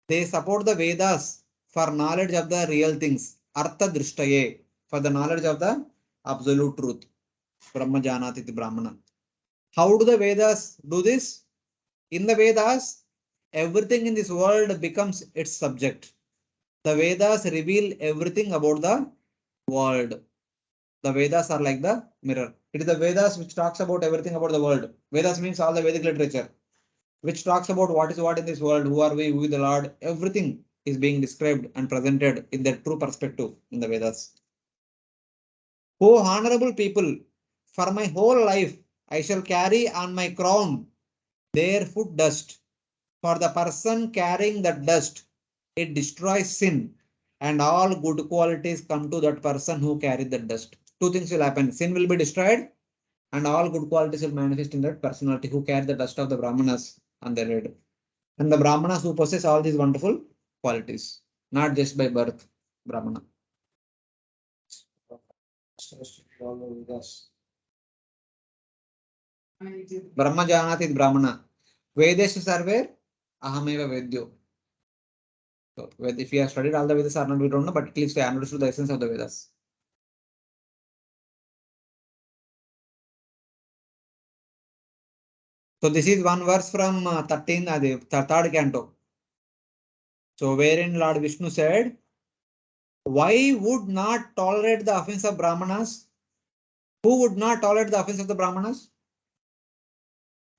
They support the Vedas for knowledge of the real things. Artha drishtaye, for the knowledge of the absolute truth. Brahma janati iti Brahmana. How do the Vedas do this? In the Vedas, everything in this world becomes its subject. The Vedas reveal everything about the world. The Vedas are like the mirror. It is the Vedas which talks about everything about the world. Vedas means all the Vedic literature, which talks about what is what in this world, who are we, who is the Lord. Everything is being described and presented in their true perspective in the Vedas. O honorable people, for my whole life I shall carry on my crown their foot dust. For the person carrying that dust, it destroys sin, and all good qualities come to that person who carried that dust. Two things will happen. Sin will be destroyed, and all good qualities will manifest in that personality who carry the dust of the Brahmanas on their head. And the Brahmanas who possess all these wonderful qualities, not just by birth, Brahmana. Brahma janati Brahmana. Vedeshu sarver ahameva vedyo. So if you have studied all the Vedas or not, we don't know, but at least I understood the essence of the Vedas. So this is one verse from 3rd canto. So wherein Lord Vishnu said, why would not tolerate the offense of Brahmanas? Who would not tolerate the offense of the Brahmanas?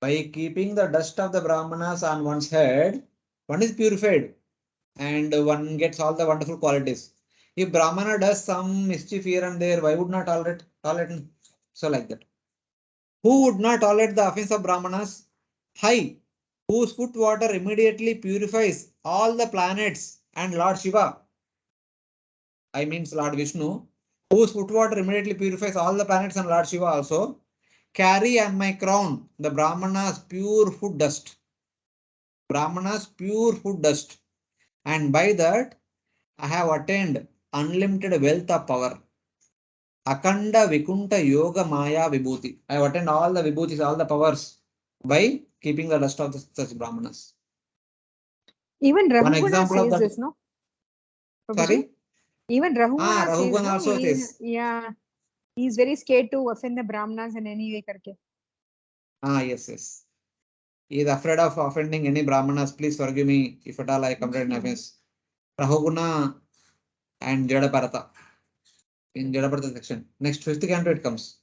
By keeping the dust of the Brahmanas on one's head, one is purified and one gets all the wonderful qualities. If Brahmana does some mischief here and there, why would not tolerate? So like that. Who would not tolerate the offense of Brahmanas? Hai, whose foot water immediately purifies all the planets, and Lord Shiva, I means Lord Vishnu, whose foot water immediately purifies all the planets and Lord Shiva also, carry on my crown the Brahmanas pure foot dust. Brahmanas pure foot dust. And by that, I have attained unlimited wealth of power. Akanda Vikunta Yoga Maya Vibhuti. I have attained all the Vibhutis, all the powers by keeping the dust of such Brahmanas. Even One Rahuguna example of says that. this, no? Prabhuji? Sorry? Even Rahuguna says, Rahuguna no? also says. Yeah, he's very scared to offend the Brahmanas in any way. Karke. Yes. He is afraid of offending any Brahmanas. Please forgive me if at all I committed an offense. Rahoguna and Jadaparata in Jadaparata section. Next, fifth canto it comes.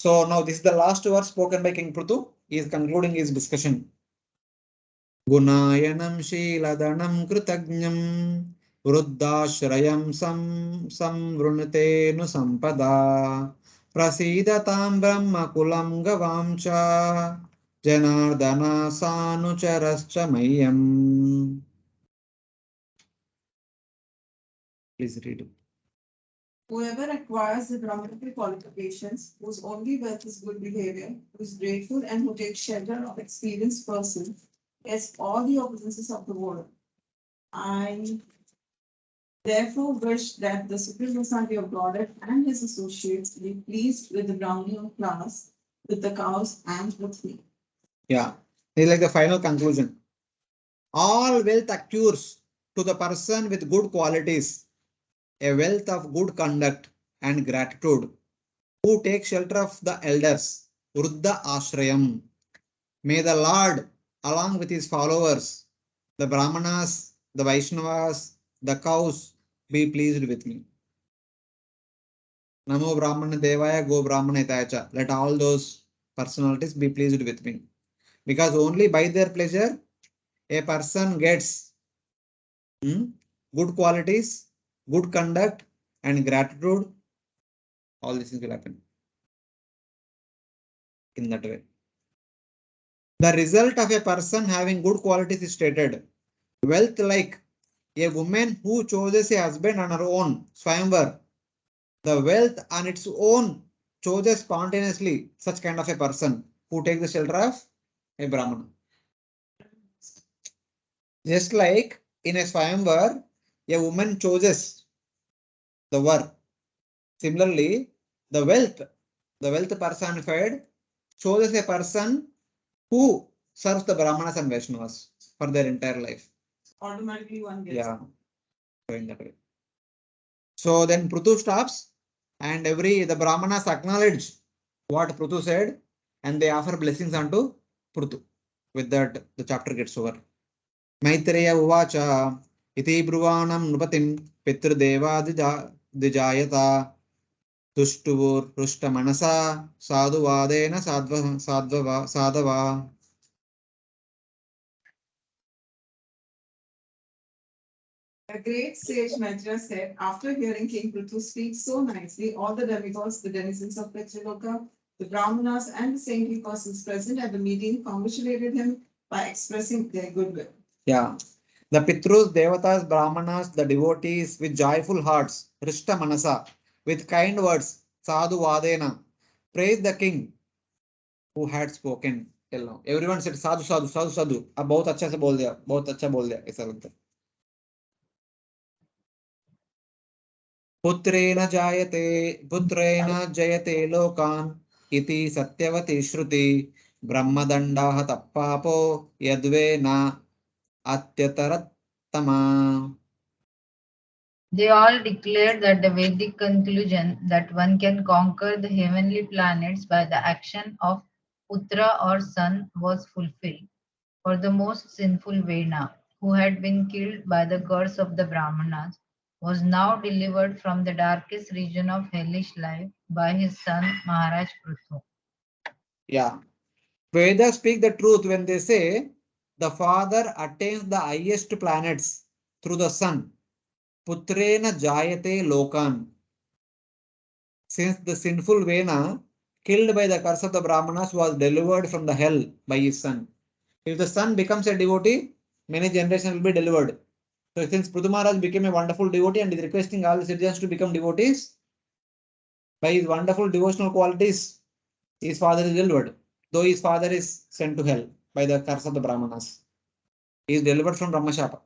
So now this is the last verse spoken by King Prthu. He is concluding his discussion. Gunayanam Shiladanam Kritagnyam Vruddashrayam Samvrunate Nusampada Prasidatam Brahma Kulam Gavamcha Janardana Sanucharascha Mayam. Please read it. Whoever acquires the Brahmanical qualifications, whose only wealth is good behavior, who is grateful and who takes shelter of experienced person, gets all the opportunities of the world. I therefore wish that the Supreme Personality of Godhead and his associates be pleased with the Brahminian class, with the cows, and with me. Yeah, it's like the final conclusion. All wealth accrues to the person with good qualities, a wealth of good conduct and gratitude, who take shelter of the elders, Vruddha Ashrayam. May the Lord, along with his followers, the Brahmanas, the Vaishnavas, the cows, be pleased with me. Namo Brahmana Devaya Go Brahmana Hitacha. Let all those personalities be pleased with me. Because only by their pleasure, a person gets good qualities, good conduct, and gratitude. All these things will happen in that way. The result of a person having good qualities is stated. Wealth, like a woman who chooses a husband on her own, Swayamvar. The wealth on its own chooses spontaneously such kind of a person who takes the shelter of a Brahmana. Just like in a Swayamvar, a woman chooses the war. Similarly, the wealth personified chooses a person who serves the Brahmanas and Vaishnavas for their entire life. Automatically one gets. Yeah, so in that way. So then Prthu stops and the Brahmanas acknowledge what Prthu said and they offer blessings unto Prthu. With that, the chapter gets over. Maitreya Uvacha Iti Bruvanam Nupatim Pitru Dijayata Tuštuvur Rushta Manasa Sadhu Vadena Sadhava. A great sage Maitreya said, after hearing King Prthu speak so nicely, all the demigods, the denizens of Pitraloka, the Brahmanas, and the saintly persons present at the meeting congratulated him by expressing their goodwill. Yeah. The Pitrus, Devatas, Brahmanas, the devotees with joyful hearts, Rishta Manasa, with kind words, Sadhu Vadena, praise the king who had spoken till now. Everyone said Sadhu, Sadhu, Sadhu, Sadhu. अब बहुत अच्छा से बोल दिया, बहुत अच्छा बोल दिया, ऐसा लगता है. पुत्रेण जयते लोकान् इति सत्यवती श्रुति ब्रह्मदण्डः तप्पापो यद्वे न अत्यतरत्तमा. They all declared that the Vedic conclusion that one can conquer the heavenly planets by the action of Putra or son was fulfilled. For the most sinful Vena, who had been killed by the curse of the Brahmanas, was now delivered from the darkest region of hellish life by his son Maharaj Prthu. Yeah. Vedas speak the truth when they say the father attains the highest planets through the son. Putrena jayate lokan. Since the sinful Vena, killed by the curse of the Brahmanas, was delivered from the hell by his son. If the son becomes a devotee, many generations will be delivered. So since Prthu Maharaj became a wonderful devotee and is requesting all the citizens to become devotees, by his wonderful devotional qualities, his father is delivered. Though his father is sent to hell by the curse of the Brahmanas. He is delivered from Brahmashapa.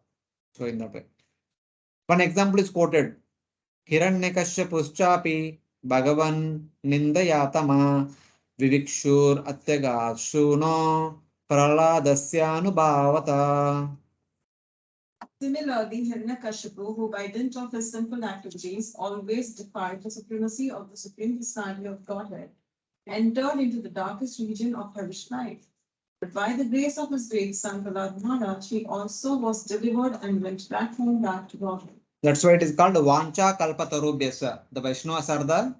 So in that way. One example is quoted. Hiranyakashyapuschapi Bhagavan Nindayatama Vivikshur Atyagashuno Praladasyanubhavata. Similarly, Hiranyakashipu, who by dint of his sinful activities always defied the supremacy of the Supreme Personality of Godhead, entered into the darkest region of hellish life. But by the grace of his great son Prthu Maharaja, he also was delivered and went back home back to Godhead. That's why it is called Vancha Kalpatarubhyasa. The Vaishnavas are the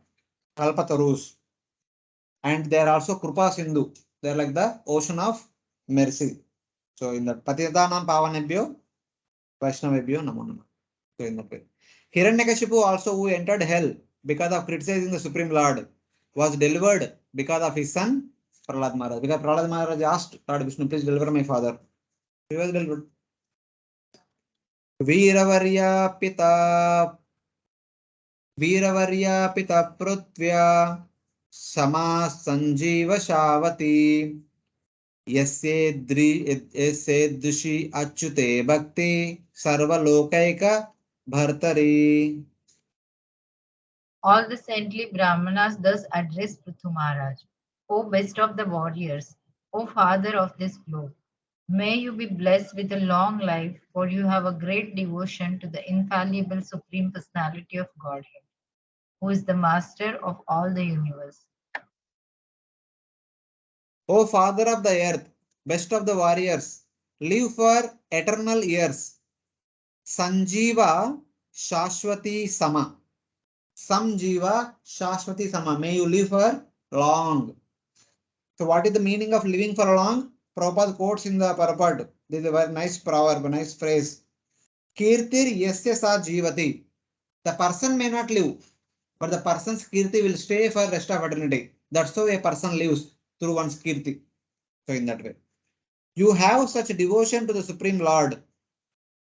Kalpatarus. And they are also Krupa Sindhu. They are like the ocean of mercy. So in the Patitanam Pavanebhyo, Vaishnavebhyo Namo Namah. So in that way. Hiranyakashipu also, who entered hell because of criticizing the Supreme Lord, was delivered because of his son Prahlad Maharaj. Because Prahlad Maharaj asked Lord Vishnu, please deliver my father. He was delivered. Veeravarya Pita Prithvya Sama Sanjeeva Shavati Yasedrishi Achyute Bhakti Sarva Lokaika Bhartari. All the saintly Brahmanas thus address Prthu Maharaj. O best of the warriors, O father of this globe, may you be blessed with a long life, for you have a great devotion to the infallible Supreme Personality of Godhead, who is the master of all the universe. O father of the earth, best of the warriors, live for eternal years. Sanjeeva Shashwati Sama. Samjiva Shashwati Sama. May you live for long. So what is the meaning of living for long? Prabhupada quotes in the purport. This is a very nice proverb, a nice phrase. Kirtir yasya sa jivati. The person may not live, but the person's kirti will stay for rest of eternity. That's how a person lives, through one's kirti. So in that way. You have such devotion to the Supreme Lord,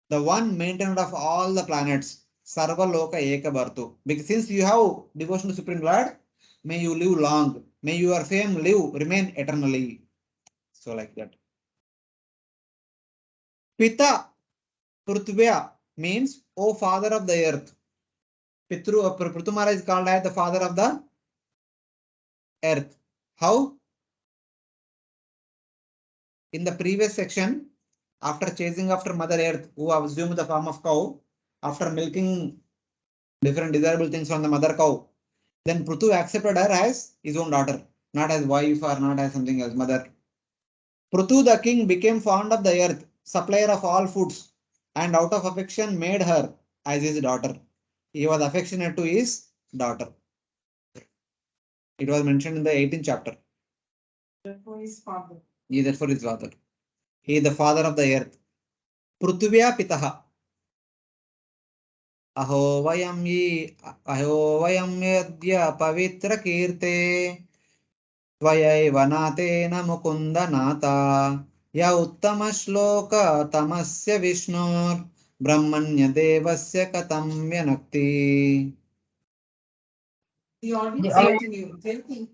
the one maintainer of all the planets, Sarva Loka Eka Bhartu. Because since you have devotion to Supreme Lord, may you live long. May your fame remain eternally. So like that. Pita Prthvya means, O father of the earth. Prthu Maharaja is called as the father of the earth. How? In the previous section, after chasing after Mother Earth, who assumed the form of cow, after milking different desirable things from the mother cow, then Prthu accepted her as his own daughter, not as wife or not as something else, mother. Prthu the king became fond of the earth, supplier of all foods, and out of affection made her as his daughter. He was affectionate to his daughter. It was mentioned in the 18th chapter. Therefore, his father. He therefore his father. He is the father of the earth. Prithvya Pitaha. Aho vayam yadya pavitra kirte Tvayaiva natena mukunda nata ya uttama shloka tamasya vishnur brahmanya devasya katam vyanakti. The audience The continued.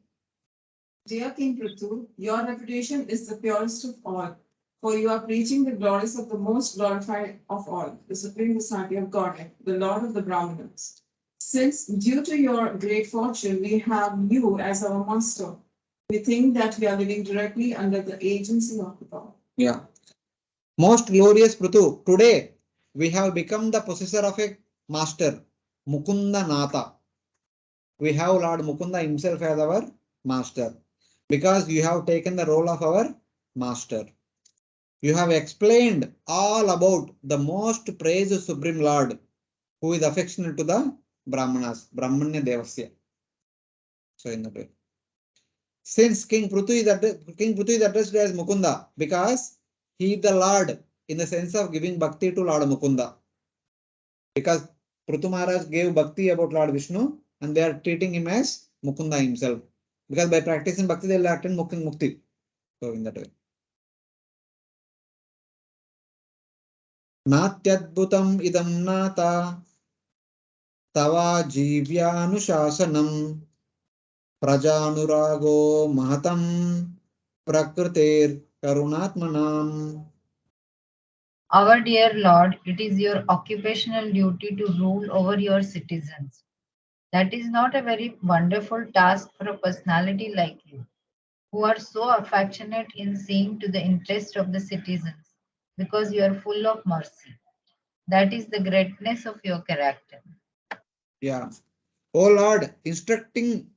Dear King Prthu, your reputation is the purest of all, for you are preaching the glories of the most glorified of all, the Supreme Personality of Godhead, the Lord of the Brahmanas. Since, due to your great fortune, we have you as our master, we think that we are living directly under the agency of the power. Yeah. Most glorious Prthu, today we have become the possessor of a master, Mukunda Nata. We have Lord Mukunda himself as our master, because you have taken the role of our master. You have explained all about the most praised Supreme Lord, who is affectionate to the Brahmanas, Brahmanya Devasya. So in that way. Since King Prthu is addressed as Mukunda, because he is the Lord in the sense of giving bhakti to Lord Mukunda. Because Prthu Maharaj gave bhakti about Lord Vishnu, and they are treating him as Mukunda himself. Because by practicing bhakti, they will attain mukti. So in that way. Natyadbhutam idam nata tava jivyanuशासनम prajanurago mahatam prakritir karunatmanam. Our dear Lord, it is your occupational duty to rule over your citizens. That is not a very wonderful task for a personality like you, who are so affectionate in seeing to the interest of the citizens, because you are full of mercy. That is the greatness of your character. Yeah. O Lord, instructing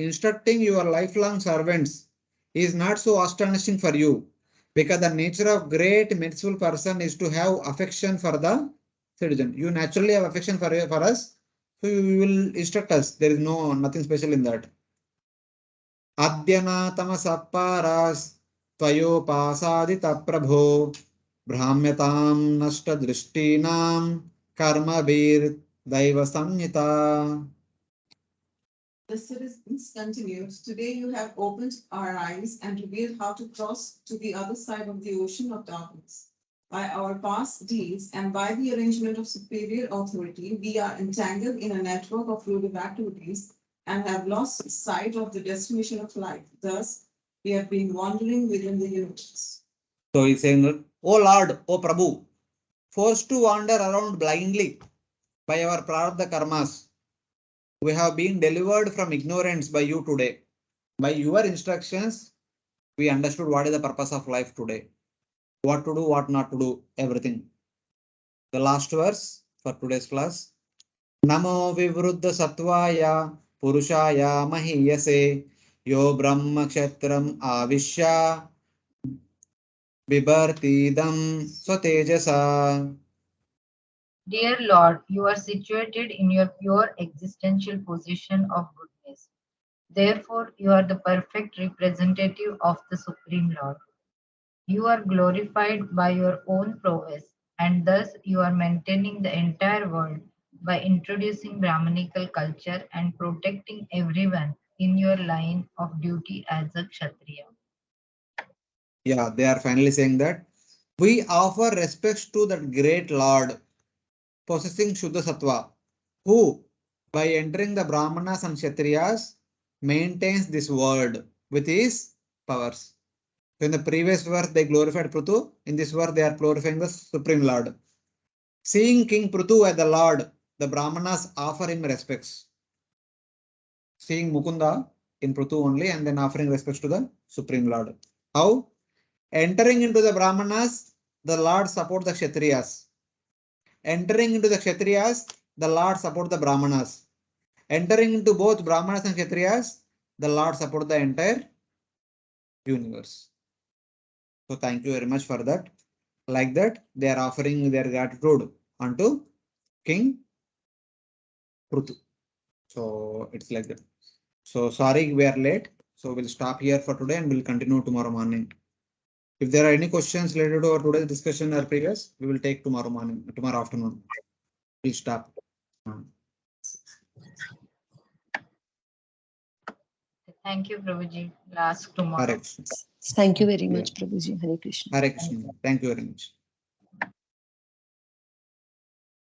instructing your lifelong servants is not so astonishing for you, because the nature of great merciful person is to have affection for the citizen. You naturally have affection for us, so you will instruct us. There is nothing special in that. Adyanatama sapparas tvayopasadita prabho brahmyatam nashta drishtinam karma bir daiva samhita. The citizens continued, today you have opened our eyes and revealed how to cross to the other side of the ocean of darkness. By our past deeds and by the arrangement of superior authority, we are entangled in a network of fruitive activities and have lost sight of the destination of life. Thus, we have been wandering within the universe. So he's saying, O Lord, O Prabhu, forced to wander around blindly by our prarabdha karmas, we have been delivered from ignorance by you today. By your instructions, we understood what is the purpose of life today. What to do, what not to do, everything. The last verse for today's class. Namo vivruddha sattvaya purushaya mahiyase yo brahma kshetram avishya bibartidam swatejasa. Dear Lord, you are situated in your pure existential position of goodness. Therefore, you are the perfect representative of the Supreme Lord. You are glorified by your own prowess, and thus you are maintaining the entire world by introducing Brahmanical culture and protecting everyone in your line of duty as a Kshatriya. Yeah, they are finally saying that we offer respects to that great Lord possessing Shuddha Sattva, who, by entering the Brahmanas and Kshatriyas, maintains this world with his powers. So in the previous verse, they glorified Prthu. In this verse, they are glorifying the Supreme Lord. Seeing King Prthu as the Lord, the Brahmanas offer him respects. Seeing Mukunda in Prthu only and then offering respects to the Supreme Lord. How? Entering into the Brahmanas, the Lord support the Kshatriyas. Entering into the Kshatriyas, the Lord support the Brahmanas. Entering into both Brahmanas and Kshatriyas, the Lord support the entire universe. So thank you very much for that. Like that, they are offering their gratitude unto King Prthu. So it's like that. So sorry we are late. So we'll stop here for today and we'll continue tomorrow morning. If there are any questions related to our today's discussion or previous, we will take tomorrow morning, tomorrow afternoon. We'll stop. Thank you, Prabhuji. We'll ask tomorrow. Hare Krishna. Thank you very Yeah. much, Prabhuji. Hare Krishna. Hare Krishna. Thank you very much.